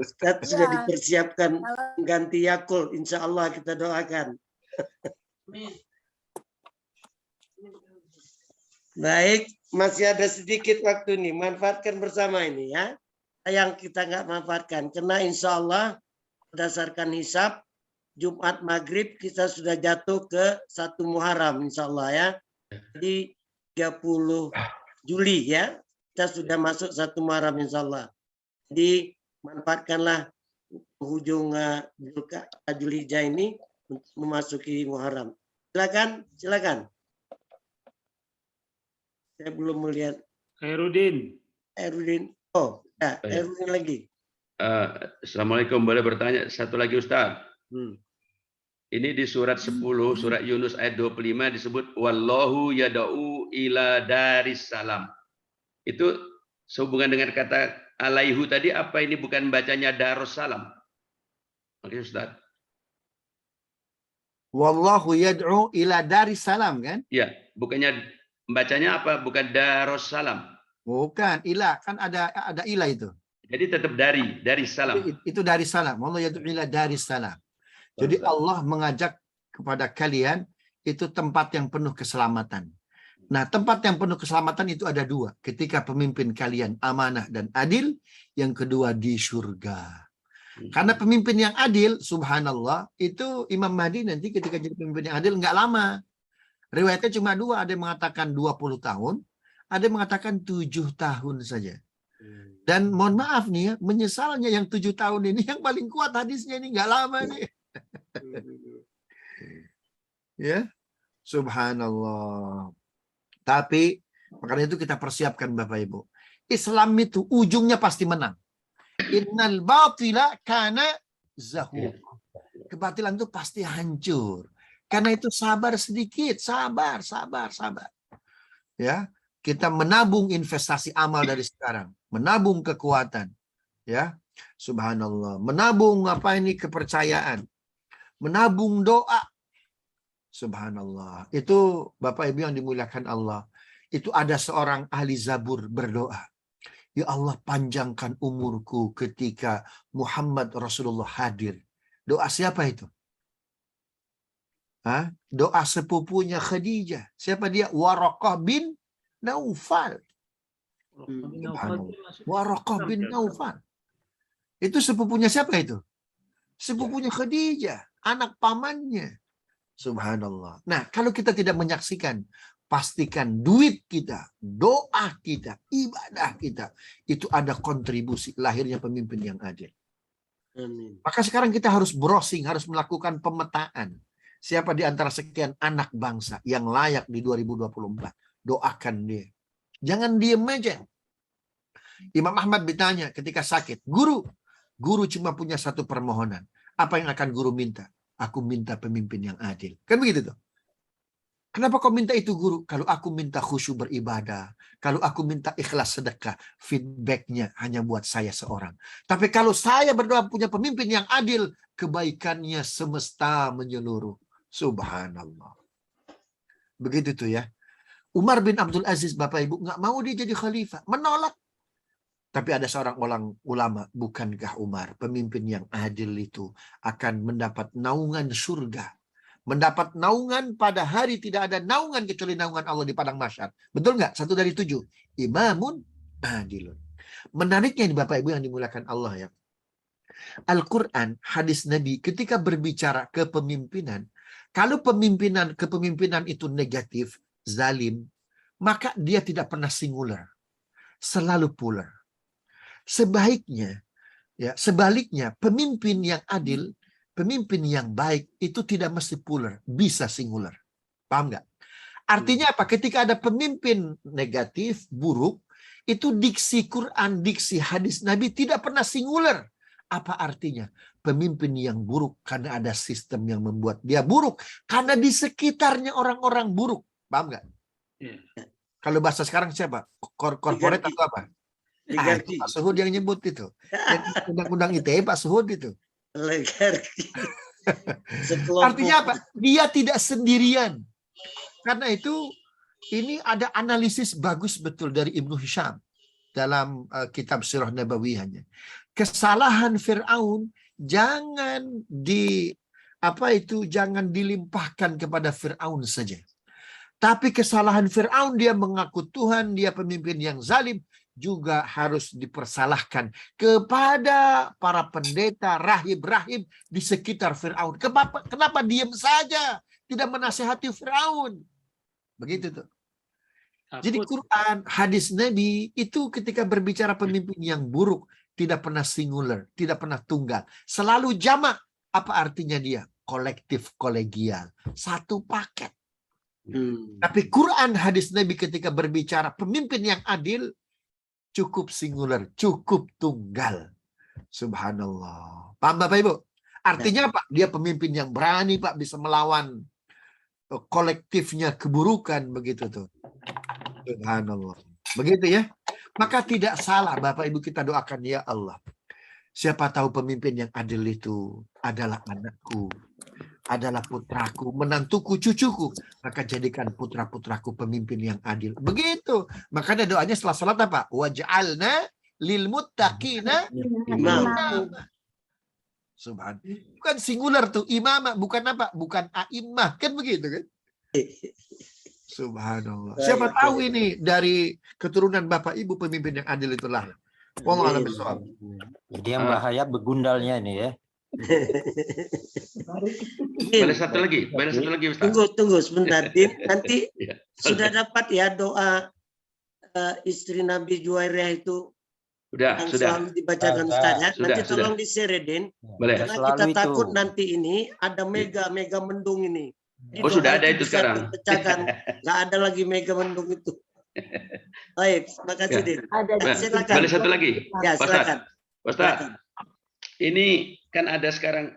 Ustadz sudah dipersiapkan ganti Yakul, insya Allah kita doakan. Baik, masih ada sedikit waktu nih, manfaatkan bersama ini ya. Yang kita nggak manfaatkan, karena insya Allah berdasarkan hisab, Jumat Maghrib kita sudah jatuh ke 1 Muharram insya Allah ya. Jadi 30 Juli ya, kita sudah masuk 1 Muharram insya Allah. Jadi manfaatkanlah penghujung Zulhijjah ini untuk memasuki Muharram. Silakan. Saya belum melihat. Khairudin. Oh, ya, Khairudin lagi. Assalamualaikum, boleh bertanya satu lagi Ustaz? Ini di surat 10, surat Yunus ayat 25 disebut wallahu yad'u ila daris salam. Itu sehubungan dengan kata alaihu tadi, apa ini bukan bacanya darussalam? Oke Ustaz. Wallahu yad'u ila daris salam kan? Iya, bukannya bacanya apa? Bukan darussalam. Bukan, ila kan ada ila itu. Jadi tetap dari salam. Itu dari salam. Wallahu yad'u ila daris salam. Jadi Allah mengajak kepada kalian itu tempat yang penuh keselamatan. Nah, tempat yang penuh keselamatan itu ada 2. Ketika pemimpin kalian amanah dan adil, yang kedua di surga. Karena pemimpin yang adil, subhanallah, itu Imam Mahdi nanti ketika jadi pemimpin yang adil nggak lama. Riwayatnya cuma 2, ada yang mengatakan 20 tahun, ada yang mengatakan 7 tahun saja. Dan mohon maaf nih ya, menyesalnya yang 7 tahun ini yang paling kuat hadisnya ini nggak lama nih. Ya, subhanallah. Tapi makanya itu kita persiapkan Bapak Ibu. Islam itu ujungnya pasti menang. Innal batila kana zahuq. Kebatilan itu pasti hancur. Karena itu sabar sedikit, sabar. Ya, kita menabung investasi amal dari sekarang, menabung kekuatan, ya. Subhanallah, menabung kepercayaan, menabung doa. Subhanallah. Itu Bapak Ibu yang dimuliakan Allah. Itu ada seorang ahli Zabur berdoa. Ya Allah, panjangkan umurku ketika Muhammad Rasulullah hadir. Doa siapa itu? Doa sepupunya Khadijah. Siapa dia? Waraqah bin Naufal. Waraqah bin Naufal. Itu sepupunya siapa itu? Sepupunya Khadijah. Anak pamannya. Subhanallah. Nah, kalau kita tidak menyaksikan, pastikan duit kita, doa kita, ibadah kita, itu ada kontribusi lahirnya pemimpin yang adil. Amin. Maka sekarang kita harus browsing, harus melakukan pemetaan. Siapa di antara sekian anak bangsa yang layak di 2024? Doakan dia. Jangan diem aja. Imam Ahmad ditanya ketika sakit, guru cuma punya satu permohonan. Apa yang akan guru minta? Aku minta pemimpin yang adil. Kan begitu tuh. Kenapa kau minta itu guru? Kalau aku minta khusyuk beribadah, kalau aku minta ikhlas sedekah, feedbacknya hanya buat saya seorang. Tapi kalau saya berdoa punya pemimpin yang adil, kebaikannya semesta menyeluruh. Subhanallah. Begitu tuh ya. Umar bin Abdul Aziz, Bapak Ibu, nggak mau dia jadi khalifah. Menolak. Tapi ada seorang ulama, bukankah Umar, pemimpin yang adil itu akan mendapat naungan surga. Mendapat naungan pada hari tidak ada naungan kecuali naungan Allah di padang mahsyar. Betul nggak? 1 dari 7. Imamun adilun. Menariknya ini Bapak Ibu yang dimuliakan Allah ya. Al-Quran, hadis Nabi ketika berbicara kepemimpinan, kalau kepemimpinan itu negatif, zalim, maka dia tidak pernah singular. Selalu plural. Sebaliknya, pemimpin yang adil, pemimpin yang baik itu tidak mesti plural, bisa singular. Paham nggak? Artinya apa? Ketika ada pemimpin negatif, buruk, itu diksi Quran, diksi hadis Nabi tidak pernah singular. Apa artinya? Pemimpin yang buruk karena ada sistem yang membuat dia buruk. Karena di sekitarnya orang-orang buruk. Paham nggak? Kalau bahasa sekarang siapa? Korporat atau apa? Pak Suhud yang nyebut itu. Undang-undang ITE Pak Suhud itu. Artinya apa? Dia tidak sendirian. Karena itu ini ada analisis bagus betul dari Ibnu Hisham dalam kitab Sirah Nabawiyahnya. Kesalahan Fir'aun jangan jangan dilimpahkan kepada Fir'aun saja. Tapi kesalahan Fir'aun, dia mengaku Tuhan, dia pemimpin yang zalim, juga harus dipersalahkan kepada para pendeta, rahib-rahib di sekitar Fir'aun. Kenapa diam saja? Tidak menasihati Fir'aun. Begitu tuh. Jadi Quran, hadis Nabi itu ketika berbicara pemimpin yang buruk, tidak pernah singular, tidak pernah tunggal. Selalu jamak. Apa artinya dia? Kolektif, kolegial. Satu paket. Tapi Quran, hadis Nabi ketika berbicara pemimpin yang adil, cukup singular, cukup tunggal. Subhanallah. Paham Bapak Ibu? Artinya apa? Dia pemimpin yang berani Pak, bisa melawan kolektifnya keburukan begitu tuh. Subhanallah. Begitu ya. Maka tidak salah Bapak Ibu kita doakan, ya Allah. Siapa tahu pemimpin yang adil itu adalah anakku, adalah putraku, menantuku, cucuku. Maka jadikan putra-putraku pemimpin yang adil. Begitu. Makanya doanya setelah salat apa? Waj'alna lil muttaqina imama. Subhanallah. Bukan singular tuh, imama, bukan apa? Bukan a'immah. Kan begitu kan? Subhanallah. Siapa tahu ini dari keturunan Bapak Ibu pemimpin yang adil itu lahir. Wallahu a'lam bishawab. Jadi yang bahaya begundalnya ini ya. Boleh satu lagi Ustaz. Tunggu sebentar, Dim. Nanti sudah dapat ya doa istri Nabi Juwairiyah itu yang selalu dibacakan Ustaz ya. Nanti tolong di-share, Din. Boleh. Karena kita takut nanti ini ada mega mendung ini. Oh, sudah ada itu sekarang. Nggak ada lagi mega mendung itu. Baik, makasih Din. Silakan. Boleh satu lagi? Ya, silakan. Ustaz, ini kan ada sekarang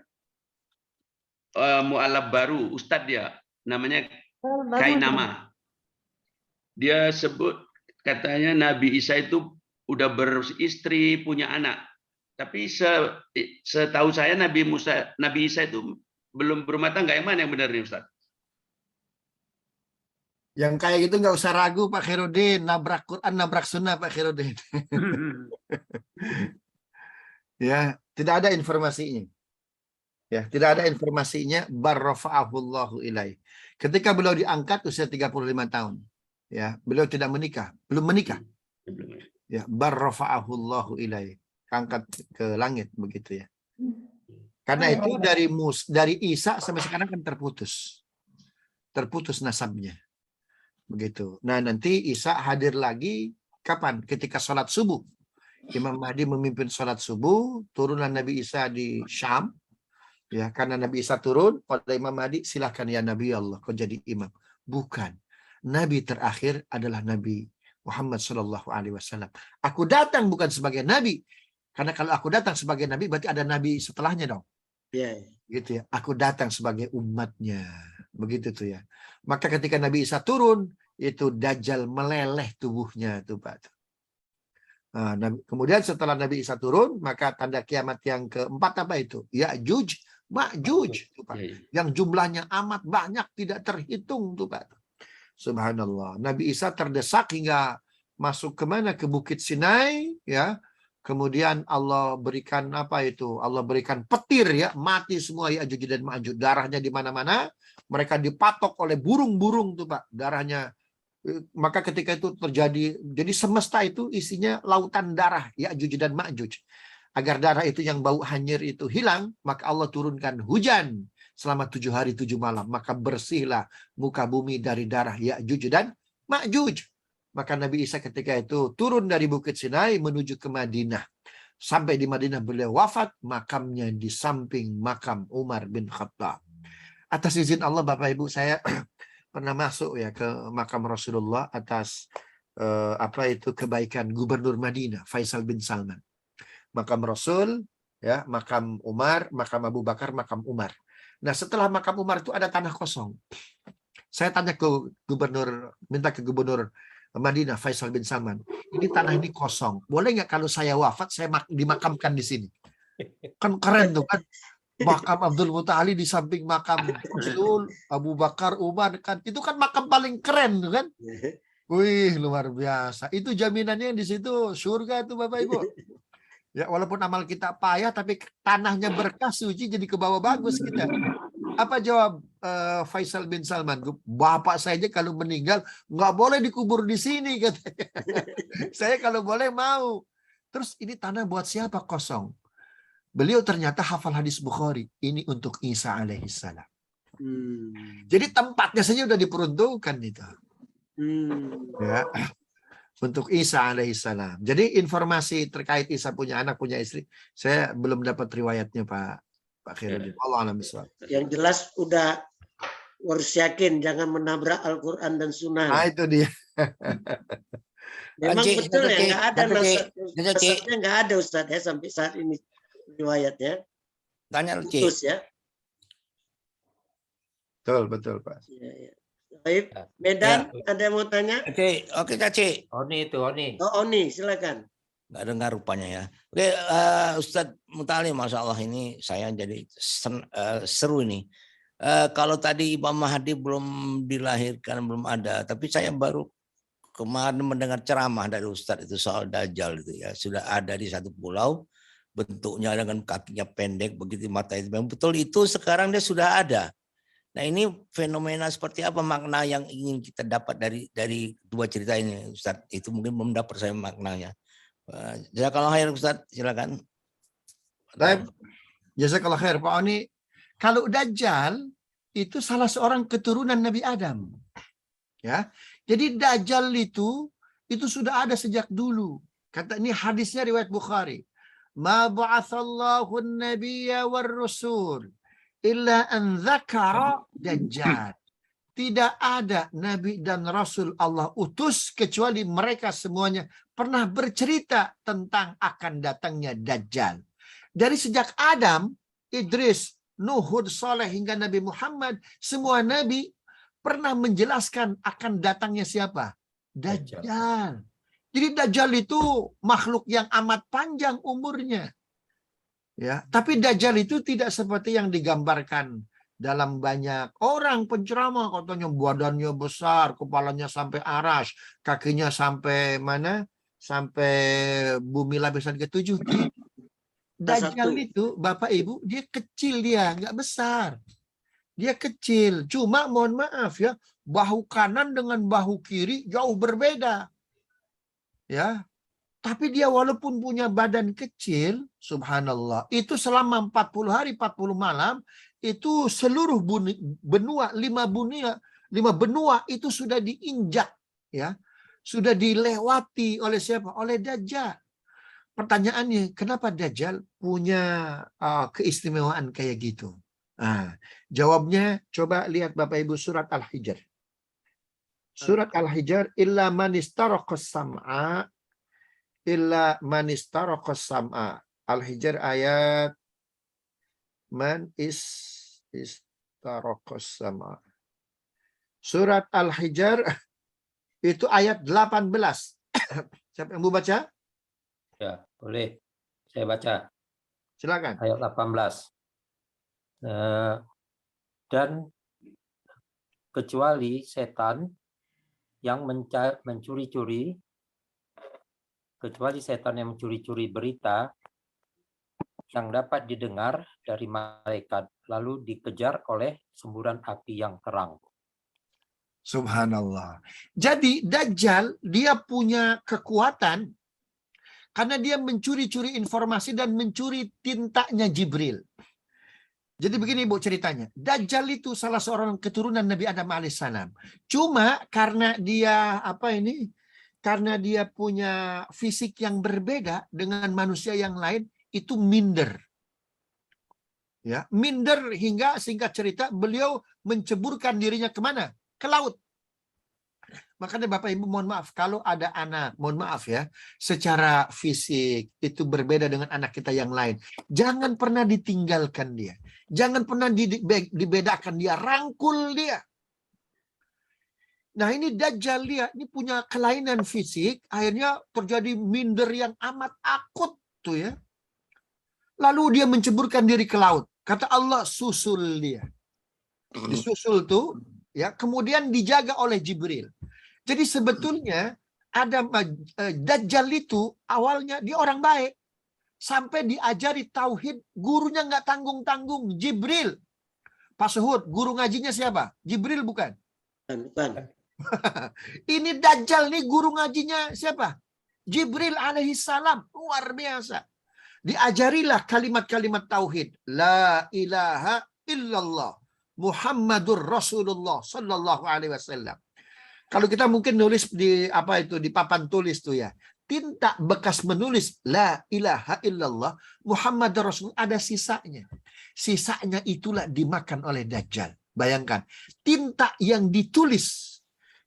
mu'alaf baru, Ustadz dia, namanya Kainama. Dia sebut katanya Nabi Isa itu udah beristri, punya anak. Tapi setahu saya Nabi Isa itu belum berumah tangga. Yang mana yang benar nih Ustadz? Yang kayak gitu nggak usah ragu Pak Khairuddin, nabrak Quran, nabrak sunnah Pak Khairuddin. Ya, tidak ada informasinya. Ya, tidak ada informasinya. Barrafa'ahullahu ilaih. Ketika beliau diangkat usia 35 tahun, ya, beliau tidak menikah, belum menikah. Ya, barrafa'ahullahu ilaih. Angkat ke langit begitu ya. Karena itu dari Isa sampai sekarang kan terputus. Terputus nasabnya. Begitu. Nah, nanti Isa hadir lagi kapan? Ketika sholat subuh. Imam Mahdi memimpin sholat subuh, turunlah Nabi Isa di Syam. Ya, karena Nabi Isa turun, pada Imam Mahdi, silahkan ya Nabi Allah, kau jadi imam. Bukan. Nabi terakhir adalah Nabi Muhammad SAW. Aku datang bukan sebagai Nabi. Karena kalau aku datang sebagai Nabi, berarti ada Nabi setelahnya dong. Yeah. Gitu ya. Aku datang sebagai umatnya. Begitu tuh ya. Maka ketika Nabi Isa turun, itu Dajjal meleleh tubuhnya tuh Pak. Nah, kemudian setelah Nabi Isa turun, maka tanda kiamat yang keempat apa itu? Ya'juj, Ma'juj tuh Pak. Yang jumlahnya amat banyak, tidak terhitung tuh Pak. Subhanallah. Nabi Isa terdesak hingga masuk kemana? Ke Bukit Sinai ya. Kemudian Allah berikan apa itu? Allah berikan petir ya, mati semua Ya'juj dan Ma'juj. Darahnya di mana-mana. Mereka dipatok oleh burung-burung tuh Pak. Darahnya. Maka ketika itu terjadi, jadi semesta itu isinya lautan darah Ya'juj dan Ma'juj. Agar darah itu yang bau hanyir itu hilang, maka Allah turunkan hujan selama 7 hari 7 malam. Maka bersihlah muka bumi dari darah Ya'juj dan Ma'juj. Maka Nabi Isa ketika itu turun dari Bukit Sinai menuju ke Madinah. Sampai di Madinah beliau wafat, makamnya di samping makam Umar bin Khattab. Atas izin Allah Bapak Ibu, saya pernah masuk ya ke makam Rasulullah atas kebaikan Gubernur Madinah Faisal bin Salman. Makam Rasul ya, makam Umar, makam Abu Bakar, makam Umar. Nah, setelah makam Umar itu ada tanah kosong. Saya tanya ke gubernur, minta ke Gubernur Madinah Faisal bin Salman, ini tanah ini kosong, boleh nggak kalau saya wafat saya dimakamkan di sini? Kan keren tuh kan. Makam Abdul Muttalib di samping makam Rasul, Abu Bakar, Umar, kan itu kan makam paling keren kan? Wih, luar biasa. Itu jaminannya di situ surga tuh Bapak Ibu. Ya, walaupun amal kita payah tapi tanahnya berkah suci jadi ke bawah bagus kita. Apa jawab Faisal bin Salman? Bapak saya aja kalau meninggal nggak boleh dikubur di sini katanya. Saya kalau boleh mau. Terus ini tanah buat siapa kosong? Beliau ternyata hafal hadis Bukhari. Ini untuk Isa alaihissalam. Jadi tempatnya saja udah diperuntukkan itu. Ya, untuk Isa alaihissalam. Jadi informasi terkait Isa punya anak, punya istri, saya belum dapat riwayatnya Pak Khairuddin. Allah alam bisawab. Yang jelas udah harus yakin jangan menabrak Al-Quran dan Sunnah. Ah, itu dia. Memang Cik, betul ya, Cik, nggak ada Cik, nasabnya, nggak ada Ustaz ya sampai saat ini riwayatnya. Tanya Cik. Putus ya. Betul Pak. Ya, ya. Baik, Medan ada yang mau tanya? Oke Cik. Oni itu Oni. Oh, Oni, silakan. Nggak dengar rupanya ya. Oke, Ustadz Muttalib, Masya Allah ini saya jadi seru ini. Kalau tadi Imam Mahdi belum dilahirkan, belum ada. Tapi saya baru kemarin mendengar ceramah dari Ustadz itu soal Dajjal itu ya. Sudah ada di satu pulau, bentuknya dengan kakinya pendek, begitu mata itu. Memang betul itu sekarang dia sudah ada. Nah ini fenomena seperti apa makna yang ingin kita dapat dari dua cerita ini Ustadz? Itu mungkin belum dapat saya maknanya. Jazakallah khair Ustadz, silakan. Baik. Jazakallah khair Pak Oni. Kalau Dajjal itu salah seorang keturunan Nabi Adam. Ya. Jadi Dajjal itu sudah ada sejak dulu. Kata ini hadisnya riwayat Bukhari. Ma ba'atsallahu an-nabiyya war-rusul illa an dzakara Dajjal. Tidak ada nabi dan rasul Allah utus kecuali mereka semuanya pernah bercerita tentang akan datangnya Dajjal. Dari sejak Adam, Idris, Nuh, Hud, Saleh hingga Nabi Muhammad, semua nabi pernah menjelaskan akan datangnya siapa? Dajjal. Jadi Dajjal itu makhluk yang amat panjang umurnya. Ya, tapi Dajjal itu tidak seperti yang digambarkan dalam banyak orang penceramah, katanya badannya besar, kepalanya sampai aras, kakinya sampai mana? Sampai bumi lapisan ke-7. Dajjal itu, Bapak Ibu, dia kecil dia, nggak besar. Dia kecil. Cuma mohon maaf ya, bahu kanan dengan bahu kiri jauh berbeda. Ya. Tapi dia walaupun punya badan kecil, subhanallah, itu selama 40 hari, 40 malam, itu seluruh benua, 5 benua itu sudah diinjak. Ya. Sudah dilewati oleh siapa? Oleh Dajjal. Pertanyaannya, kenapa Dajjal punya keistimewaan kayak gitu? Jawabnya, coba lihat Bapak Ibu surat Al-Hijr. Surat Al-Hijr, illa man istaraqas sam'a, illa man istaraqas sam'a. Al-Hijr ayat man istaraqas sam'a. Surat Al-Hijr itu ayat 18. Siapa yang mau baca? Ya, boleh. Saya baca. Silakan. Ayat 18. Dan kecuali setan yang mencuri-curi, berita yang dapat didengar dari malaikat, lalu dikejar oleh semburan api yang terang. Subhanallah. Jadi Dajjal dia punya kekuatan karena dia mencuri-curi informasi dan mencuri tintanya Jibril. Jadi begini Bu ceritanya. Dajjal itu salah seorang keturunan Nabi Adam alaihissalam. Cuma karena dia karena dia punya fisik yang berbeda dengan manusia yang lain, itu minder. Ya, minder hingga singkat cerita beliau menceburkan dirinya kemana? Ke laut. Makanya Bapak Ibu mohon maaf, kalau ada anak, mohon maaf ya, secara fisik itu berbeda dengan anak kita yang lain. Jangan pernah ditinggalkan dia. Jangan pernah dibedakan dia, rangkul dia. Nah ini Dajjal dia, ini punya kelainan fisik, akhirnya terjadi minder yang amat akut tuh ya. Lalu dia menceburkan diri ke laut. Kata Allah, susul dia. Disusul tuh, ya, kemudian dijaga oleh Jibril. Jadi sebetulnya ada Dajjal itu awalnya dia orang baik. Sampai diajari tauhid, gurunya nggak tanggung-tanggung, Jibril. Pak Suhud, guru ngajinya siapa? Jibril bukan? Bukan. Ini Dajjal nih guru ngajinya siapa? Jibril alaihi salam. Luar biasa. Diajarilah kalimat-kalimat tauhid. La ilaha illallah. Muhammadur Rasulullah sallallahu alaihi wasallam. Kalau kita mungkin nulis di di papan tulis tuh ya. Tinta bekas menulis la ilaha illallah Muhammadur Rasulullah ada sisanya. Sisanya itulah dimakan oleh Dajjal. Bayangkan, tinta yang ditulis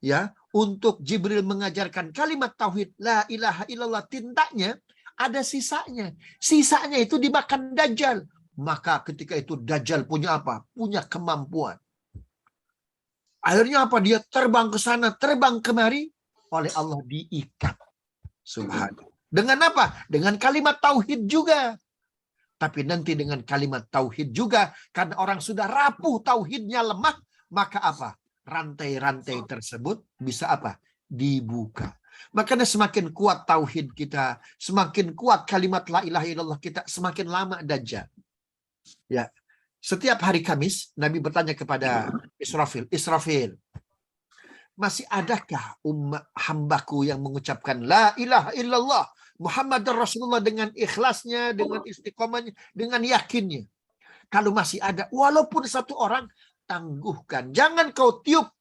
ya untuk Jibril mengajarkan kalimat tauhid la ilaha illallah, tintanya ada sisanya. Sisanya itu dimakan Dajjal. Maka ketika itu Dajjal punya apa? Punya kemampuan. Akhirnya apa? Dia terbang ke sana, terbang kemari, oleh Allah diikat. Subhanallah. Dengan apa? Dengan kalimat tauhid juga. Tapi nanti dengan kalimat tauhid juga, karena orang sudah rapuh tauhidnya lemah, maka apa? Rantai-rantai tersebut bisa apa? Dibuka. Makanya semakin kuat tauhid kita, semakin kuat kalimat la ilaha illallah kita, semakin lama Dajjal. Ya. Setiap hari Kamis, Nabi bertanya kepada Israfil, masih adakah umat hambaku yang mengucapkan la ilaha illallah Muhammad Rasulullah dengan ikhlasnya, dengan istiqomahnya, dengan yakinnya? Kalau masih ada, walaupun satu orang, tangguhkan. Jangan kau tiup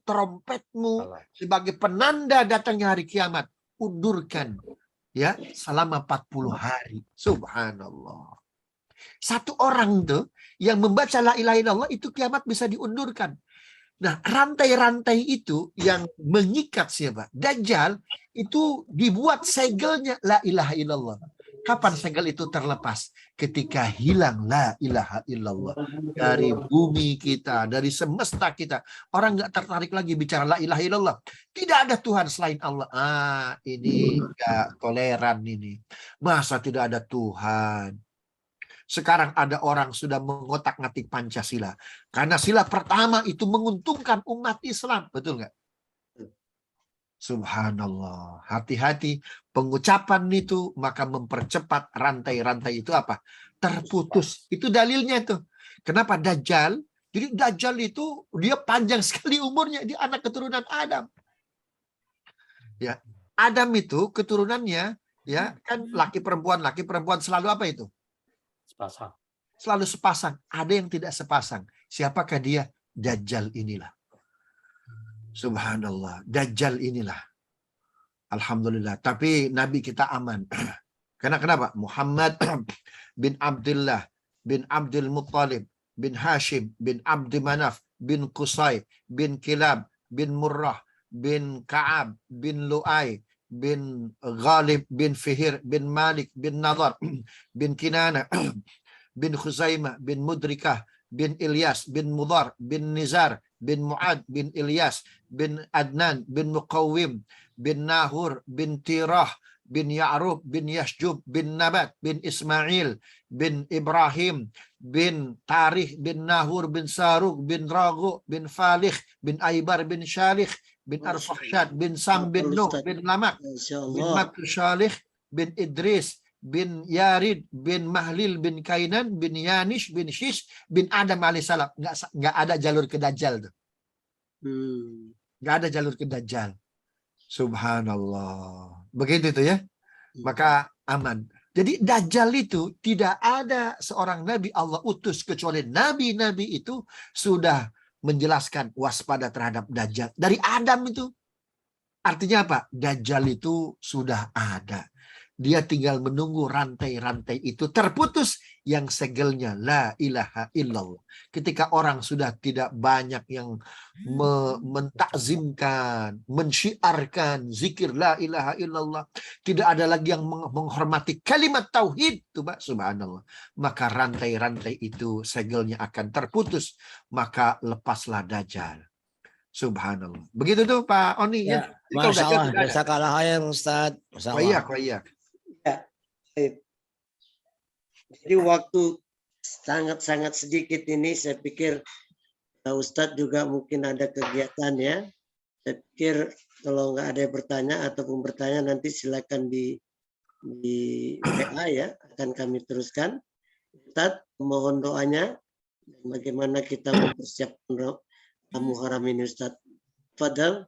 trompetmu sebagai penanda datangnya hari kiamat. Undurkan ya selama 40 hari. Subhanallah. Satu orang tuh yang membaca la ilaha illallah itu kiamat bisa diundurkan. Nah, rantai-rantai itu yang mengikat siapa? Dajjal itu dibuat segelnya la ilaha illallah. Kapan segel itu terlepas? Ketika hilang la ilaha illallah dari bumi kita, dari semesta kita. Orang nggak tertarik lagi bicara la ilaha illallah. Tidak ada Tuhan selain Allah. Ini nggak toleran ini. Masa tidak ada Tuhan? Sekarang ada orang sudah mengotak-ngatik Pancasila. Karena sila pertama itu menguntungkan umat Islam. Betul nggak? Subhanallah. Hati-hati. Pengucapan itu maka mempercepat rantai-rantai itu apa? Terputus. Itu dalilnya itu. Kenapa Dajjal? Jadi Dajjal itu dia panjang sekali umurnya. Dia anak keturunan Adam. Ya, Adam itu keturunannya ya kan laki perempuan selalu apa itu? Sepasang. Selalu sepasang. Ada yang tidak sepasang. Siapakah dia? Dajjal inilah. Subhanallah. Dajjal inilah. Alhamdulillah. Tapi Nabi kita aman. Karena kenapa? Muhammad bin Abdullah bin Abdul Muttalib bin Hashim bin Abdi Manaf bin Qusay bin Kilab bin Murrah bin Ka'ab bin Lu'ay bin Ghalib bin Fihir bin Malik bin Nadar bin Kinana bin Khuzaimah bin Mudrikah bin Ilyas bin Mudar bin Nizar bin Mu'ad bin Ilyas bin Adnan bin Muqawwim bin Nahur bin Tirah bin Ya'rub bin Yashjub bin Nabat bin Ismail bin Ibrahim bin Tarikh bin Nahur bin Sarug bin Ragu bin Falih bin Aibar bin Shalih bin Arfahsyad bin Sam bin Nuh bin Lamak bin Matushalih bin Idris bin Yarid bin Mahlil bin Kainan bin Yanish bin Shish bin Adam alaihissalam. Nggak ada jalur ke Dajjal tuh. Nggak ada jalur ke Dajjal. Subhanallah. Begitu itu ya. Maka aman. Jadi Dajjal itu tidak ada seorang nabi Allah utus kecuali nabi-nabi itu sudah menjelaskan waspada terhadap Dajjal. Dari Adam itu. Artinya apa? Dajjal itu sudah ada. Dia tinggal menunggu rantai-rantai itu terputus yang segelnya la ilaha illallah. Ketika orang sudah tidak banyak yang mentakzimkan, mensyiarkan zikir la ilaha illallah, tidak ada lagi yang menghormati kalimat tauhid, subhanallah. Maka rantai-rantai itu segelnya akan terputus, maka lepaslah Dajjal. Subhanallah. Begitu tuh Pak Oni ya. Masya Allah, jazakallah khair Ustaz. Koyak. Jadi waktu sangat-sangat sedikit ini. Saya pikir Ustadz juga mungkin ada kegiatan ya. Saya pikir kalau nggak ada yang bertanya ataupun bertanya nanti silakan di WA ya, akan kami teruskan. Ustadz, mohon doanya bagaimana kita mempersiapkan Muharram ini, Ustadz. Fadal.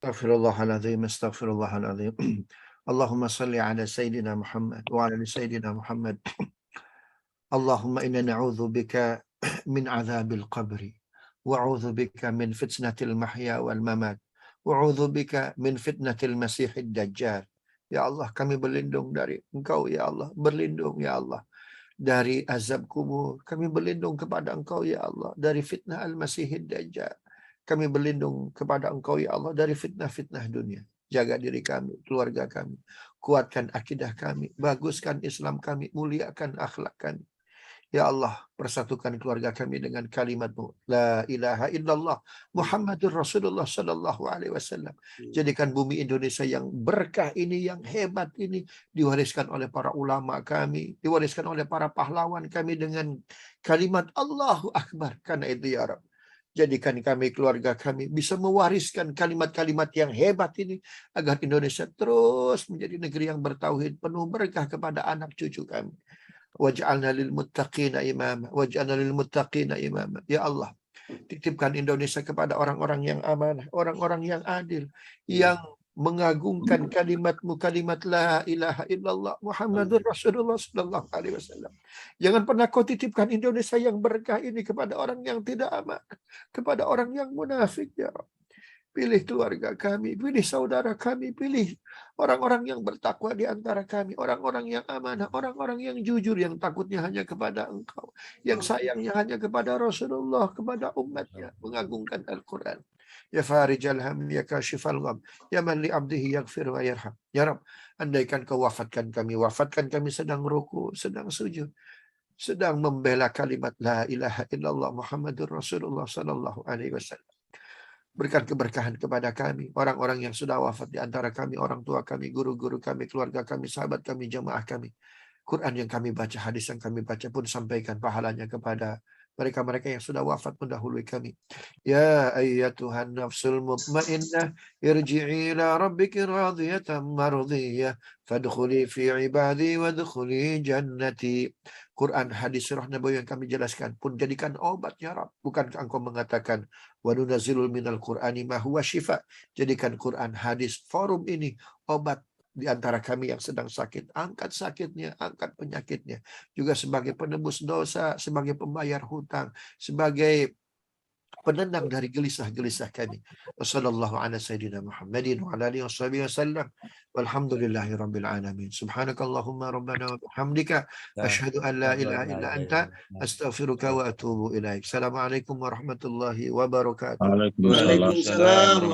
Astaghfirullahaladzim, astaghfirullahaladzim. Allahumma salli ala Sayyidina Muhammad wa ala Sayyidina Muhammad. Allahumma inna na'udhu bika min azabil qabri. Wa'udhu bika min fitnatil mahya wal mamat. Wa'udhu bika min fitnatil masihid dajjal. Ya Allah, kami berlindung dari Engkau, ya Allah. Berlindung, ya Allah, dari azab kubur. Kami berlindung kepada Engkau, ya Allah, dari fitnah al-masihid dajjal. Kami berlindung kepada Engkau, ya Allah, dari fitnah-fitnah dunia. Jaga diri kami, keluarga kami. Kuatkan akidah kami. Baguskan Islam kami. Muliakan akhlak kami. Ya Allah, persatukan keluarga kami dengan kalimat-Mu. La ilaha illallah Muhammadur Rasulullah sallallahu alaihi wasallam. Jadikan bumi Indonesia yang berkah ini, yang hebat ini, diwariskan oleh para ulama kami, diwariskan oleh para pahlawan kami dengan kalimat Allahu Akbar. Karena itu ya Rabb, jadikan kami, keluarga kami bisa mewariskan kalimat-kalimat yang hebat ini agar Indonesia terus menjadi negeri yang bertauhid, penuh berkah kepada anak cucu kami. Waj'alna lil muttaqina imama, waj'alna lil muttaqina imama. Ya Allah, titipkan Indonesia kepada orang-orang yang amanah, orang-orang yang adil, yang mengagungkan kalimat-Mu, kalimat la ilaha illallah Muhammadur Rasulullah sallallahu alaihi wasallam. Jangan pernah Kau titipkan Indonesia yang berkah ini kepada orang yang tidak amanah, kepada orang yang munafik, ya Rabb. Pilih keluarga kami, pilih saudara kami, pilih orang-orang yang bertakwa di antara kami, orang-orang yang amanah, orang-orang yang jujur, yang takutnya hanya kepada Engkau, yang sayangnya hanya kepada Rasulullah, kepada umatnya, mengagungkan Al-Quran. Ya farijal ham, ya kashifal gham, ya man li abdihi yaghfir wa yarham. Ya Rabb, andaikan Kau wafatkan kami sedang ruku, sedang sujud, sedang membela kalimat la ilaha illallah Muhammadur Rasulullah sallallahu alaihi wasallam. Berikan keberkahan kepada kami, orang-orang yang sudah wafat di antara kami, orang tua kami, guru-guru kami, keluarga kami, sahabat kami, jamaah kami. Quran yang kami baca, hadis yang kami baca pun sampaikan pahalanya kepada mereka-mereka yang sudah wafat mendahului kami. Ya ayyatuhan nafsul mutmainnah, irji'i ila rabbiki radiyatan mardiyah, fadkhuli fi ibadi wadkhuli jannati. Quran, hadis, surah Nabawi yang kami jelaskan pun jadikan obat, ya Rabb. Bukankah Engkau mengatakan wa nunazzilul minal Qur'ani ma huwa syifa? Jadikan Quran, hadis, forum ini obat di antara kami yang sedang sakit. Angkat sakitnya, angkat penyakitnya. Juga sebagai penebus dosa, sebagai pembayar hutang, sebagai penenang dari gelisah-gelisah kami. Wassallallahu ala sayyidina Muhammadin wa ala alihi wasallam. Walhamdulillahi rabbil alamin. Subhanakallahumma rabbana wa bihamdika asyhadu an la ilaha illa anta astaghfiruka wa atubu ilaik. Assalamualaikum warahmatullahi wabarakatuh. Waalaikumsalam.